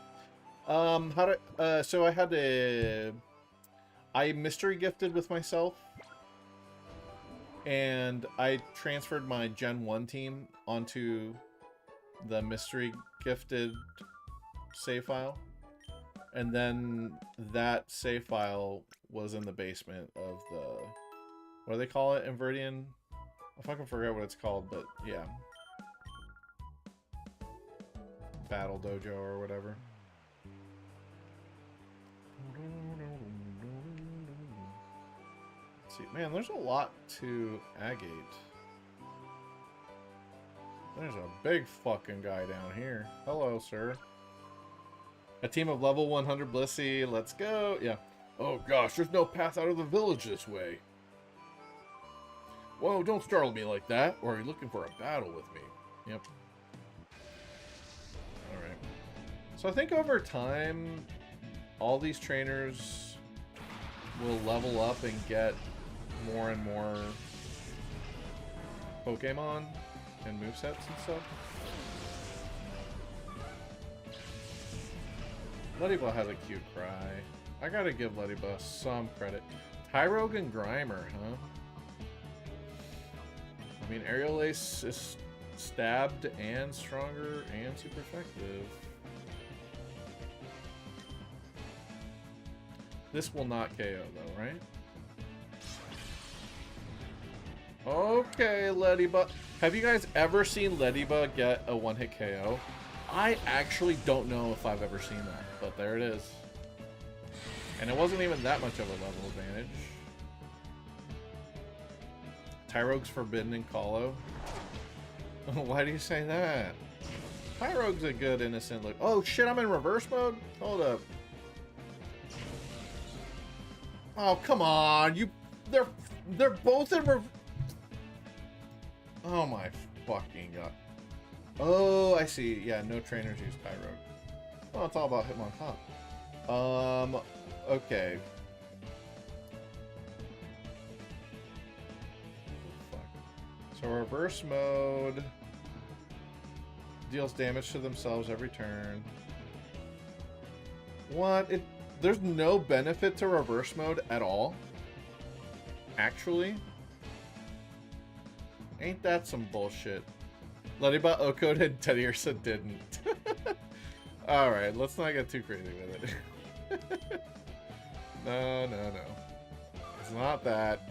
Speaker 4: So I mystery gifted with myself, and I transferred my Gen 1 team onto the mystery gifted save file, and then that save file was in the basement of the, what do they call it, Invertian? I fucking forget what it's called, but yeah. Battle Dojo or whatever. Let's see. Man, there's a lot to Agate. There's a big fucking guy down here. Hello, sir. A team of level 100 Blissey. Let's go. Yeah.
Speaker 2: Oh gosh, there's no path out of the village this way. Whoa, don't startle me like that, or are you looking for a battle with me?
Speaker 4: Yep. Alright. So I think over time, all these trainers will level up and get more and more Pokemon and movesets and stuff. Ladybug has a cute cry. I gotta give Ladybug some credit. Tyrogue and Grimer, huh? I mean, Aerial Ace is stabbed and stronger and super effective. This will not KO though, right? Okay, Ladybug. Have you guys ever seen Ladybug get a one-hit KO? I actually don't know if I've ever seen that, but there it is. And it wasn't even that much of a level advantage. Tyrogue's forbidden in Colo. Why do you say that? Tyrogue's a good innocent look. Oh shit, I'm in reverse mode? Hold up. Oh, come on. They're both in Oh my fucking god. Oh, I see. Yeah, no trainers use Tyrogue. Well, it's all about Hitmonchan. Okay. So reverse mode deals damage to themselves every turn. What? There's no benefit to reverse mode at all? Actually? Ain't that some bullshit? Ladybot Okode and Teddy Ursa didn't. Alright, let's not get too crazy with it. No. It's not that.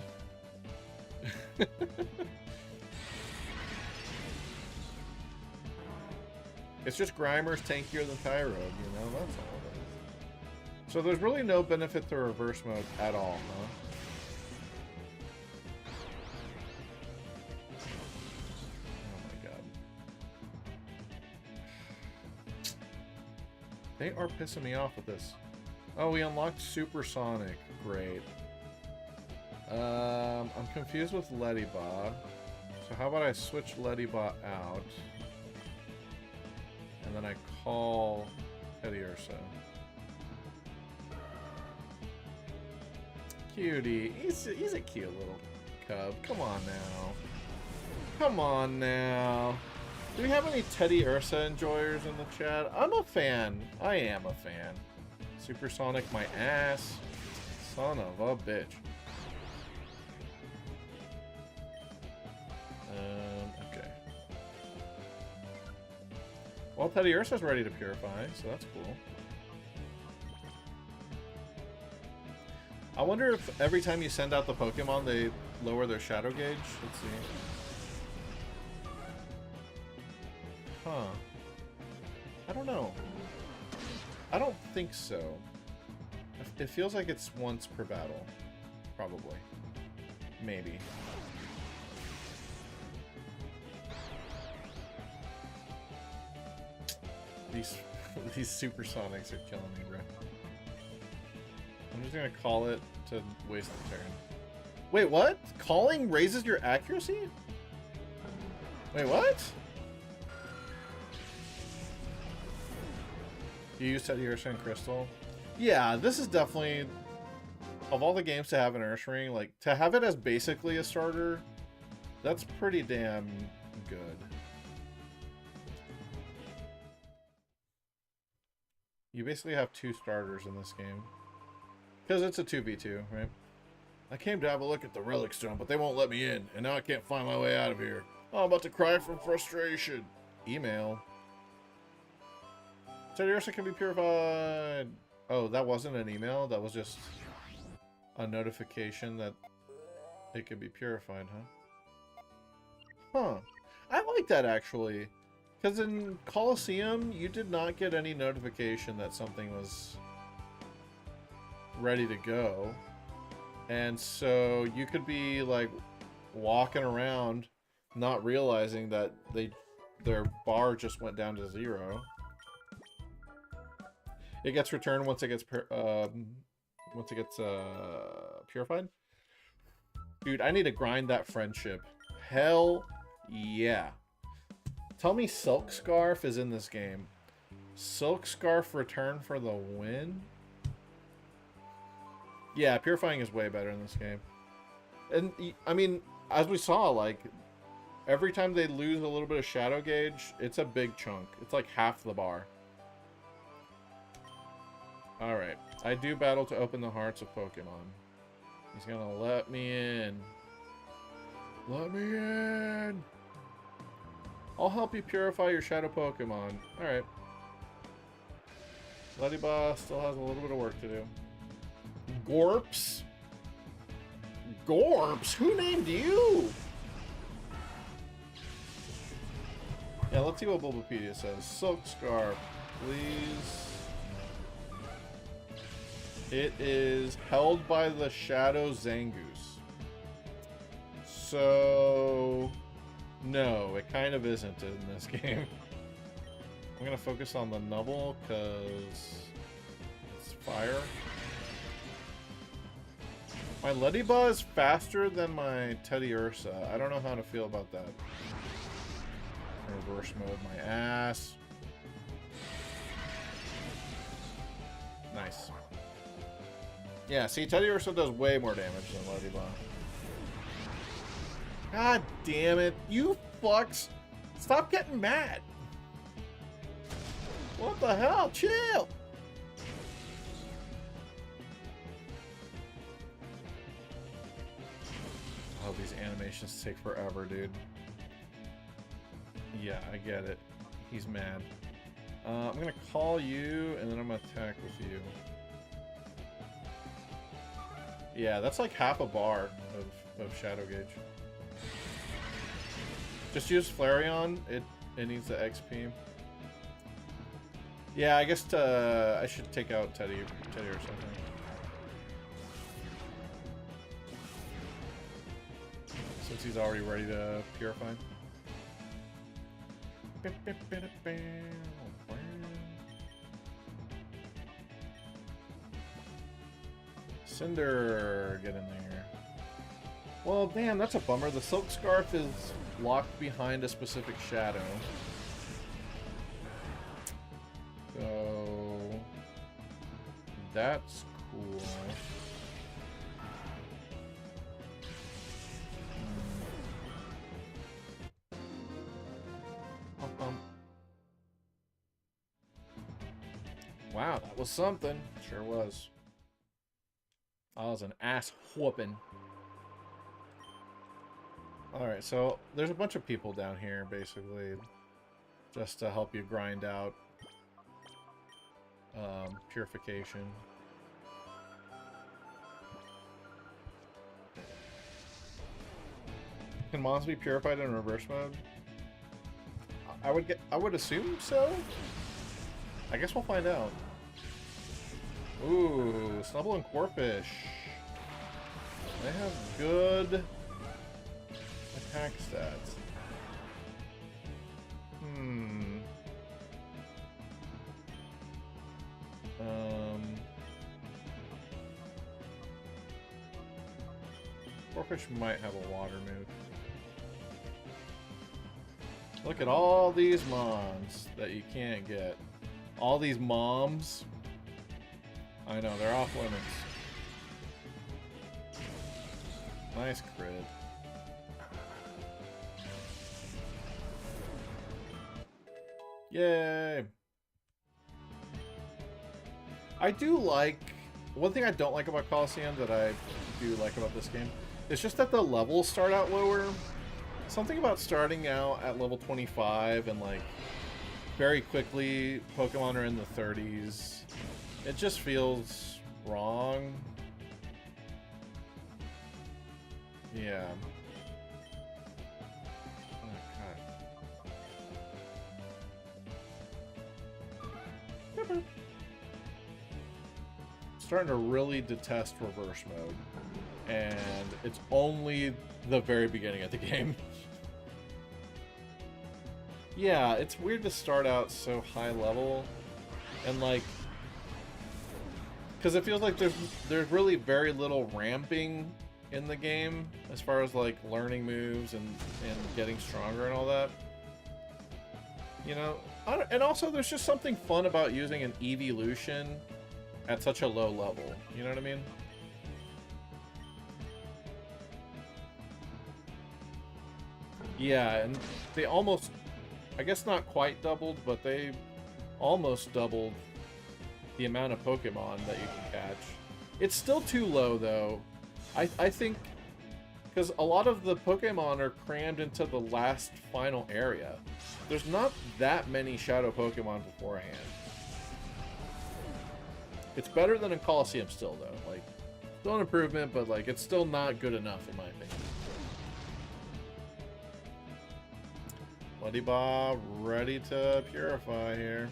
Speaker 4: It's just Grimer's tankier than Tyrogue, you know? That's all it is. So there's really no benefit to reverse mode at all, huh? Oh my god. They are pissing me off with this. Oh, we unlocked Supersonic. Great. I'm confused with Ladybot. So how about I switch Ladybot out? And then I call Teddy Ursa. Cutie. He's a cute little cub. Come on now. Come on now. Do we have any Teddy Ursa enjoyers in the chat? I'm a fan. I am a fan. Supersonic my ass. Son of a bitch. Okay. Well, Teddy Ursa's ready to purify, so that's cool. I wonder if every time you send out the Pokemon, they lower their shadow gauge. Let's see. Huh. I don't know. I don't think so. It feels like it's once per battle. Probably. Maybe. These supersonics are killing me, bro. I'm just gonna call it to waste the turn. Wait, what? Calling raises your accuracy? Wait, what? You use Teddy Ursa and Crystal? Yeah, this is definitely, of all the games to have an Ursaring, like, to have it as basically a starter, that's pretty damn good. You basically have two starters in this game. Because it's a 2v2, right? I came to have a look at the Relic Stone, but they won't let me in, and now I can't find my way out of here. Oh, I'm about to cry from frustration. Email. Teddy Ursa can be purified. Oh, that wasn't an email? That was just a notification that it could be purified, huh? Huh. I like that, actually. Because in Colosseum, you did not get any notification that something was ready to go. And so you could be, like, walking around not realizing that their bar just went down to 0. It gets returned once it gets purified. Dude, I need to grind that friendship. Hell yeah. Tell me Silk Scarf is in this game. Silk Scarf return for the win? Yeah, purifying is way better in this game. And, I mean, as we saw, like, every time they lose a little bit of shadow gauge, it's a big chunk. It's like half the bar. Alright. I do battle to open the hearts of Pokemon. He's gonna let me in. Let me in! I'll help you purify your shadow Pokemon. Alright. Ladybot still has a little bit of work to do. Gorps? Gorps? Who named you? Yeah, let's see what Bulbapedia says. Silk Scarf, please. It is held by the Shadow Zangoose. So, no, it kind of isn't in this game. I'm gonna focus on the Nubble because it's fire. My Ladybug is faster than my Teddy Ursa. I don't know how to feel about that. Reverse mode my ass. Nice. Yeah, see, Teddy Ursa does way more damage than Ladybug. God damn it. You fucks. Stop getting mad. What the hell? Chill. Oh, these animations take forever, dude. Yeah, I get it. He's mad. I'm gonna call you, and then I'm gonna attack with you. Yeah, that's like half a bar of Shadow Gauge. Just use Flareon. It needs the XP. Yeah, I guess I should take out Teddy or something. Since he's already ready to purify. Cinder, get in there. Well, damn, that's a bummer. The Silk Scarf is locked behind a specific shadow. So that's cool. Wow, that was something. Sure was. That was an ass whooping. Alright, so there's a bunch of people down here, basically, just to help you grind out purification. Can mons be purified in reverse mode? I would assume so. I guess we'll find out. Ooh, Snubble and Corphish. They have good attack stats. Corphish might have a water move. Look at all these mons that you can't get. All these moms. I know, they're off limits. Nice crit. Yay! I do like... One thing I don't like about Colosseum that I do like about this game is just that the levels start out lower. Something about starting out at level 25 and like very quickly Pokemon are in the 30s. It just feels wrong. Yeah. Oh, God. Starting to really detest reverse mode. And it's only the very beginning of the game. Yeah, it's weird to start out so high level. And like... Because it feels like there's really very little ramping in the game as far as like learning moves and getting stronger and all that. You know? And also there's just something fun about using an Eeveelution at such a low level. You know what I mean? Yeah, and they almost, I guess not quite doubled, but they almost doubled the amount of Pokemon that you can catch. It's still too low, though. I think, because a lot of the Pokemon are crammed into the last final area. There's not that many Shadow Pokemon beforehand. It's better than in Colosseum still, though. Like, still an improvement, but like it's still not good enough, in my opinion. Bloody Bob, ready to purify here.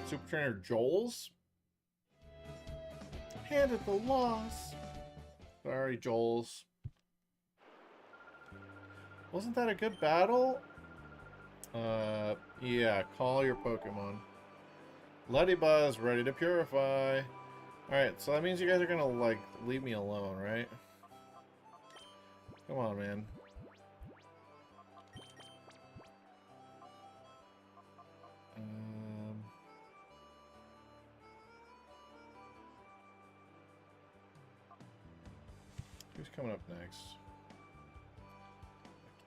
Speaker 4: Super Trainer Joel's? Hand at the loss. Sorry, Joels. Wasn't that a good battle? Yeah, call your Pokemon. Lettybuzz, ready to purify. Alright, so that means you guys are gonna, like, leave me alone, right? Come on, man. Who's coming up next?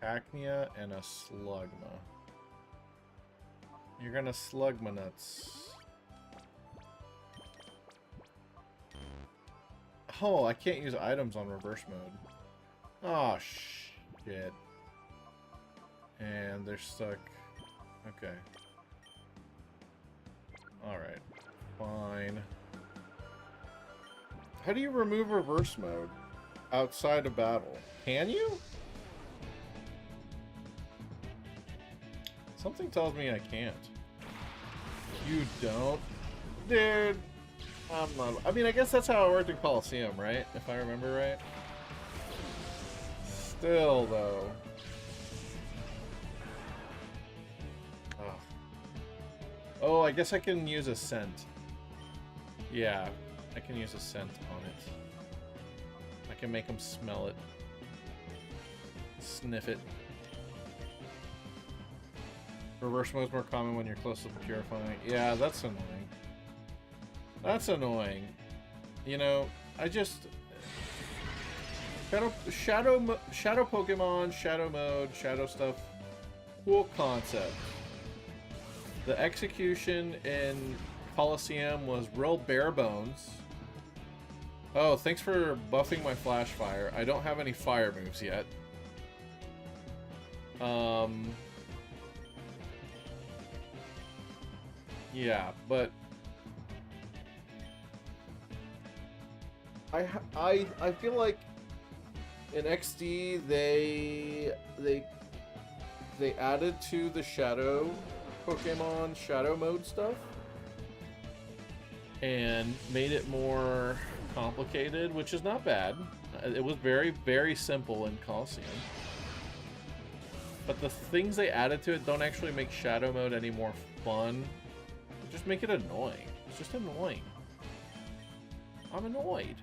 Speaker 4: A Cacnea and a Slugma. You're gonna slug my nuts. Oh, I can't use items on reverse mode. Oh, shit. And they're stuck. Okay. Alright. Fine. How do you remove reverse mode outside of battle? Can you? Something tells me I can't. You don't? Dude. I'm not. I mean, I guess that's how it worked in Colosseum, right? If I remember right. Still, though. Oh. Oh, I guess I can use a scent. Yeah, I can use a scent on it. I can make them smell it. Sniff it. Reverse mode is more common when you're close to purifying. Yeah, that's annoying. That's annoying. You know, I just... Shadow Pokemon, Shadow mode, Shadow stuff. Cool concept. The execution in Colosseum was real bare bones. Oh, thanks for buffing my Flash Fire. I don't have any fire moves yet. Yeah, but I feel like in XD they added to the Shadow Pokemon Shadow mode stuff and made it more complicated, which is not bad. It was very, very simple in Colosseum. But the things they added to it don't actually make Shadow mode any more fun. They just make it annoying. It's just annoying. I'm annoyed.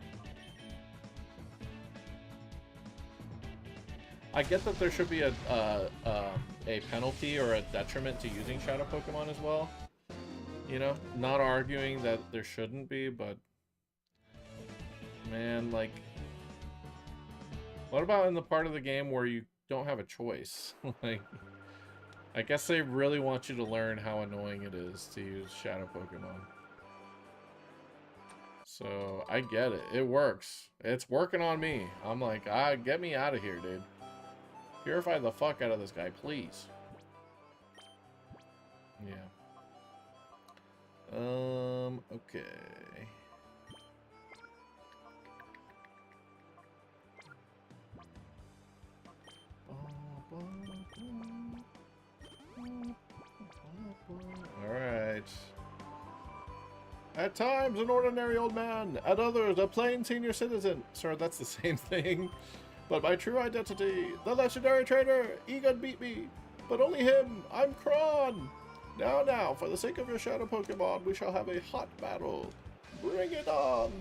Speaker 4: I get that there should be a penalty or a detriment to using Shadow Pokemon as well. You know, not arguing that there shouldn't be, but man, like, what about in the part of the game where you don't have a choice? Like, I guess they really want you to learn how annoying it is to use Shadow Pokemon. So, I get it. It works. It's working on me. I'm like, get me out of here, dude. Purify the fuck out of this guy, please. Yeah. Okay. Alright. At times, an ordinary old man. At others, a plain senior citizen. Sir, that's the same thing. But my true identity, the legendary trainer, Eegan beat me. But only him. I'm Kron. Now, for the sake of your Shadow Pokemon, we shall have a hot battle. Bring it on.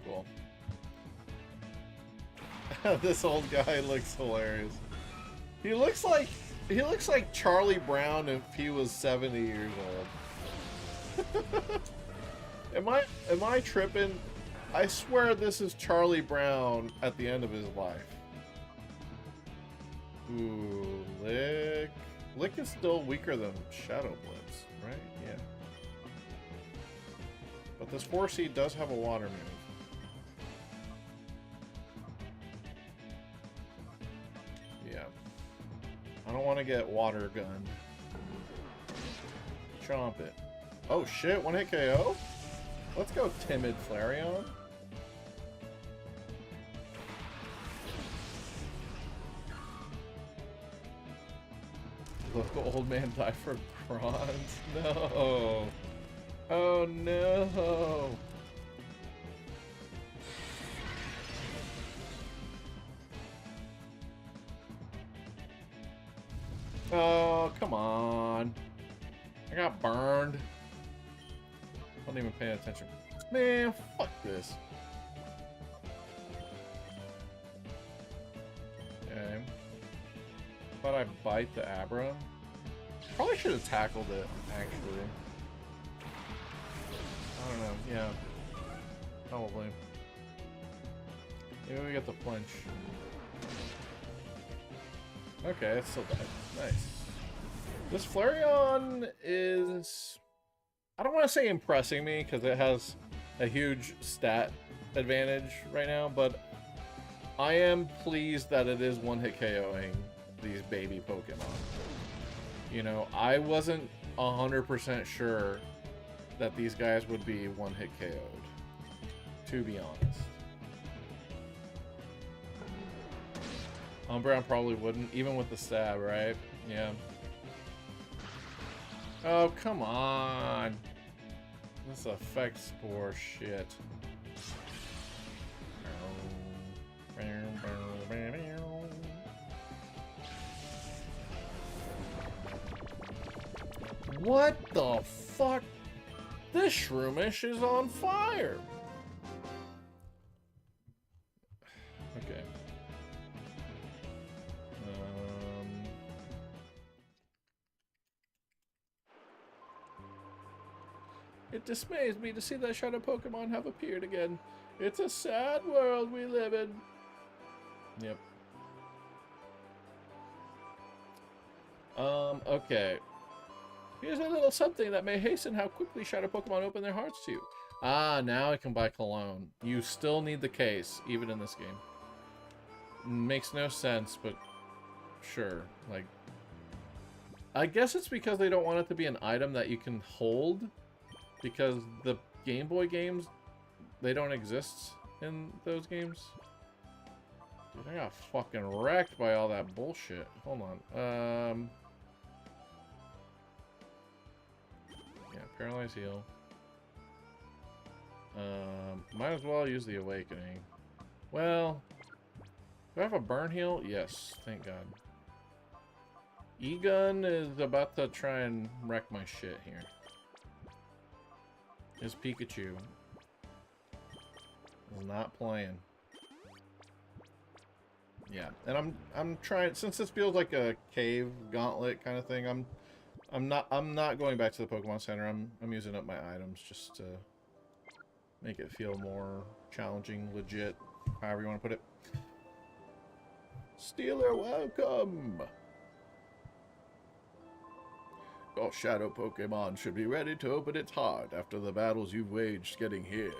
Speaker 4: Cool. This old guy looks hilarious. He looks like Charlie Brown if he was 70 years old. Am I tripping? I swear this is Charlie Brown at the end of his life. Ooh, Lick. Lick is still weaker than Shadow Blitz, right? Yeah. But this 4C does have a water move. Yeah. I don't want to get water gunned. Chomp it. Oh shit, one hit KO? Let's go Timid Flareon. Local old man die for bronze? No. Oh no.
Speaker 1: come on. I got burned. Wasn't even paying attention. Man, fuck this. Okay. Thought I'd bite the Abra. Probably should have tackled it, actually. I don't know, yeah. Probably. Maybe we get the flinch. Okay, it's still dead. Nice. This Flareon is... I don't want to say impressing me, because it has a huge stat advantage right now, but I am pleased that it is one-hit KOing these baby Pokemon. You know, I wasn't 100% sure that these guys would be one-hit KO'd, to be honest. Umbreon probably wouldn't, even with the stab, right? Yeah. Oh, come on. This effect spore shit. What the fuck? This Shroomish is on fire. Okay. It dismays me to see that shadow Pokemon have appeared again. It's a sad world we live in. Yep. Okay. Here's a little something that may hasten how quickly shadow Pokemon open their hearts to you. Ah, now I can buy Cologne. You still need the case, even in this game. Makes no sense, but sure. Like, I guess it's because they don't want it to be an item that you can hold, because the Game Boy games, they don't exist in those games. Dude, I got fucking wrecked by all that bullshit. Hold on. Yeah, Paralyze Heal. Might as well use the Awakening. Well, do I have a Burn Heal? Yes, thank God. E-Gun is about to try and wreck my shit here. His Pikachu is not playing. Yeah, and I'm trying, since this feels like a cave gauntlet kind of thing. I'm not going back to the Pokemon Center. I'm using up my items just to make it feel more challenging, legit, however you want to put it. Steeler, welcome. Your shadow Pokemon should be ready to open its heart after the battles you've waged getting here.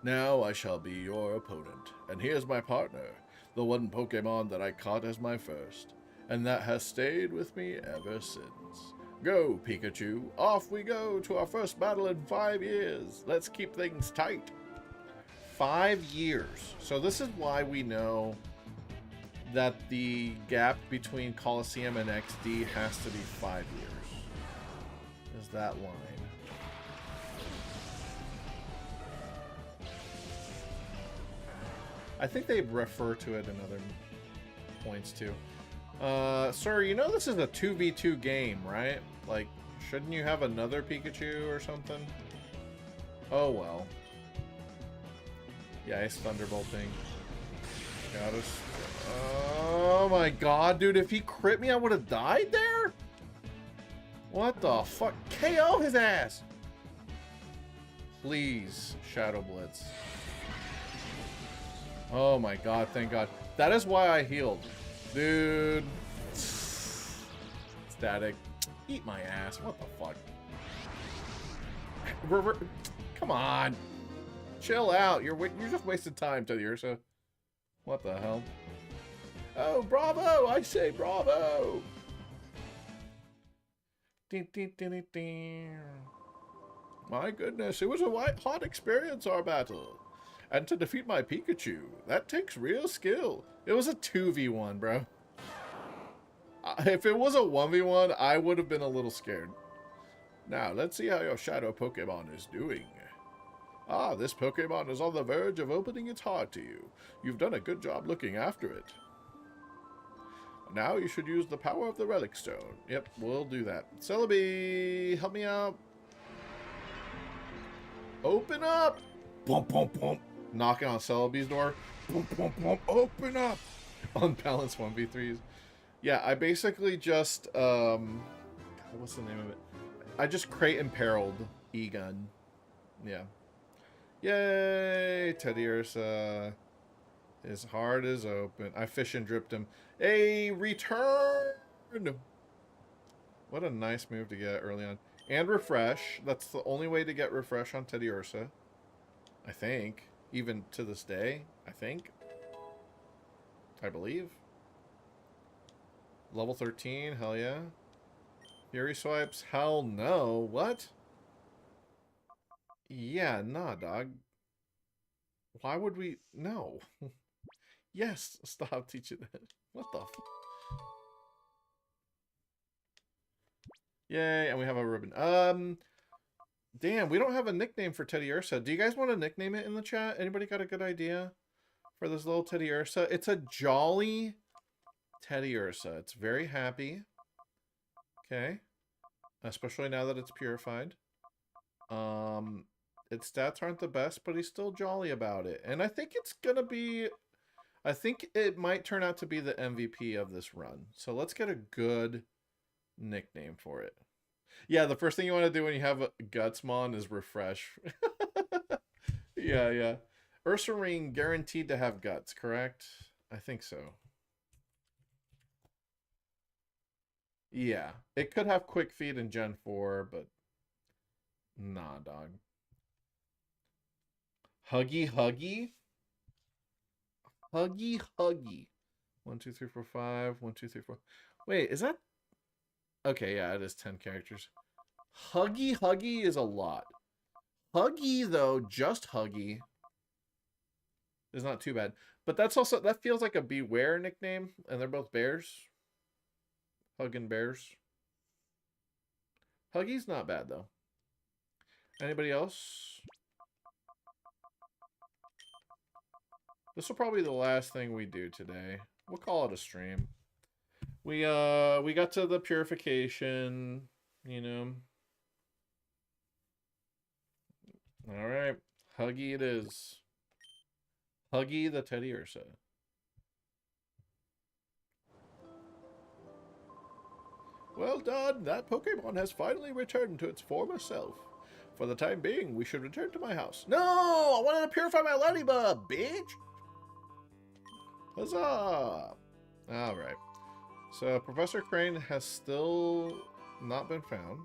Speaker 1: Now I shall be your opponent, and here's my partner, the one Pokemon that I caught as my first, and that has stayed with me ever since. Go, Pikachu, off we go to our first battle in 5 years. Let's keep things tight. 5 years. So this is why we know that the gap between Colosseum and XD has to be 5 years. Is that line. I think they refer to it in other points too. Sir, you know this is a 2v2 game, right? Like, shouldn't you have another Pikachu or something? Oh well. Yeah, he's thunderbolting. Got us. Oh my god, dude, if he crit me, I would have died there? What the fuck? KO his ass! Please, Shadow Blitz. Oh my god, thank god. That is why I healed. Dude. Static. Eat my ass. What the fuck? Come on. Chill out. You're just wasting time, Teddiursa. What the hell? Oh, bravo! I say bravo! My goodness, it was a hot experience, our battle. And to defeat my Pikachu, that takes real skill. It was a 2v1, bro. If it was a 1v1, I would have been a little scared. Now, let's see how your shadow Pokemon is doing. Ah, this Pokemon is on the verge of opening its heart to you. You've done a good job looking after it.
Speaker 5: Now you should use the power of the relic stone. Yep, we'll do that. Celebi, help me out. Open up!
Speaker 2: Pump, pump, pump.
Speaker 5: Knocking on Celebi's door.
Speaker 2: Pump, pump, pump. Open up.
Speaker 5: Unbalanced 1v3s. Yeah, I basically just, what's the name of it? I just crate imperiled E-gun. Yeah. Yay! Teddy Ursa. His heart is open. I fish and dripped him. A return! What a nice move to get early on. And refresh. That's the only way to get refresh on Teddy Ursa. I think. Even to this day. I think. I believe. Level 13. Hell yeah. Fury swipes. Hell no. What? Yeah, nah, dog. Why would we... No. Yes, stop teaching that. What the... Yay, and we have a ribbon. Damn, we don't have a nickname for Teddy Ursa. Do you guys want to nickname it in the chat? Anybody got a good idea for this little Teddy Ursa? It's a jolly Teddy Ursa. It's very happy. Okay. Especially now that it's purified. Its stats aren't the best, but he's still jolly about it. And I think it's gonna be... I think it might turn out to be the MVP of this run. So let's get a good nickname for it. Yeah, the first thing you want to do when you have a Gutsmon is refresh. Yeah, yeah. Ursaring guaranteed to have guts, correct? I think so. Yeah. It could have quick feed in Gen 4, but... Nah, dog. Huggy Huggy? Huggy Huggy. 1, 2, 3, 4, 5. 1, 2, 3, 4. Wait, is that... Okay, yeah, it is 10 characters. Huggy Huggy is a lot. Huggy, though, just Huggy, is not too bad. But that's also... That feels like a Beware nickname, and they're both bears. Hugging bears. Huggy's not bad, though. Anybody else? This will probably be the last thing we do today. We'll call it a stream. We got to the purification, you know. All right, Huggy it is. Huggy the Teddy Ursa. Well done. That Pokemon has finally returned to its former self. For the time being, we should return to my house. No! I wanted to purify my Ladybug, bitch! Huzzah! Alright. So, Professor Crane has still not been found.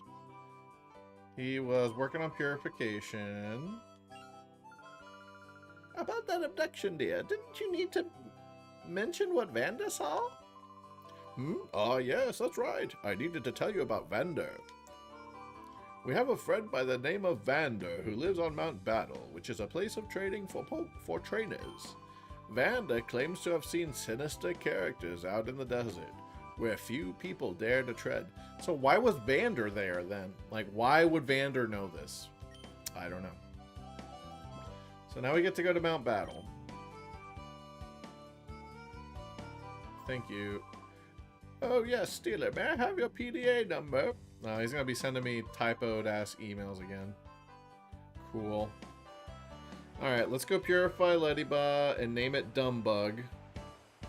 Speaker 5: He was working on purification. About that abduction, dear, didn't you need to mention what Vanda saw? Ah, yes, that's right. I needed to tell you about Vander. We have a friend by the name of Vander who lives on Mount Battle, which is a place of trading for trainers. Vander claims to have seen sinister characters out in the desert, where few people dare to tread. So why was Vander there then? Like, why would Vander know this? I don't know. So now we get to go to Mount Battle. Thank you. Oh yes, Steeler, may I have your PDA number? No, he's gonna be sending me typoed-ass emails again. Cool. Alright, let's go purify Ladybug and name it Dumbbug.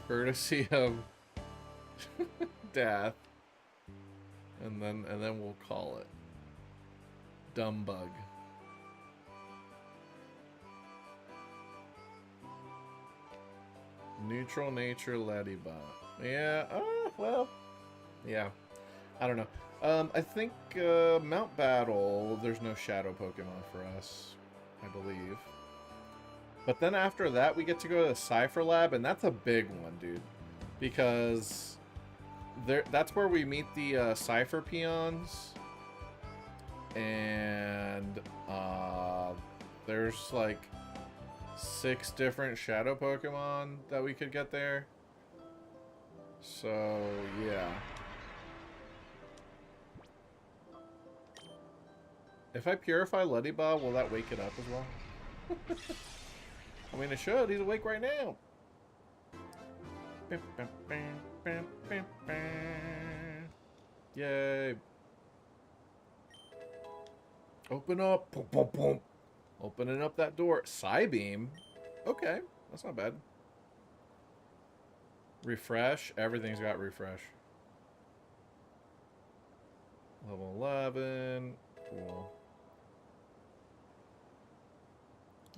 Speaker 5: Courtesy of Death. And then we'll call it Dumbbug. Neutral nature Ladybug. Yeah, well, yeah. I don't know. I think Mount Battle, there's no shadow Pokemon for us, I believe. But then after that, we get to go to the Cypher Lab, and that's a big one, dude. Because that's where we meet the Cypher Peons. And there's like 6 different shadow Pokemon that we could get there. So, yeah. If I purify Ladybug, will that wake it up as well? I mean, it should. He's awake right now.
Speaker 1: Yay. Open up. Boom, boom, boom. Opening up that door. Psybeam. Okay, that's not bad. Refresh. Everything's got refresh. Level 11. Cool.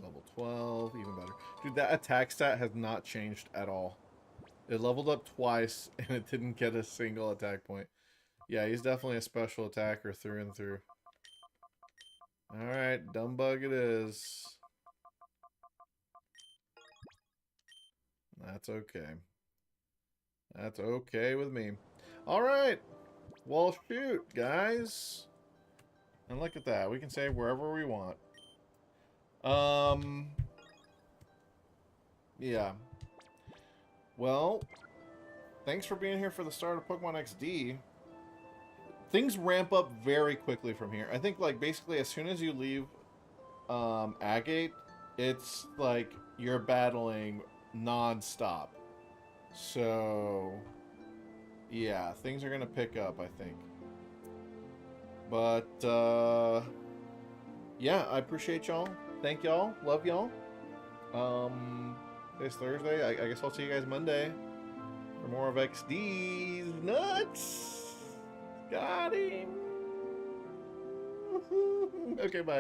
Speaker 1: Level 12. Even better. Dude, that attack stat has not changed at all. It leveled up twice, and it didn't get a single attack point. Yeah, he's definitely a special attacker through and through. Alright, dumb bug it is. That's okay. That's okay with me. Alright. Well, shoot, guys. And look at that. We can save wherever we want. Yeah. Well, thanks for being here for the start of Pokemon XD. Things ramp up very quickly from here. I think, like, basically as soon as you leave Agate, it's like you're battling non-stop. So, yeah, things are going to pick up, I think. But, yeah, I appreciate y'all. Thank y'all. Love y'all. This Thursday. I guess I'll see you guys Monday for more of XD's nuts. Got him. Okay, bye.